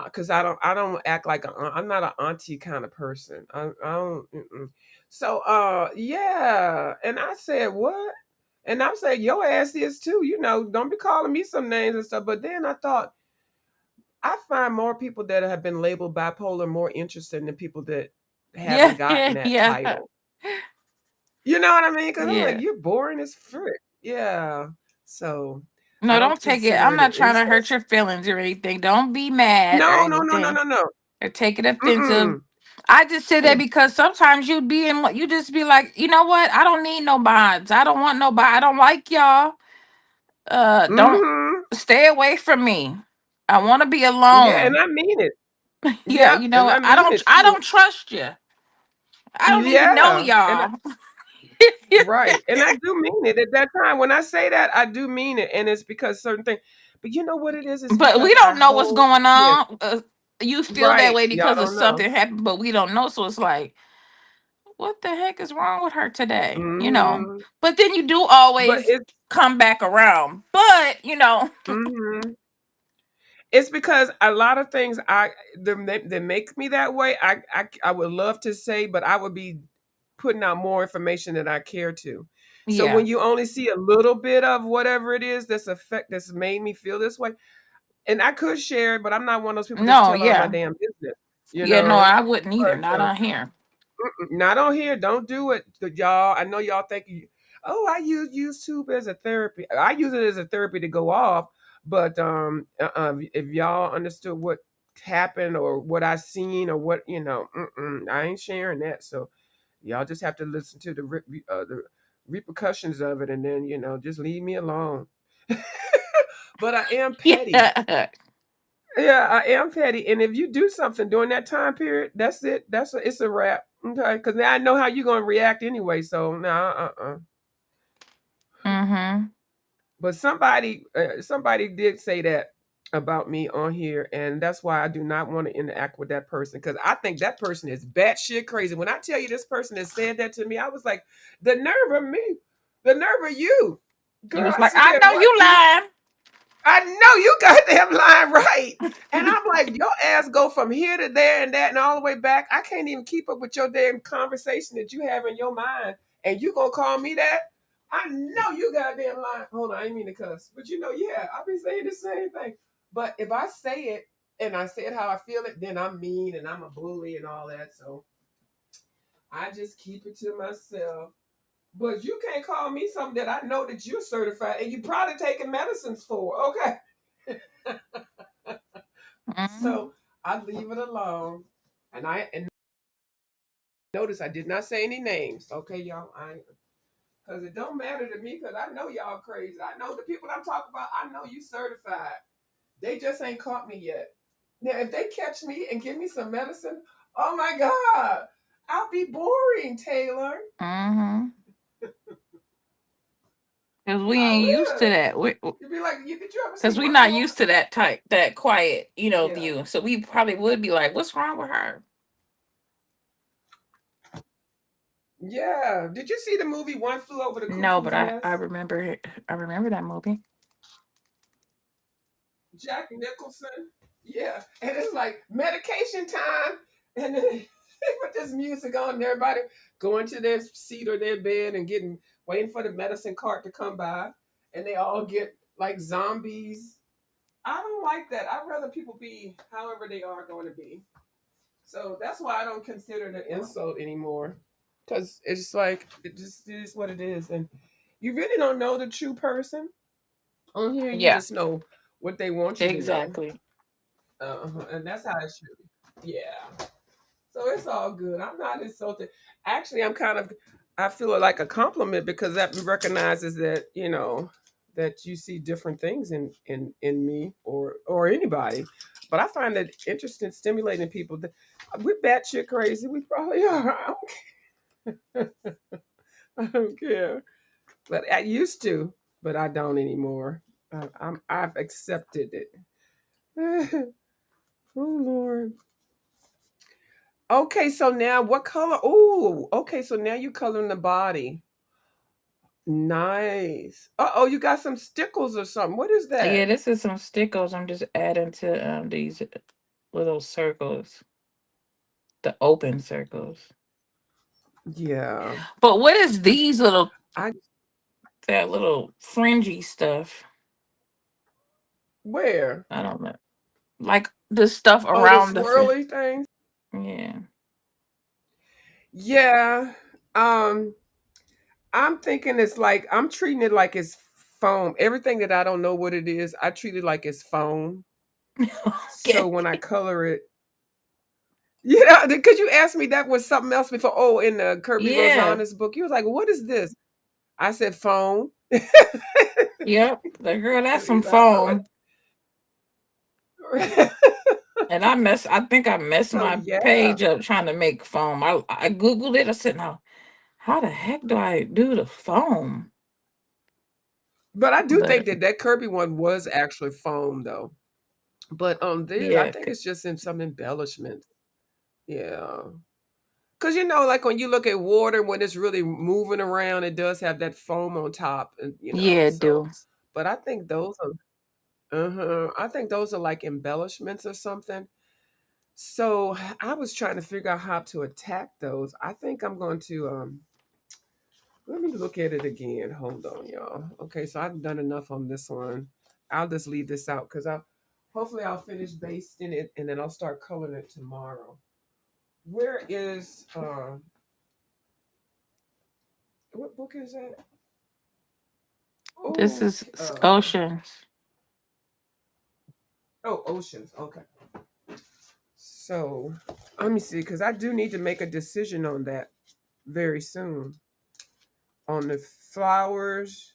Because I don't act like I'm not an auntie kind of person. I don't. Mm-mm. So yeah, and I said what? And I'm saying your ass is too. Don't be calling me some names and stuff. But then I thought I find more people that have been labeled bipolar more interesting than people that Yeah, haven't gotten yeah, that yeah. title. You know what I mean? Because I'm like, Yeah. you're boring as frick. Yeah. So I No, don't don't take it. consider I'm it an not trying to hurt insult. your feelings or anything. Don't be mad or No, no, no, no, anything no, no. or take it offensive. Mm-mm. I just say that And because sometimes you be in what you just be like, you know what? I don't need no bonds. I don't want nobody. I don't like y'all. Don't mm-hmm. stay away from me. I want to be Yeah, and alone. I mean it. Yeah, Yep, you and know, I mean it I too. don't trust you. I don't even know Yeah, y'all. right. And I do mean it at that time. When I say that, I do mean it. And it's because certain things. But you know what it is? It's But we because I don't know what's hold, going yes, on. You feel that right. way Y'all because of don't know. something happened, but we don't know. So it's like, what the heck is wrong with her today? You know. Hmm. But then you do But always come back around. But mhm. It's because a lot of things that make me that way. I would love to say, but I would be putting out more information than I care to. So yeah. when you only see a little bit of whatever it is that's made me feel this way, and I could share it, but I'm not one of those people just No, tell all my yeah. damn business, you Yeah, no, know. I wouldn't either. Not But on here. not on here. Don't do it, y'all. I know y'all think, oh, I use YouTube as a therapy. I use it as a therapy to go off. But if y'all understood what happened or what I seen or what I ain't sharing that. So y'all just have to listen to the repercussions of it, and then just leave me alone. But I am petty. Yeah. Yeah, I am petty. And if you do something during that time period, that's it. It's a wrap. Okay, because now I know how you're gonna react anyway. So nah, Mm-hmm. But somebody did say that about me on here, and that's why I do not want to interact with that person because I think that person is batshit crazy. When I tell you this person has said that to me, I was like, the nerve of me, the nerve of you, You girl. was I like, I said, know what you you? lying. I know you got damn line right. And I'm like, your ass go from here to there and that and all the way back. I can't even keep up with your damn conversation that you have in your mind. And you gonna call me that? I know you got damn line. Hold on, I didn't mean to cuss. But yeah, I've been saying the same thing. But if I say it and I say it how I feel it, then I'm mean and I'm a bully and all that. So I just keep it to myself. But you can't call me something that I know that you're certified and you probably taking medicines for. Okay. Mm-hmm. So I leave it alone. And notice I did not say any names. Okay, y'all. I Because it don't matter to me because I know y'all crazy. I know the people I'm talking about, I know you certified. They just ain't caught me yet. Now, if they catch me and give me some medicine, oh my God, I'll be boring, Taylor. Mm-hmm. Because we I ain't used to would. that. You'd be like, did you ever see Because we Wonder not Woman? used to that type, that quiet, Yeah. view. So we probably would be like, what's wrong with her? Yeah. Did you see the movie One Flew Over the No, but Cuckoo's I Nest? remember I remember that movie. Jack Nicholson. Yeah, and it's like medication time, and then they put this music on, and everybody going to their seat or their bed and waiting for the medicine cart to come by, and they all get like zombies. I don't like that. I'd rather people be however they are going to be. So that's why I don't consider it an insult anymore, because it's like it just is what it is, and you really don't know the true person on here. You Yeah, just know what they want you to know. exactly. And that's how it should be. Yeah. So it's all good. I'm not insulted. Actually, I feel it like a compliment because that recognizes that, that you see different things in me or anybody. But I find it interesting, stimulating people. We're batshit crazy. We probably are. I don't care. But I used to, but I don't anymore. I've accepted it. Oh Lord. Okay, so now what color? Oh, okay, so now you coloring the body. Nice. Oh, you got some stickles or something. What is Yeah, that? this is some stickers I'm just adding to these little circles, the open circles. Yeah. But what is these little, I that little fringy stuff? where? I don't know. Like the stuff Oh, the around the swirly things. yeah. Yeah. Um, I'm thinking it's like I'm treating it like it's foam. Everything that I don't know what it is, I treat it like it's foam. So Okay. when I color it, yeah, because you asked me that was something else before. Oh, in the Kirby Yeah. Rosanes book, you was like, "What is this?" I said, "Foam." Yep. The girl, that's some He's like, foam. "What?" And I think I messed So my yeah, page up trying to make foam. I Googled it. I said, no, how the heck do I do the foam? but I do But think that that Kirby one was actually foam though. But this I yeah. think it's just in some embellishments. Yeah. Cause like when you look at water, when it's really moving around, it does have that foam on top, and Yeah, it so. do. But I think those are, I think those are like embellishments or something. So I was trying to figure out how to attack those. I think I'm going to let me look at it again. Hold on, y'all. Okay, so I've done enough on this one. I'll just leave this out because I hopefully I'll finish basting it and then I'll start coloring it tomorrow. Where is what book is that? This Oh, is oceans. oh, oceans. Okay. So let me see, because I do need to make a decision on that very soon. On the flowers.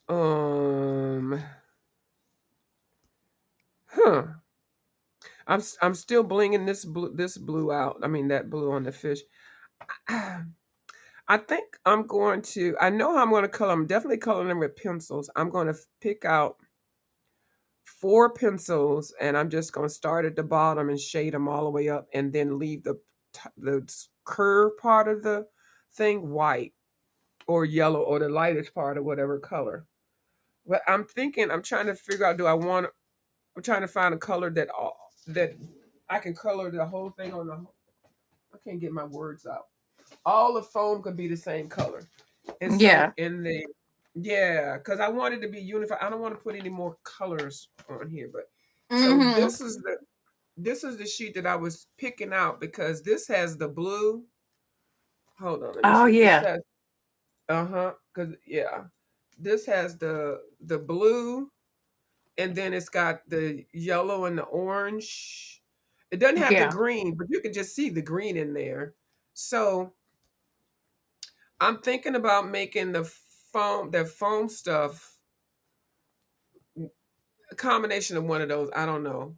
Um, huh. I'm still blinging this blue out. I mean that blue on the fish. I think I'm going to. I know how I'm going to color. I'm definitely coloring them with pencils. I'm going to pick out four pencils, and I'm just going to start at the bottom and shade them all the way up, and then leave the curve part of the thing white or yellow or the lightest part of whatever color. But I'm thinking. I'm trying to figure out. Do I want? I'm trying to find a color that I can color the whole thing on the. I can't get my words out. All the foam could be the same color. And so Yeah. in the yeah, because I wanted to be unified. I don't want to put any more colors on here, but so Mm-hmm. this is the sheet that I was picking out because this has the blue. Hold on, let me Oh see. This yeah. has because yeah, this has the blue, and then it's got the yellow and the orange. It doesn't have the Yeah. green, but you can just see the green in there. So I'm thinking about making the foam stuff a combination of one of those. I don't know.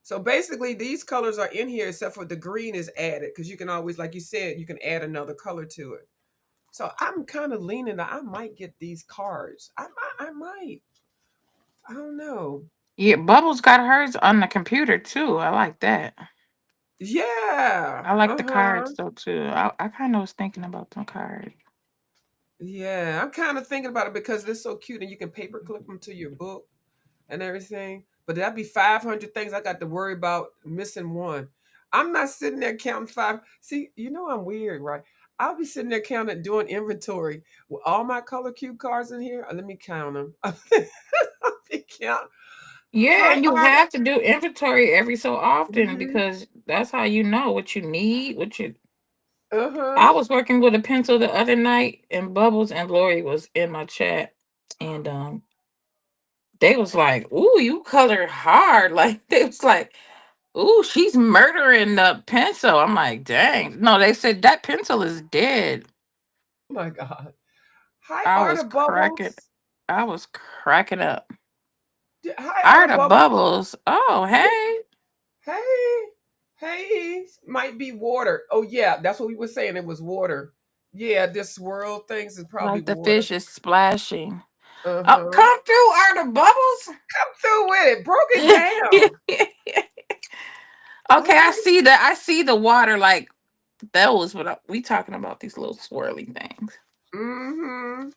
So basically, these colors are in here except for the green is added because you can always, like you said, you can add another color to it. So I'm kind of leaning. I might get these cards. I might. I don't know. Yeah. Bubbles got hers on the computer too. I like that. Yeah. I like Uh the huh. cards though too. I kind of was thinking about some cards. Yeah. I'm kind of thinking about it because they're so cute and you can paper clip them to your book and everything. But that'd be 500 things I got to worry about missing one. I'm not sitting there counting five. See, I'm weird, right? I'll be sitting there counting, doing inventory with all my color cue cards in here. Let me count them. I'll be count. Yeah, How and you are? have to do inventory every so often Mm-hmm. because that's how you know what you need, what you Uh huh. I was working with a pencil the other night and Bubbles and Lori was in my chat and they was like, "Ooh, you color hard." Like they was like, Ooh, she's murdering the pencil. I'm like, dang. No, they said that pencil is dead. Oh my God. Hi, I Art was of cracking. Bubbles. I was cracking up. Hi, I Art heard of of Bubbles. bubbles. Oh, Yeah. hey. Hey, hey, might be water. Oh yeah, that's what we were saying. It was water. Yeah, this swirl things is probably Like the water. fish is splashing. Uh Oh, huh. come through, are the bubbles? Come through with it. Broke it down. Okay, I Okay. see that. I see the water. Like that was what we talking about. These little swirly things. Mm-hmm.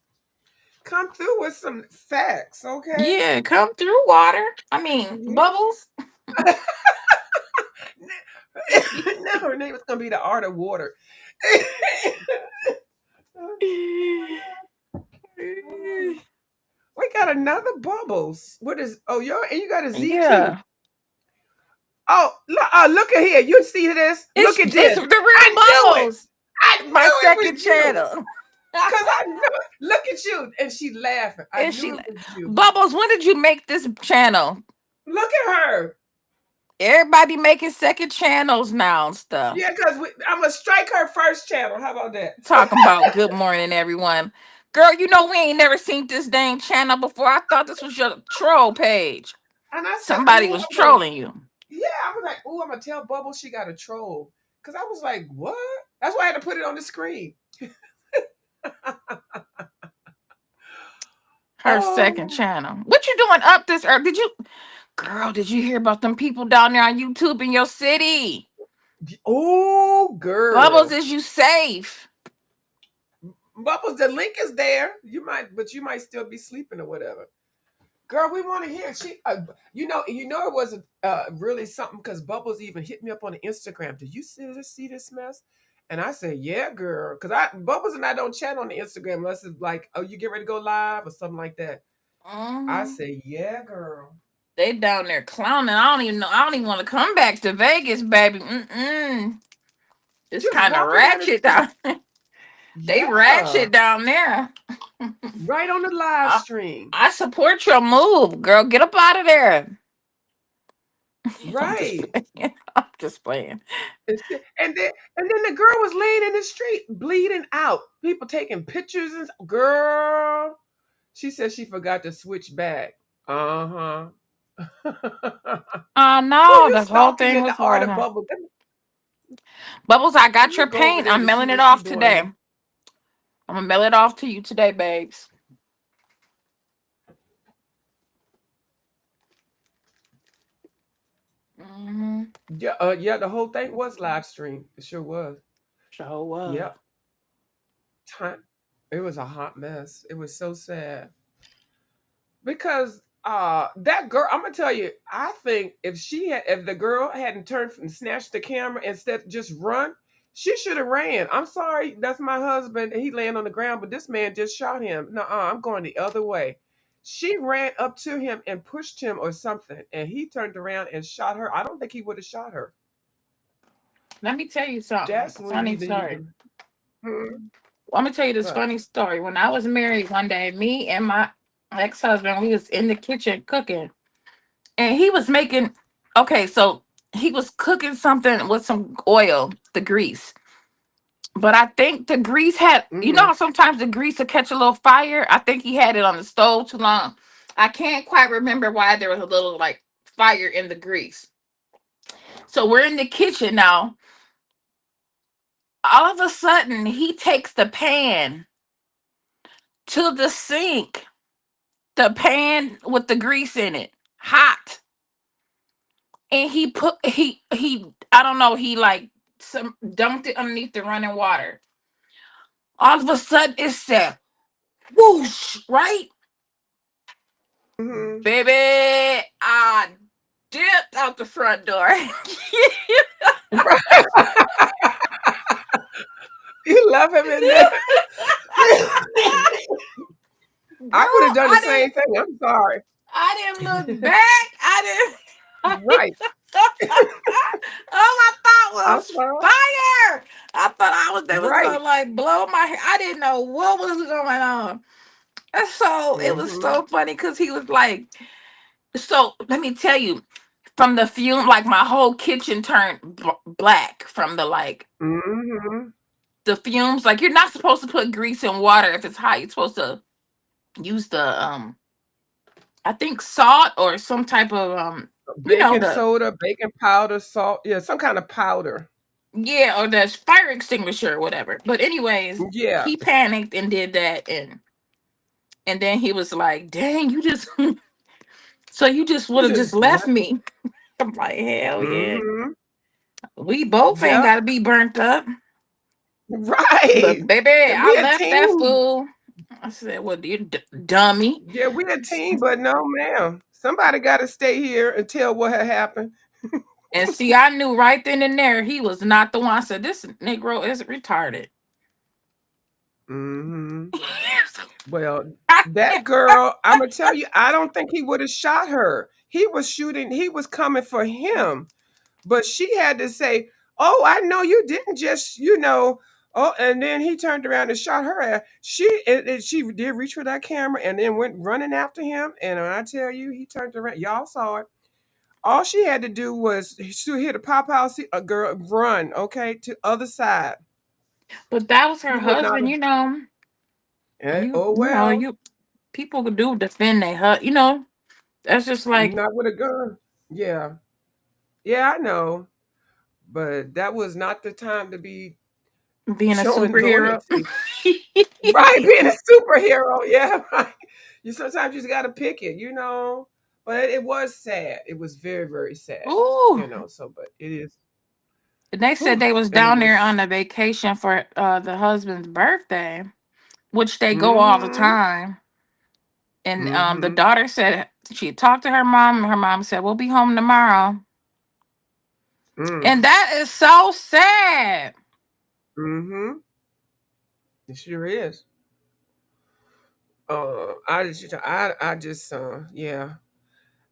Come through with some facts, okay? Yeah, come through, water. I mean, Yeah. bubbles. Now her name is gonna be the art of water. We got another bubbles. What is? Oh, you got a ZT. Yeah, Oh, look at here. You see this? Look at it's this. the I real knew it. bubbles. I My knew it was second you. channel. Cause I knew it. Look at you. And she laughing. I And she, knew it was you. bubbles. When did you make this channel? Look at her. Everybody making second channels now and stuff. Yeah, cause I'm gonna strike her first channel. How about that? Talking about good morning, everyone. Girl, you know we ain't never seen this dang channel before. I thought this was your troll page. And I said, Somebody ooh, was I'm gonna. trolling you. Yeah, I was like, ooh, I'm gonna tell Bubble she got a troll. Cause I was like, what? That's why I had to put it on the screen. Her second Oh, channel. What you doing up this earth? Did you, girl? Did you hear about them people down there on YouTube in your city? oh, Bubbles, girl. is you safe? Bubbles, the link is there. But you might still be sleeping or whatever. Girl, we want to hear. You know, it wasn't really something because Bubbles even hit me up on the Instagram. Did you see this mess? And I said, yeah, girl, because Bubbles and I don't chat on the Instagram unless it's like, oh, you get ready to go live or something like that. I Mhm. said, yeah, girl. They down there clowning. I don't even know. I don't even want to come back to Vegas, baby. Mm-mm. It's Just kind of walking down the ratchet street. down. They Yeah, ratchet down there. right on the live I, stream. I support your move, girl. Get up out of there. I'm just Right. playing. I'm just playing. And then the girl was laying in the street bleeding out. People taking pictures and girl. She said she forgot to switch back. Uh huh. Who No, you the whole stalking thing in the was art going of on. bubble? Bubbles, I Let got me your go over paint. there I'm to see mailing it what she's off doing today. now. I'm gonna mail it off to you today, babes. Mm-hmm. Yeah, yeah. The whole thing was live stream. It sure was. Sure was. Yep. Time. It was a hot mess. It was so sad. Because that girl, I'm gonna tell you, I think if the girl hadn't turned and snatched the camera instead of just run, she should have ran. I'm sorry, that's my husband. He laying on the ground, but this man just shot him. No, I'm going the other way. She ran up to him and pushed him or something, and he turned around and shot her. I don't think he would have shot her. Let me tell you something. That's when Funny you need story. to. Hmm, I'm gonna tell you this but funny story. When I was married one day, me and my ex-husband, we was in the kitchen cooking. And he was making, okay, so he was cooking something with some oil, the grease. But I think the grease had, you know mm-hmm, how sometimes the grease will catch a little fire? I think he had it on the stove too long. I can't quite remember why there was a little like fire in the grease. So we're in the kitchen now. All of a sudden, he takes the pan to the sink, the pan with the grease in it, hot. And he I don't know, he like some dumped it underneath the running water. All of a sudden it said whoosh, right? mm-hmm. Baby, I dipped out the front door. You love him in there. Girl, I would have done the same thing. I'm sorry. I didn't look back. I didn't Right. all I thought I'm was sorry. fire. I thought they was Right. gonna like blow my hair. I didn't know what was going on. And so it was Hmm. so funny because he was like, so let me tell you, from the fume, like my whole kitchen turned black from the like Mm-hmm. the fumes. Like you're not supposed to put grease in water if it's hot. You're supposed to use the I think salt or some type of Baking the soda, baking powder, salt. Yeah, some kind of powder. yeah, or the fire extinguisher or whatever. But anyways, Yeah. he panicked and did that, and then he was like, "Dang, you just so you just would You have just just left left. me." I'm like, hell yeah. Mm-hmm. We both ain't Yep. gotta be burnt up. Right. But baby, And I we a left that team. fool. I said, "Well, you dummy." Yeah, we a team, but no, ma'am. Somebody got to stay here and tell what had happened. And see, I knew right then and there he was not the one. I said, "This Negro is retarded." Mm-hmm. Well, that girl, I'm gonna tell you, I don't think he would have shot her. He was shooting. He was coming for him. But she had to say, "Oh, I know you didn't just, Oh, and then he turned around and shot her ass. She did reach for that camera and then went running after him. And when I tell you, he turned around. Y'all saw it. All she had to do was hit a pop out, see a girl run, okay, to other side. But that was her He would not husband, have. you know. Oh You know, well, you people could do defend their husband, you know. That's just like not with a gun. Yeah, yeah, I know, but that was not the time to be being a showing superhero. loyalty. Right, being a superhero. Yeah, right. You sometimes you just gotta pick it. But it was sad. It was very, very Ooh. sad. So but it is And they said whew, they was and it down there was on a vacation for the husband's birthday, which they go all the mm-hmm. time. And the Mm-hmm. daughter said she talked to her mom, and her mom said, "We'll be home tomorrow." Mm. And that is so sad. Mm-hmm. It sure is. I just yeah.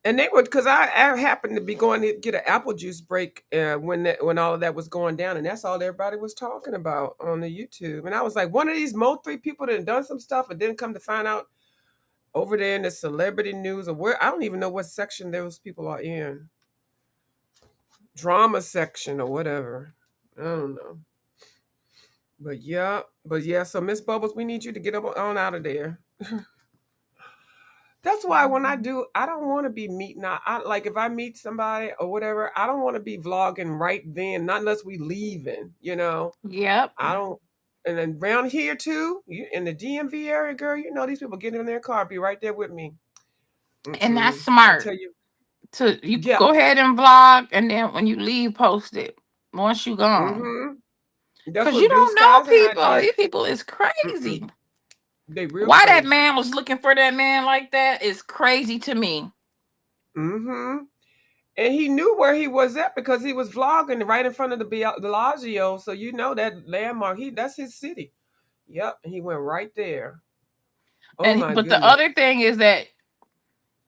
And they would because I happened to be going to get an apple juice break when all of that was going down, and that's all everybody was talking about on the YouTube. And I was like, one of these Mo3 people that had done some stuff and didn't come to find out over there in the celebrity news or where I don't even know what section those people are in, drama section or whatever. I don't know, but yeah. So Miss Bubbles, we need you to get up on out of there. That's why when I do, I don't want to be meeting. I like if I meet somebody or whatever, I don't want to be vlogging right then, not unless we leaving. Yep. I don't. And then around here too, in the DMV area, girl, these people get in their car, be right there with me. And that's I smart. tell you, To you yeah. go ahead and vlog, and then when you leave, post it once you gone. Mm-hmm. That's Cause you what Blue don't know Skies and I people. did. These people is crazy. Mm-mm. They real Why that crazy. man was looking for that man like that is crazy to me. Mm-hmm. And he knew where he was at because he was vlogging right in front of the Bellagio. So that landmark. That's his city. Yep, he went right there. Oh And my but the goodness. other thing is that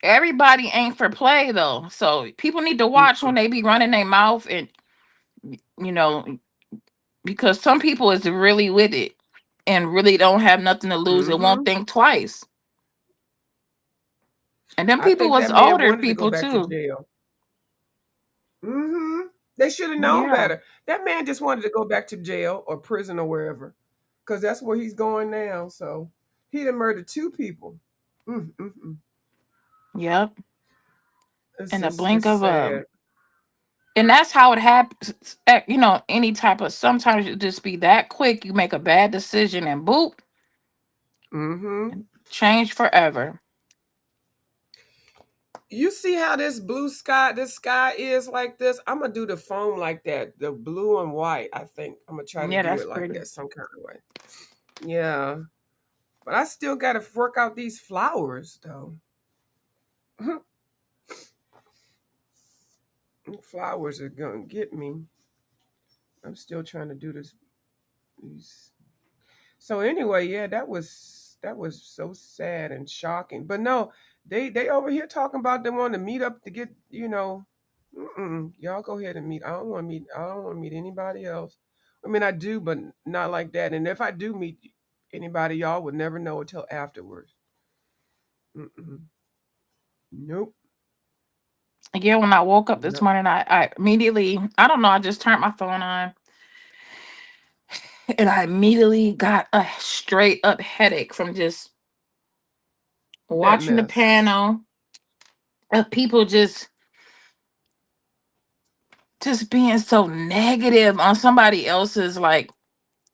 everybody ain't for play though. So people need to watch when Mm-mm. they be running their mouth, and you know because some people is really with it and really don't have nothing to lose and won't Mm-hmm. think twice. And them I people think was that man older wanted to go people back to too. jail. Mm-hmm. They should have known Yeah. better. That man just wanted to go back to jail or prison or wherever, because that's where he's going now. So he done murdered two people. Mm-mm-mm. Yep. It's In a just blink it's of a sad. and that's how it happens. Any type of sometimes you just be that quick, you make a bad decision and boop, Mm-hmm. change forever. You see how this sky is like this? I'm gonna do the foam like that, the blue and white. I think I'm gonna try to Yeah, do that's it like pretty. that some kind of way. Yeah, but I still gotta work out these flowers though. Flowers are gonna get me. I'm still trying to do this. These. So anyway, yeah, that was so sad and shocking. But no, they over here talking about them wanting to meet up to get. Y'all go ahead and meet. I don't want to meet. I don't want to meet anybody else. I mean, I do, but not like that. And if I do meet anybody, y'all would never know until afterwards. Mm-mm. Nope. Yeah, when I woke up this Yep. morning, I immediately, I don't know, I just turned my phone on and I immediately got a straight up headache from just That watching the mess. panel of people just being so negative on somebody else's, like,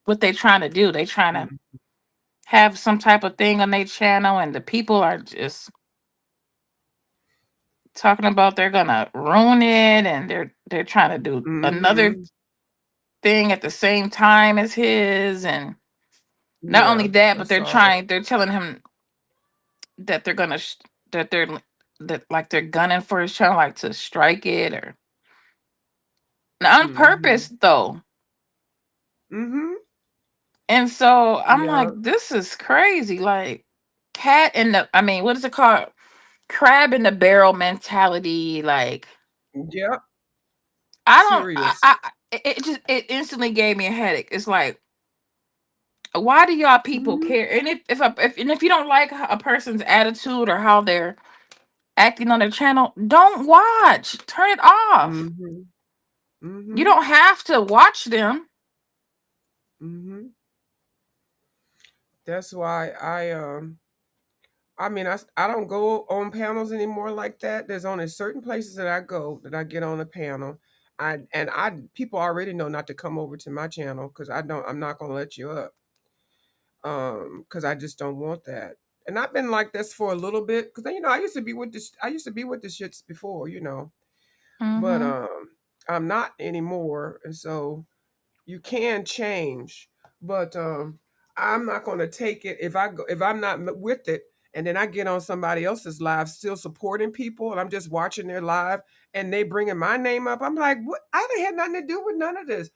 what they trying to do. They trying to Mm, have some type of thing on their channel, and the people are just talking about they're gonna ruin it, and they're trying to do another mhm. thing at the same time as his. And not only Yeah, that, I but they're saw that. trying, they're telling him that they're gonna that they're that like they're gunning for his channel, like to strike it, or on Mhm. purpose though. Mhm. And so I'm like, Yeah. this is crazy. Like, cat in the, I mean, what is it called? Crab in the barrel mentality. Like, Yep. I don't, Serious. it just, it instantly gave me a headache. It's like, why do y'all people Mhm. care? And if you don't like a person's attitude or how they're acting on their channel, don't watch. Turn it off. Mhm. You Mhm. don't have to watch them. Mhm. That's why I mean, I don't go on panels anymore like that. There's only certain places that I go that I get on a panel. I people already know not to come over to my channel because I'm not gonna let you up. Because I just don't want that. And I've been like this for a little bit because I used to be with the shits before, but Hmm. I'm not anymore. And so you can change, but I'm not going to take it if I'm not with it, and then I get on somebody else's live still supporting people, and I'm just watching their live, and they bringing my name up. I'm like, what? I didn't have nothing to do with none of this.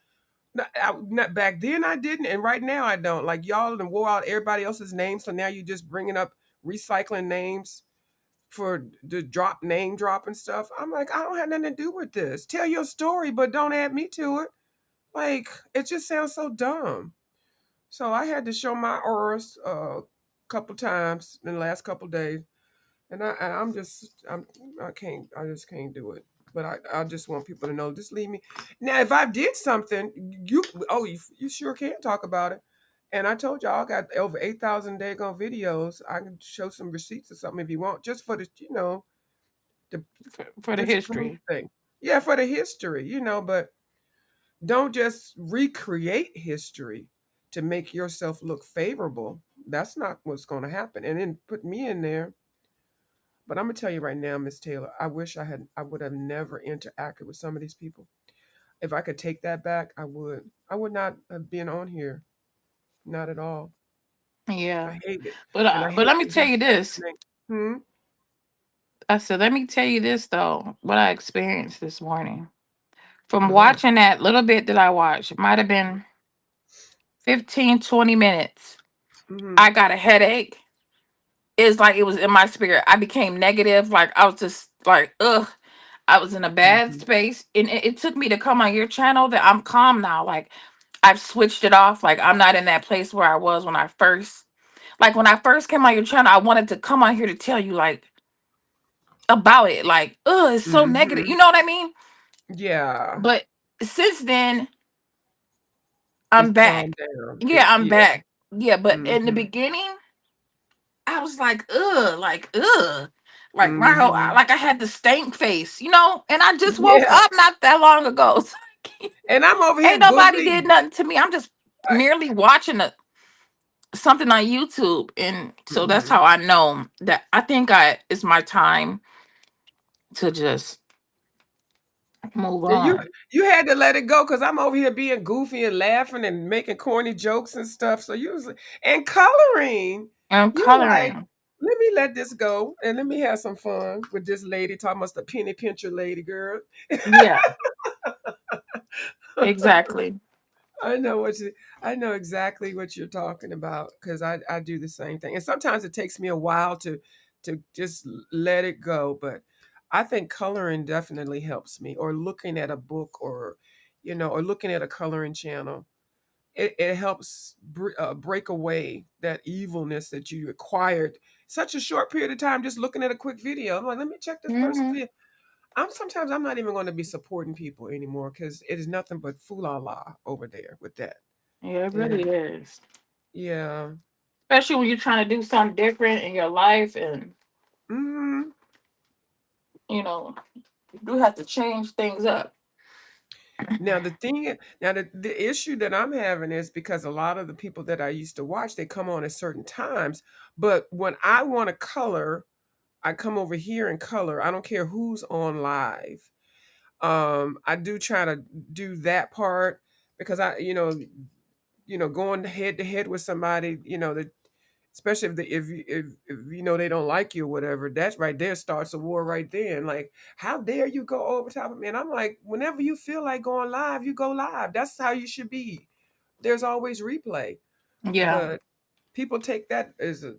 Not back then I didn't, and right now I don't. Like y'all done wore out everybody else's names, so now you just bringing up recycling names for the name drop and stuff. I'm like, I don't have nothing to do with this. Tell your story, but don't add me to it. Like, it just sounds so dumb. So I had to show my auras a couple times in the last couple days, and I just can't do it. But I just want people to know, just leave me. Now, if I did something, you sure can talk about it. And I told y'all I got over 8,000 daggone videos. I can show some receipts or something if you want, just for the For the just a proof history. thing. Yeah, for the history, but don't just recreate history to make yourself look favorable. That's not what's going to happen. And then put me in there. But I'm gonna tell you right now, Miss Taylor, I would have never interacted with some of these people. If I could take that back, I would. I would not have been on here. Not at all. I Yeah. hate it. And I But hate let me to tell be you this. listening. Hmm. I said, let me tell you this though, what I experienced this morning. From Uh-huh. watching that little bit that I watched, it might have been 15, 20 minutes. Hmm. I got a headache. It's like it was in my spirit. I became negative. Like I was just like, ugh. I was in a bad Hmm. space. And it took me to come on your channel that I'm calm now. Like I've switched it off. Like I'm not in that place where I was when I first, like when I first came on your channel, I wanted to come on here to tell you like about it. Like, ugh, it's so negative. Hmm. You know what I mean? Yeah. But since then, I'm It's back. calmed down. Yeah, I'm Yeah. back. Yeah, but in the Hmm. beginning, I was like, ugh. Like my whole, Hmm. like I had the stank face, you know, and I just woke Yeah. up not that long ago. So And I'm over here ain't nobody googly. did nothing to me. I'm just I, merely watching something on YouTube. And so that's mhm. how I know that I think it's my time to just move Yeah, you on. you had to let it go because I'm over here being goofy and laughing and making corny jokes and stuff. So and coloring. I'm You like, coloring. let me let this go and let me have some fun with this lady talking about the penny pincher lady girl. Yeah, exactly. I know what you I know exactly what you're talking about because I do the same thing. And sometimes it takes me a while to just let it go, but I think coloring definitely helps me, or looking at a book, or looking at a coloring channel. It helps break away that evilness that you acquired such a short period of time just looking at a quick video. I'm like, let me check this person's Hmm. video. I'm not even going to be supporting people anymore because it is nothing but fool la la over there with that. Yeah, it really And is. yeah, Especially when you're trying to do something different in your life, and hmm you know, you do have to change things up. now the issue that I'm having is because a lot of the people that I used to watch, they come on at certain times, but when I want to color, I come over here and color. I don't care who's on live. I do try to do that part because going head to head with somebody, that especially if you know they don't like you or whatever, that's right there starts a war right there. And like, how dare you go over top of me? And I'm like, whenever you feel like going live, you go live. That's how you should be. There's always replay, Yeah. but people take that as a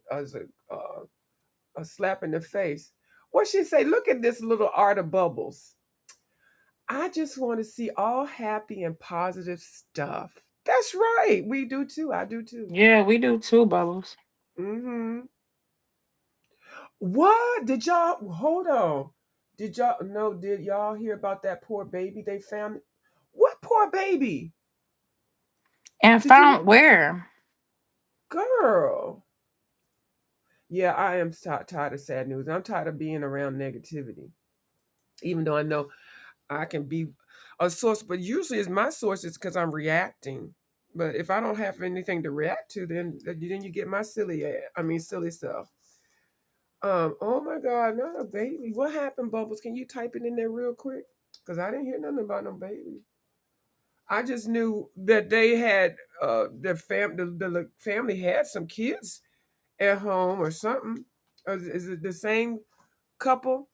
slap in the face. What she say? Look at this little art of bubbles. I just want to see all happy and positive stuff. That's right. We do too. I do too. Yeah, we do too, Bubbles. Hmm What did y'all hold on? Did y'all no? Did y'all hear about that poor baby they found? What poor baby? And Did you, found where? girl? Yeah, I am tired of sad news. I'm tired of being around negativity. Even though I know I can be a source, but usually it's my source is because I'm reacting. But if I don't have anything to react to, then you get my silly stuff. Oh my God, not a baby. What happened, Bubbles? Can you type it in there real quick? Because I didn't hear nothing about no baby. I just knew that they had the family had some kids at home or something. Is it the same couple?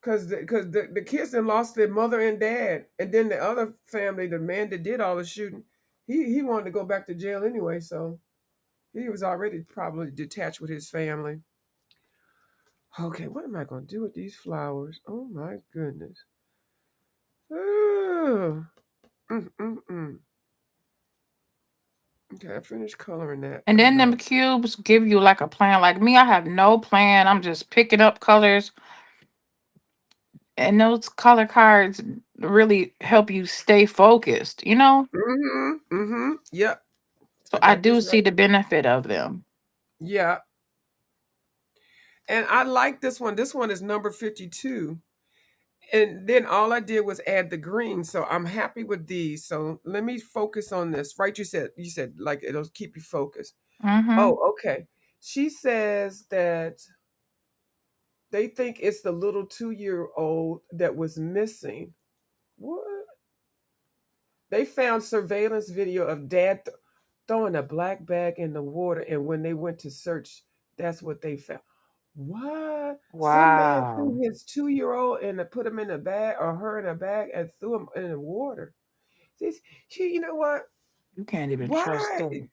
Because the kids had lost their mother and dad, and then the other family, the man that did all the shooting, he wanted to go back to jail anyway, so he was already probably detached with his family. Okay, what am I gonna do with these flowers? Oh my goodness. Ugh. Mm. Okay, I finished coloring that And because then them cubes give you like a plan. Like me, I have no plan. I'm just picking up colors, and those color cards really help you stay focused, you know? Yep. So I I got do this see right. the benefit of them. Yeah, and I like this one. This one is number 52. And then all I did was add the green. So I'm happy with these. So let me focus on this. Right? You said like it'll keep you focused. Mm-hmm. Oh, okay. She says that they think it's the little 2-year old that was missing. What? They found surveillance video of dad throwing a black bag in the water, and when they went to search, that's what they found. What? Some man threw Wow. his 2-year-old and put him in a bag or her in a bag and threw him in the water. This, you know what? You can't even trust Why? them.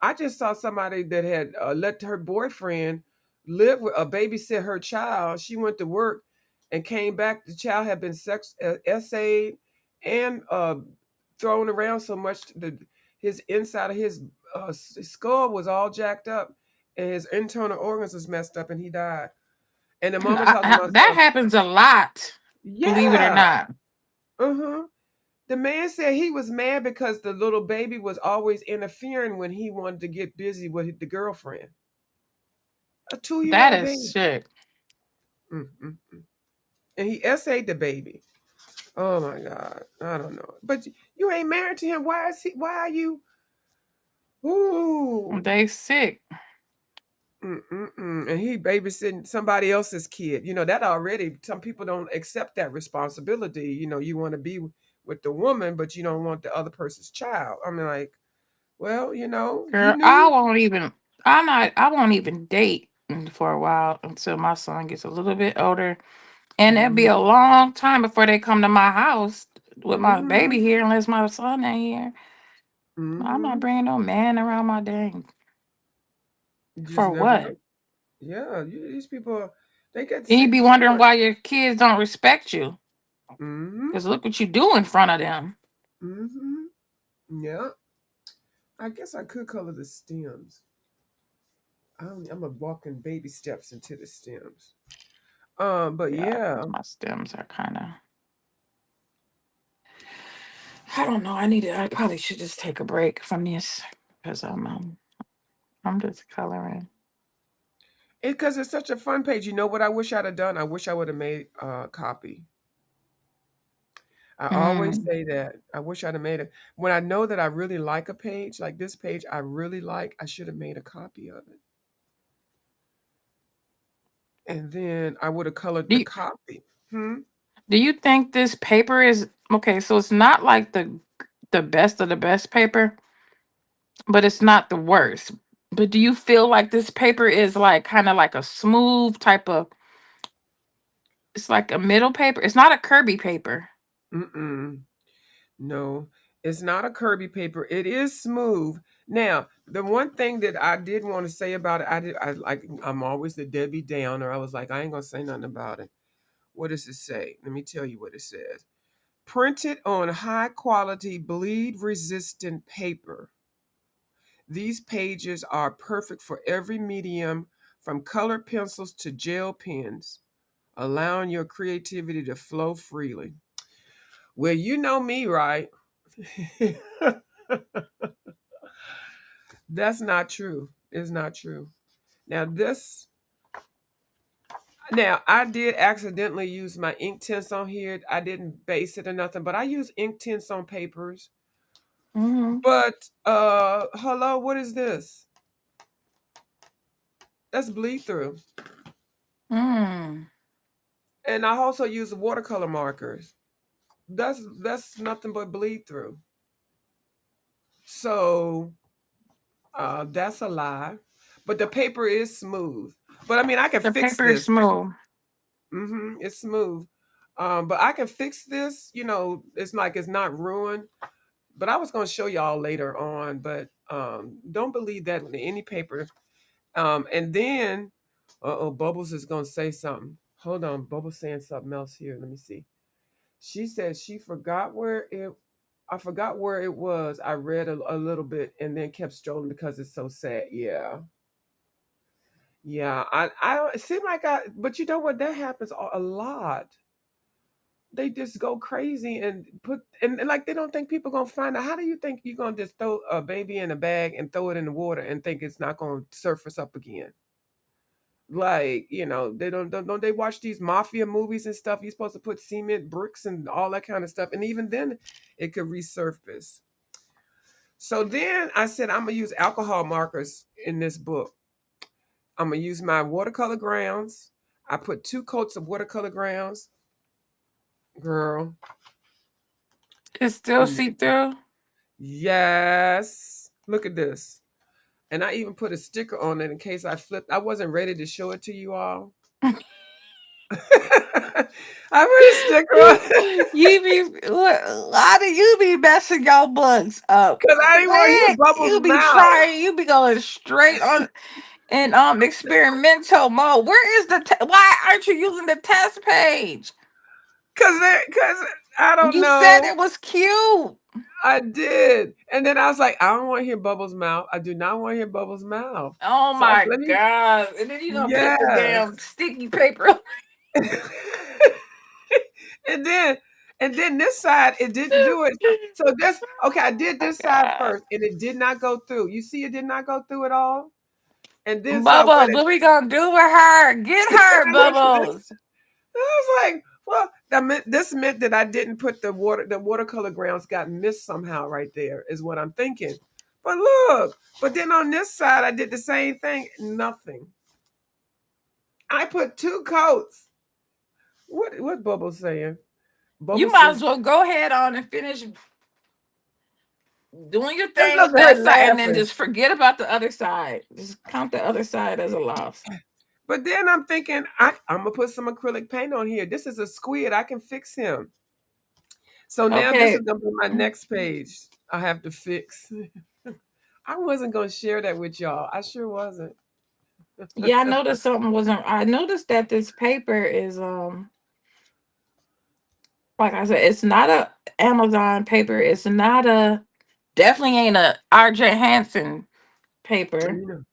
I just saw somebody that had let her boyfriend live with babysit her child. She went to work and came back. The child had been essayed and thrown around so much. His inside of his skull was all jacked up, and his internal organs was messed up, and he died. And the And mama talking about that some, happens a lot, believe it or yeah, not. uh-huh. The man said he was mad because the little baby was always interfering when he wanted to get busy with the girlfriend. A 2 year That old is baby. sick. Mm. And he essayed the baby. Oh my God. I don't know. But you ain't married to him. Why are you? Ooh. They sick. And he babysitting somebody else's kid. That already, some people don't accept that responsibility. You want to be with the woman, but you don't want the other person's child. I mean, like, well, you Girl, I knew. won't even I won't even date for a while until my son gets a little bit older. And it'll be a Mm-hmm. long time before they come to my house with my Mm-hmm. baby here unless my son ain't here. I'm not Mm-hmm. bringing no man around my dang. You just For never what? know. Yeah, these people, they get Then you sick be too wondering much. why your kids don't respect you. Mm-hmm. Because look what you do in front of them. Mm-hmm. Yeah. I guess I could color the stems. I'm a walking baby steps into the stems. But Yeah, yeah, 'cause my stems are kind of. I don't know. I need to. I probably should just take a break from this because I'm just coloring. because it's such a fun page. You know what I wish I'd have done? I wish I would have made a copy. I always Mm, say that. I wish I'd have made it. When I know that I really like a page, like this page, I really like, I should have made a copy of it. And then I would have colored do the you, copy. Hmm? do you think this paper is okay? So it's not like the best of the best paper, but it's not the worst. But do you feel like this paper is like kind of like a smooth type of? It's like a middle paper. It's not a Kirby paper. Mm-mm. No, it's not a Kirby paper. It is smooth. Now, the one thing that I did want to say about it, I'm always the Debbie Downer. I was like, I ain't gonna say nothing about it. What does it say? Let me tell you what it says. Printed on high quality bleed resistant paper. These pages are perfect for every medium, from colored pencils to gel pens, allowing your creativity to flow freely. Well, you know me, right? That's not true. It's not true. Now this now I did accidentally use my ink tints on here. I didn't base it or nothing, but I use ink tints on papers. Mm-hmm. But hello, what is this? That's bleed through. Mm. And I also use watercolor markers. That's nothing but bleed through. So that's a lie. But the paper is smooth. But I mean I can The fix paper is this. smooth. It's smooth. But I can fix this. It's like it's not ruined. But I was gonna show y'all later on. But don't believe that with any paper. And then, Bubbles is gonna say something. Hold on, Bubbles saying something else here. Let me see. She said she forgot where it. I forgot where it was. I read a little bit and then kept strolling because it's so sad. Yeah, yeah. I it seemed like but you know what? That happens a lot. They just go crazy and and like they don't think people gonna find out. How do you think you're gonna just throw a baby in a bag and throw it in the water and think it's not gonna surface up again? Like, they don't they watch these mafia movies and stuff. You're supposed to put cement bricks and all that kind of stuff. And even then it could resurface. So then I said I'm gonna use alcohol markers in this book. I'm gonna use my watercolor grounds. I put 2 coats of watercolor grounds, girl. It's still see through. Yes. Look at this. And I even put a sticker on it in case I flipped. I wasn't ready to show it to you all. I put a sticker on it You be why do you be messing your books up because I didn't want to hear quick? Bubbles' You be mouth. trying. You be going straight on in experimental mode. Where is why aren't you using the test page? Because I don't You said know. it was cute. I did. And then I was like, I don't want to hear Bubbles' mouth. I do not want to hear Bubbles' mouth. Oh So I said, my let me, god! And then you gonna put the damn yes. sticky paper. and then and then this side it didn't do it. So this okay, I did My this side god. first and it did not go through. You see it did not go through at all? And then so I went Bubbles, and what we gonna do with her? Get her, I went to this. Bubbles. I was like, well, this meant that I didn't put the watercolor grounds got missed somehow right there, is what I'm thinking. But look, but then on this side I did the same thing. Nothing. I put 2 coats. What Bubbles saying? You Bubbles might as says, well go ahead on and finish doing your just thing look on at that her side, and then laughing. just forget about the other side. Just count the other side as a loss. But then I'm thinking, I'm gonna put some acrylic paint on here. This is a squid. I can fix him. So now this is Okay. gonna be my next page. I have to fix. I wasn't gonna share that with y'all. I sure wasn't. Yeah, I noticed something wasn't. I noticed that this paper is like I said, it's not a Amazon paper. It's not a definitely ain't a RJ Hansen paper. You know.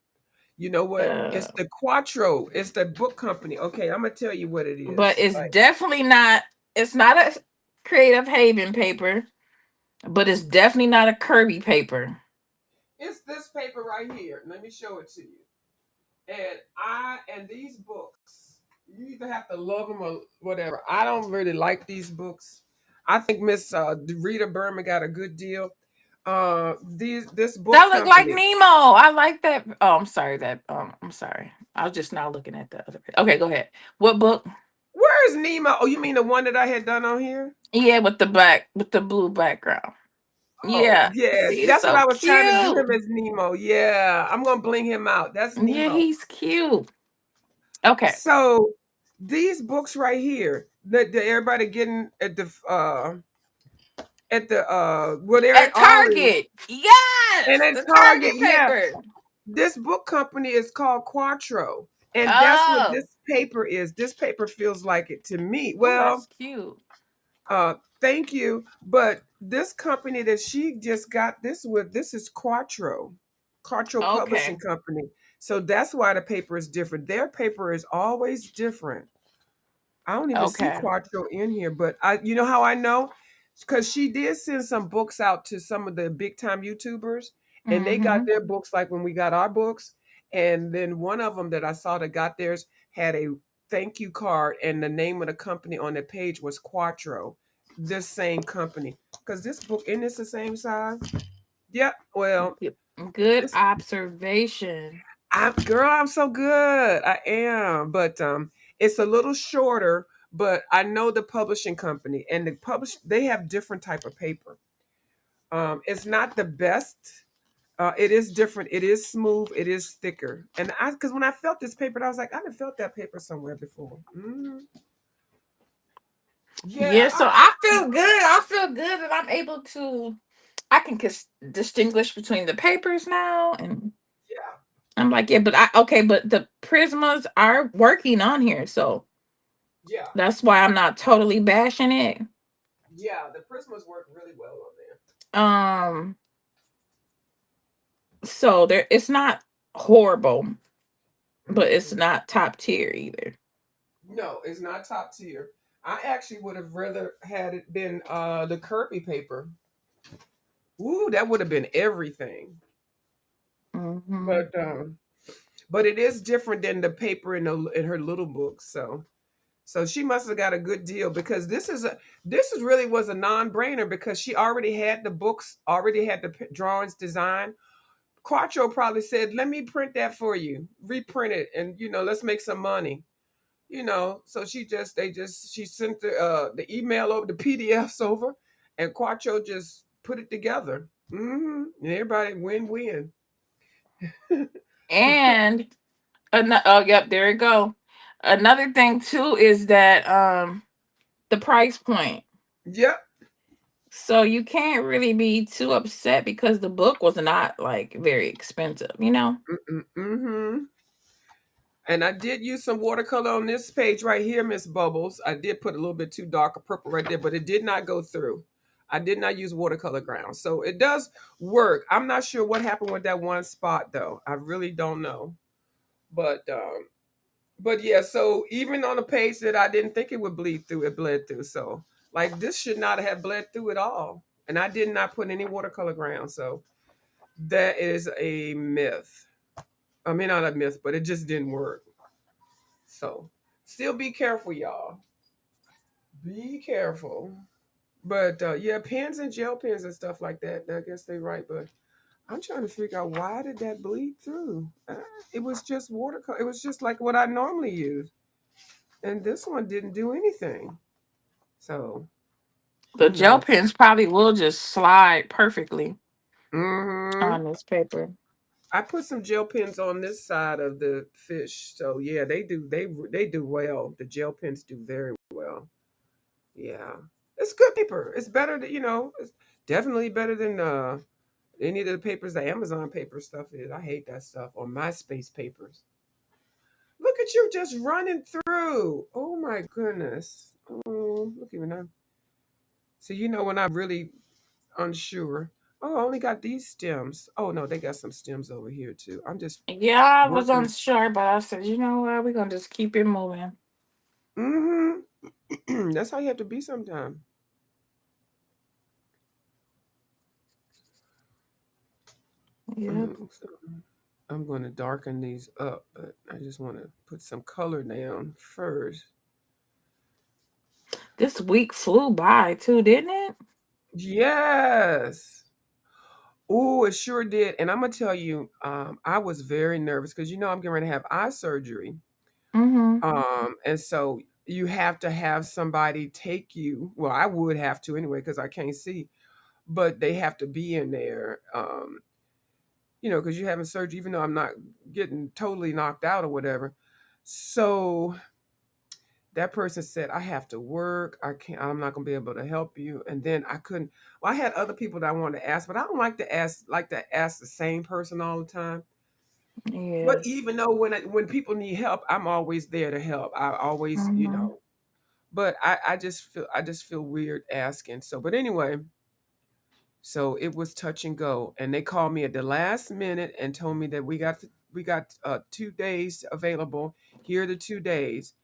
You know what? Uh, It's the Quattro. It's the book company. Okay, I'm gonna tell you what it but is. it's Like definitely not. It's not a Creative Haven paper, but it's definitely not a Kirby paper. it's this paper right here. Let me show it to you. And these books, you either have to love them or whatever. I don't really like these books. I think Miss Rita Berman got a good deal. This book That look like company. Nemo. I like that. Oh, I'm sorry. I'm sorry. I was just now looking at the other. Okay, go ahead. What book? Where is Nemo? Oh, you mean the one that I had done on here? Yeah, with the black, with the blue background. Oh, Yeah. yeah. See, it's That's what so I was trying to do cute. him as Nemo. Yeah, I'm gonna bling him out. That's Yeah, Nemo. he's cute. Okay. So these books right here that everybody getting at the well they're at At Ollie's Target. and Yes, at the Target. Target Yeah, paper. this book company is called Quattro, and that's what Oh. this paper is. This paper feels like it to me. Oh, that's Well, cute. thank you, but this company that she just got this with, this is Quattro Publishing Okay. Company. So that's why the paper is different. Their paper is always different. I don't even see Okay. Quattro in here, but you know how I know? Because she did send some books out to some of the big time YouTubers, and they got Mm-hmm. their books like when we got our books. And then one of them that I saw that got theirs had a thank you card, and the name of the company on the page was Quattro, this same company. Because this book, isn't this the same size? Yep. Well, Yep. Good this observation. I'm so good. I am, but it's a little shorter. But I know the publishing company, and they have different type of paper. It's not the best. It is different. It is smooth. It is thicker. And I, because when I felt this paper, I was like, I have felt that paper somewhere before. Yeah, Yeah, so I feel good. I feel good that I'm able to. I can distinguish between the papers now, and yeah, I'm like, yeah, but I okay, but the prismas are working on here, so yeah, that's why I'm not totally bashing it. yeah. The Prismas work really well on there. Um, so there, it's not horrible, but it's Hmm. not top tier either. No, it's not top tier. I actually would have rather had it been the Kirby paper. Ooh, that would have been everything. Hmm. But but it is different than the paper in her little book. So she must have got a good deal because this is really was a non-brainer because she already had the books, already had the drawings designed. Quattro probably said, "Let me print that for you, reprint it, and let's make some money." So she sent the email over, the PDFs over, and Quattro just put it together. And everybody win-win. And oh, yep, there you go. Another thing too is that the price point. Yep. So you can't really be too upset because the book was not like very expensive, you know? Mm-hmm. And I did use some watercolor on this page right here, Miss Bubbles. I did put a little bit too dark a purple right there, but it did not go through. I did not use watercolor ground. So it does work. I'm not sure what happened with that one spot though. I really don't know. But yeah, so even on a page that I didn't think it would bleed through, it bled through. So like this should not have bled through at all. And I did not put any watercolor ground. So that is a myth. I mean not a myth, but it just didn't work. So still be careful, y'all. Be careful. But yeah, pens and gel pens and stuff like that. I guess they're right. But I'm trying to figure out why did that bleed through? It was just watercolor. It was just like what I normally use, and this one didn't do anything. So The who gel knows? pens probably will just slide perfectly Hmm. on this paper. I put some gel pens on this side of the fish. So yeah, they do. They do well. The gel pens do very well. Yeah, it's good paper. It's better than It's definitely better than any of the papers the Amazon paper stuff is. I hate that stuff or MySpace papers. Look at you just running through. Oh my goodness. Oh, look at me now. So when I'm really unsure. Oh, I only got these stems. Oh no, they got some stems over here too. I'm just Yeah, I was working. unsure, but I said, you know what? We're gonna just keep it moving. Mm-hmm. That's how you have to be sometimes. Yep. So I'm going to darken these up, but I just want to put some color down first. This week flew by too, didn't it? Yes. Oh, it sure did. And I'm gonna tell you, I was very nervous because I'm getting ready to have eye surgery. Mm-hmm. And so you have to have somebody take you. Well, I would have to anyway because I can't see, but they have to be in there. Because you're having surgery, even though I'm not getting totally knocked out or whatever. So that person said, I have to work. I'm not gonna be able to help you. And then I couldn't. Well, I had other people that I wanted to ask, but I don't like to ask the same person all the time. But Yeah. even though when people need help, I'm always there to help. I always, Mm-hmm. but I just feel weird asking. So, but anyway, so it was touch and go, and they called me at the last minute and told me that we got 2 days available. Here are the 2 days,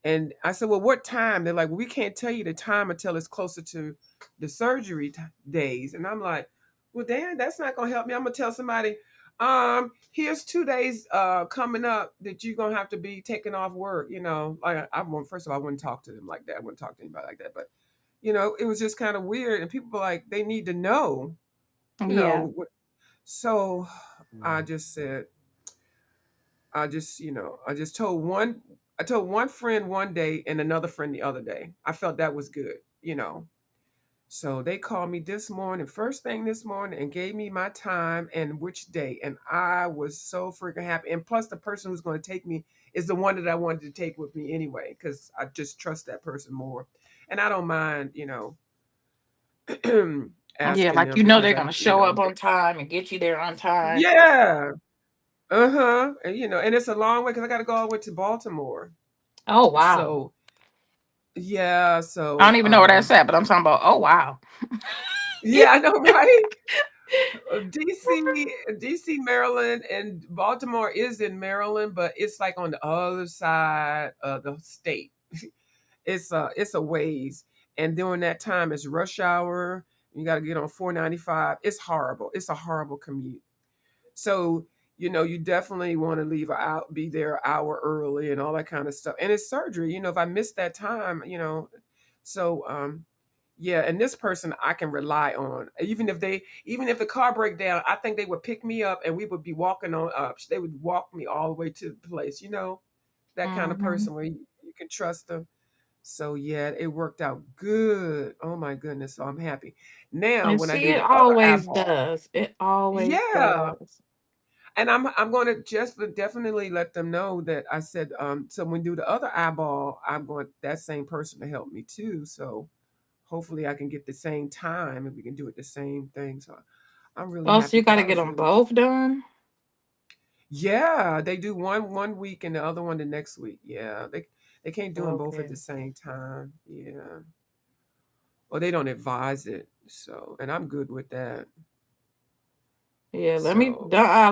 and I said, "Well, what time?" They're like, "We can't tell you the time until it's closer to the surgery days." And I'm like, "Well, Dan, that's not gonna help me. I'm gonna tell somebody, here's 2 days coming up that you're gonna have to be taking off work." Like I won't. First of all, I wouldn't talk to them like that. I wouldn't talk to anybody like that, but it was just kind of weird. And people were like, they need to know, you Yeah. know. So I just said, I told one friend one day and another friend the other day. I felt that was good. So they called me this morning, first thing this morning, and gave me my time and which day. And I was so freaking happy. And plus, the person who's going to take me is the one that I wanted to take with me anyway, because I just trust that person more. And I don't mind, Yeah, asking like them because they're I, gonna show up on time and get you there on time. yeah, and it's a long way because I got to go all the way to Baltimore. Oh wow. So yeah, I don't so even know where that's at, but I'm talking about oh wow. yeah, I know, right? DC, Maryland, and Baltimore is in Maryland, but it's like on the other side of the state. It's a ways, and during that time it's rush hour. You got to get on 495. It's horrible. It's a horrible commute. So, you definitely want to be there an hour early and all that kind of stuff. And it's surgery, if I miss that time. So, yeah, and this person I can rely on. Even if the car break down, I think they would pick me up and we would be walking on up. They would walk me all the way to the place. That kind of Mm-hmm. person where you can trust them. So yeah, it worked out good. Oh my goodness. So I'm happy. Now And when I see, do it the other always eyeball, does. It always yeah. does. And I'm going to just definitely let them know that I said, so when we do the other eyeball, I'm going that same person to help me too. So hopefully I can get the same time and we can do it the same thing. So I'm really Oh, so happy you because got to I get was them really, both done. yeah, they do one week and the other one the next week. Yeah, they can't do them both at Okay. the same time. Yeah, or they don't advise it. So, and I'm good with that. Yeah, So,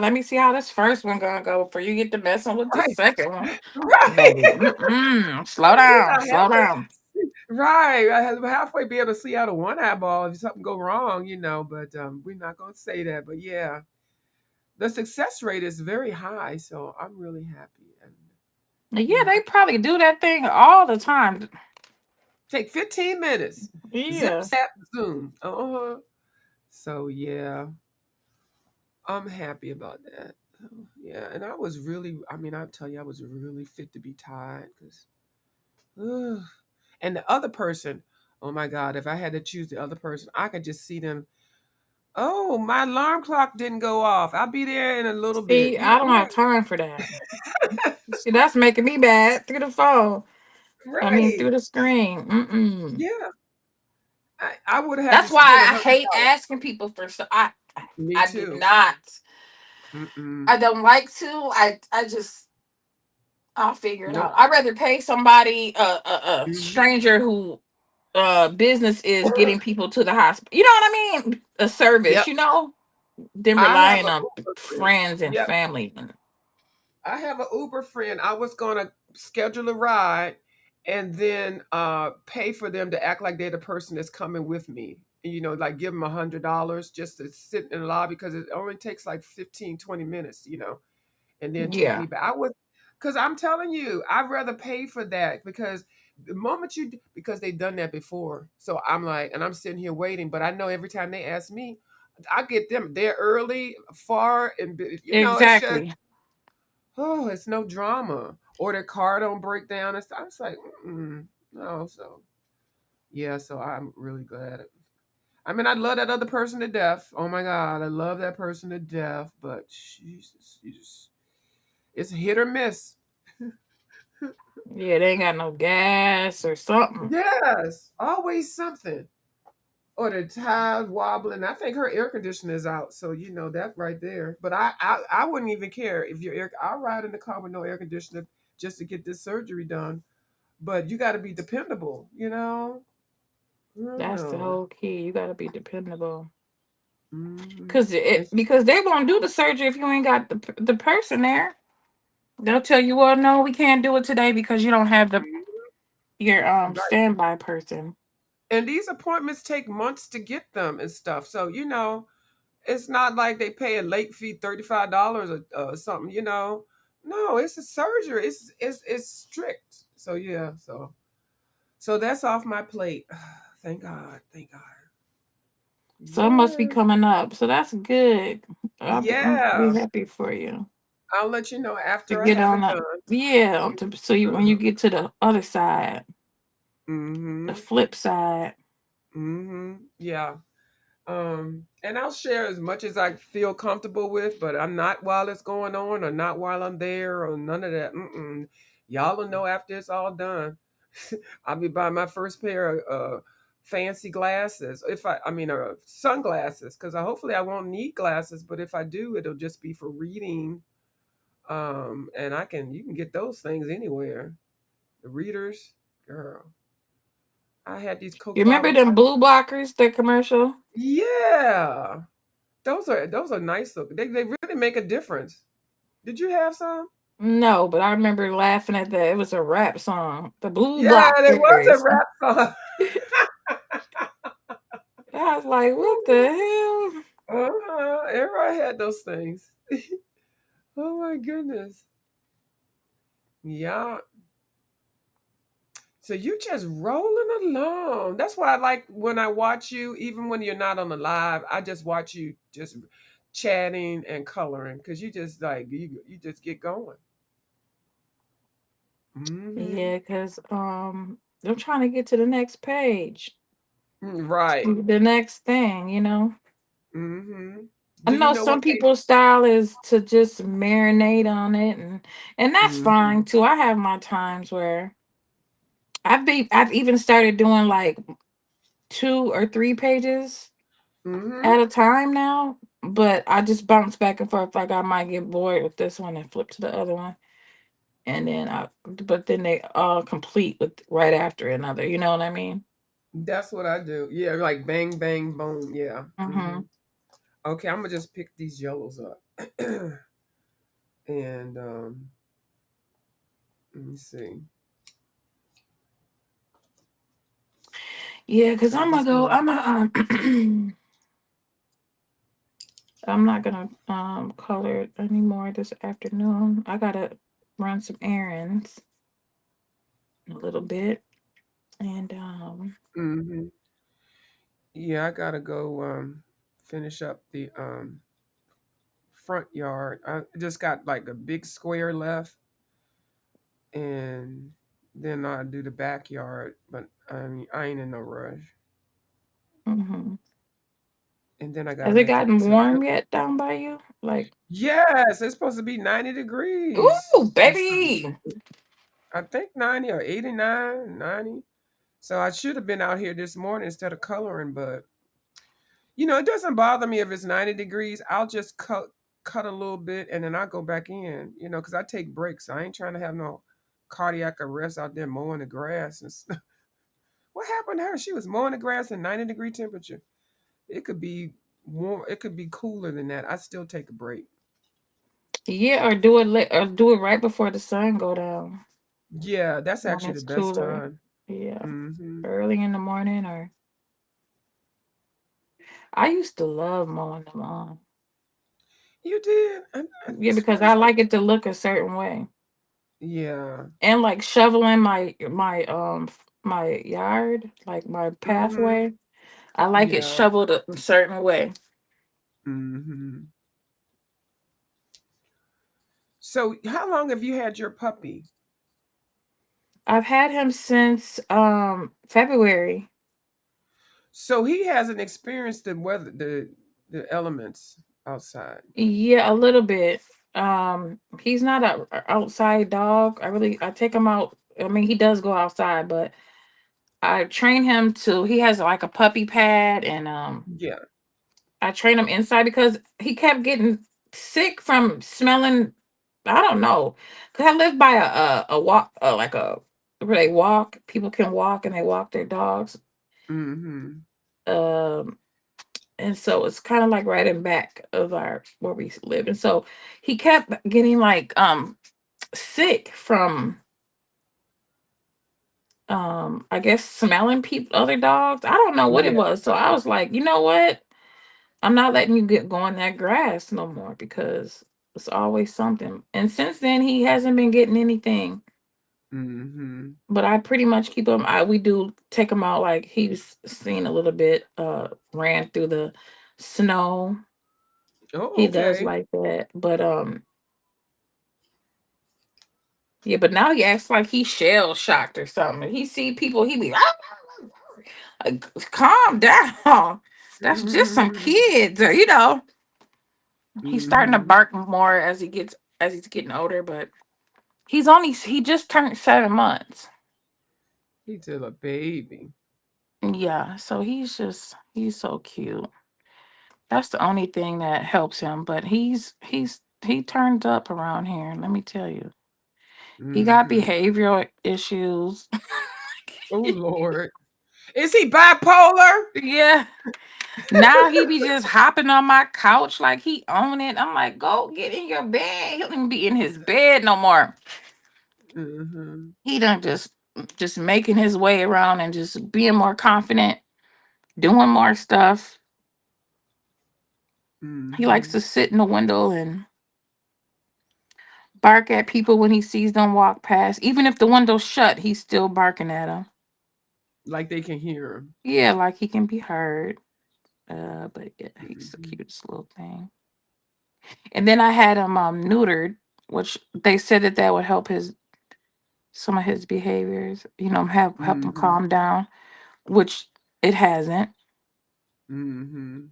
let me see how this first one gonna go before you get to messing with the right, second one. right. Baby, mm-mm. Slow At least down, I slow halfway, down. right. I have halfway be able to see out of one eyeball if something go wrong. But we're not gonna say that. But yeah, the success rate is very high, so I'm really happy. And Yeah, I they can probably do that thing all the time. take 15 minutes, zip, Yeah. zap, zoom. So yeah, I'm happy about that. Yeah, and I was really, I mean, I tell you, I was really fit to be tied because, and the other person, oh my God, if I had to choose the other person, I could just see them. Oh, my alarm clock didn't go off. I'll be there in a little bit. See, I don't have time for that. See, that's making me bad through the phone. I mean, Right. through the screen. Mm-mm. Yeah. I would have had to That's spend why a I hundred hate dollars. asking people for stuff. Me I do too. not. Mm-mm. I don't like to. I just I'll figure it out. Nope. I'd rather pay somebody, a Hmm. stranger who business is getting people to the hospital. You know what I mean? A service, Yep. you know, then I have relying a on Uber friend. friends and Yep. family. I have an Uber friend. I was gonna schedule a ride and then pay for them to act like they're the person that's coming with me. Like give them $100 just to sit in the lobby because it only takes like 15, 20 minutes, and then take Yeah, me back. Because I'm telling you, I'd rather pay for that because the moment because they've done that before. So I'm like, and I'm sitting here waiting, but I know every time they ask me, I get them there early, far, and it's just, exactly. oh, it's no drama. Or their car don't break down and stuff. It's like, no. So yeah, so I'm really glad. I mean, I love that other person to death. Oh my God, I love that person to death. But Jesus, it's hit or miss. Yeah, they ain't got no gas or something. Yes, always something. Or the tires wobbling. I think her air conditioner is out, so that right there. But I wouldn't even care if your air. I'll ride in the car with no air conditioner just to get this surgery done. But you got to be dependable. I don't That's the know. whole key. You gotta be dependable. Hmm. Cause because they won't do the surgery if you ain't got the person there. They'll tell you, well, no, we can't do it today because you don't have the your Right. standby person. And these appointments take months to get them and stuff. So it's not like they pay a late fee $35 or something. No, it's a surgery. It's strict. So yeah, so that's off my plate. Thank God. Thank God. So it must be Yeah. coming up. So that's good. I'm be Yeah. happy for you I'll let you know to after I get have on it up. done. Yeah, so you when you get to the other side, the Mm-hmm. flip side. Mm-hmm. Yeah. And I'll share as much as I feel comfortable with, but I'm not while it's going on or not while I'm there or none of that. Mm-mm. Y'all will know after it's all done. I'll be buying my first pair of fancy glasses. I mean, sunglasses, because hopefully I won't need glasses, but if I do, it'll just be for reading. And you can get those things anywhere. The readers, girl. I had these You Coke remember bottle. them blue blockers, the commercial? Yeah. Those are nice looking. They really make a difference. Did you have some? No, but I remember laughing at that. It was a rap song. The blue Yeah, it was a blockers. rap song. I was like, what the hell? Everybody had those things. Oh my goodness. Yeah. So you just rolling along. That's why I like when I watch you, even when you're not on the live, I just watch you just chatting and coloring because you just like you just get going. Hmm. Yeah, because I'm trying to get to the next page. Right. The next thing, Hmm. I Do you know know what some page? people's style is to just marinate on it, and that's Hmm. fine too. I have my times where I've even started doing like 2 or 3 pages Hmm. at a time now, but I just bounce back and forth. Like I might get bored with this one and flip to the other one, and then but then they all complete with right after another. You know what I mean? That's what I do. Yeah, like bang, bang, boom. Yeah. Hmm. Mm-hmm. Okay, I'm gonna just pick these yellows up, and let me see. Yeah, because So I'm gonna this go. one. I'm not gonna color it anymore this afternoon. I gotta run some errands in a little bit, and Hmm. Yeah, I gotta go finish up the front yard. I just got like a big square left, and then I do the backyard. But I mean, I ain't in no rush. mhm. And then I gotta Has it make it gotten to. warm yet down by you? Like, Yes, it's supposed to be 90 degrees. ooh, baby. I think 90 or 89, 90. So I should have been out here this morning instead of coloring, but it doesn't bother me if it's 90 degrees. I'll just cut a little bit and then I'll go back in, because I take breaks. I ain't trying to have no cardiac arrest out there mowing the grass and stuff. What happened to her? She was mowing the grass in 90-degree temperature. It could be warm. It could be cooler than that. I still take a break. Yeah, or do it or do it right before the sun go down Yeah, that's when actually the it's best cooler. time. Yeah, Hmm. early in the morning. Or I used to love mowing the lawn. You did. Yeah, That's because what I it's like. like it to look a certain way, Yeah. and like shoveling my yard, like my Hmm. pathway. I like it Yeah. shoveled a certain way. Hmm. So, how long have you had your puppy? I've had him since February. So he hasn't experienced the weather, the elements outside. Yeah, a little bit. He's not a outside dog. I take him out. I mean, he does go outside, but I train him to. He has like a puppy pad, and Yeah. I train him inside because he kept getting sick from smelling. I don't know, cause I live by a walk, like a where they walk. People can walk and they walk their dogs. Hmm. Um, and so it's kind of like right in back of our where we live, and so he kept getting like sick from I guess smelling people other dogs. I don't know what it Yeah. was. So I was like, you know what? I'm not letting you get go on that grass no more because it's always something. And since then he hasn't been getting anything. Hmm. But I pretty much keep him. We do take him out like he's seen a little bit, ran through the snow. Oh, He does okay. like that. But yeah, but now he acts like he's shell shocked or something. He see people, he be like, calm down. That's just some Hmm. kids, or he's starting to Hmm. bark more as he's getting older. But he just turned 7 months. He's still a baby. Yeah, so he's so cute. That's the only thing that helps him. But he turned up around here. Let me tell you, he got Hmm. behavioral issues. Oh Lord, is he bipolar? Yeah. Now he be just hopping on my couch like he own it. I'm like, go get in your bed. He don't even be in his bed no more. Hmm. He done just making his way around and just being more confident, doing more stuff. He likes to Hmm. sit in the window and bark at people when he sees them walk past. Even if the window's shut, he's still barking at them. Like they can hear him. Yeah, like he can be heard. But yeah, he's the Hmm. cutest little thing. And then I had him neutered, which they said that would help his some of his behaviors, help him Hmm. calm down, which it hasn't. Hmm.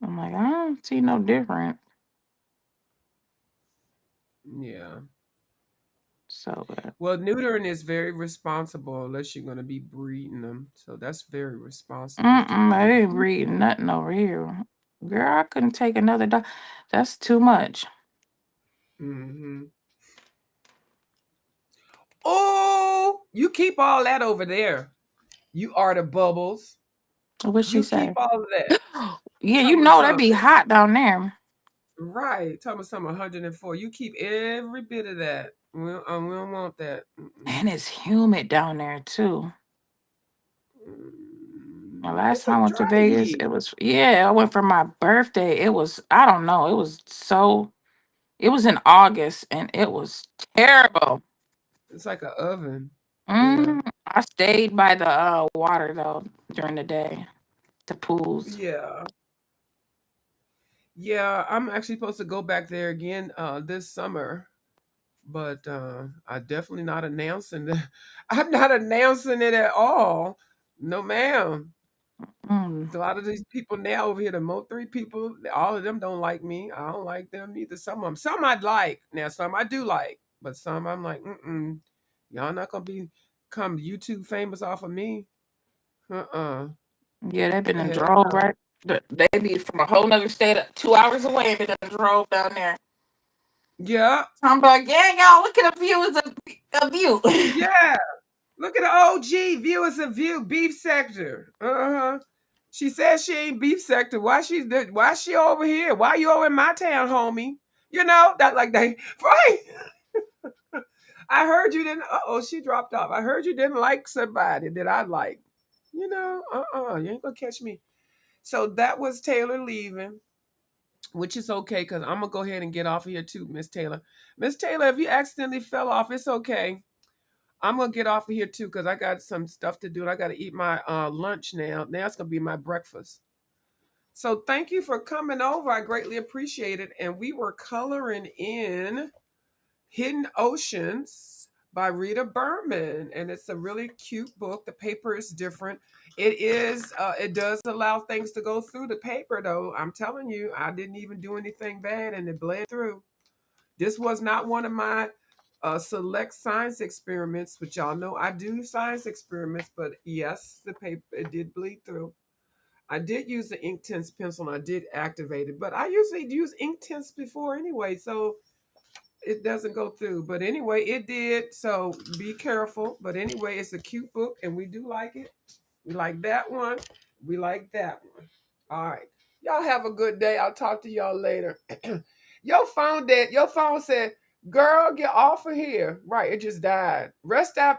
I'm like, I don't see no different. Yeah. So, Well, neutering is very responsible unless you're going to be breeding them. So that's very responsible to I do. ain't reading nothing over here. Girl, I couldn't take another dog. That's too much. Hmm. Oh, you keep all that over there. You are the bubbles. What she You keep say? all of that. Yeah, Tell you me know that'd be something. hot down there. Right. Tell me something. 104. You keep every bit of that. We don't want that. Mm-mm. And it's humid down there too. The last It's time a I went to dry Vegas, heat. I went for my birthday. It was, I don't know, it was in August and it was terrible. It's like an oven. Yeah. I stayed by the water though during the day, the pools. Yeah. Yeah. I'm actually supposed to go back there again this summer. But I definitely not announcing that. I'm not announcing it at all. No, ma'am. Mm, A lot of these people now over here, the Mo three people, all of them don't like me. I don't like them either. Some of them, some I'd like. Now, some I do like, but some I'm like, y'all not gonna come YouTube famous off of me. Uh-uh. yeah, they've been in Heck drove no. right. They be from a whole nother state, 2 hours away, and been in drove down there. Yeah, I'm like, yeah, y'all, look at the views of you. yeah. Look at the OG viewers of view beef sector. Uh-huh. She says she ain't beef sector. Why she over here? Why you over in my town, homie? You know, that like that. Right. I heard you didn't oh, she dropped off. I heard you didn't like somebody that I like. You know, you ain't gonna catch me. So that was Taylor leaving, which is okay because I'm gonna go ahead and get off of here too, Miss Taylor. Miss Taylor, if you accidentally fell off, it's okay. I'm gonna get off of here too because I got some stuff to do. And I got to eat my lunch now. Now it's gonna be my breakfast. So thank you for coming over. I greatly appreciate it. And we were coloring in Hidden Oceans by Rita Berman, and it's a really cute book. The paper is different. It does allow things to go through the paper, though. I'm telling you, I didn't even do anything bad, and it bled through. This was not one of my select science experiments, but y'all know I do science experiments. But yes, the paper it did bleed through. I did use the Inktense pencil and I did activate it, but I usually use Inktense before anyway, so it doesn't go through. But anyway, it did. So be careful. But anyway, it's a cute book and we do like it. We like that one. We like that one. All right. Y'all have a good day. I'll talk to y'all later. Your phone said, girl, get off of here. Right, it just died. Rest in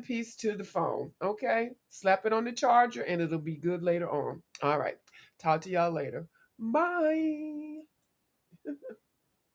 peace to the phone. Okay. Slap it on the charger and it'll be good later on. All right. Talk to y'all later. Bye.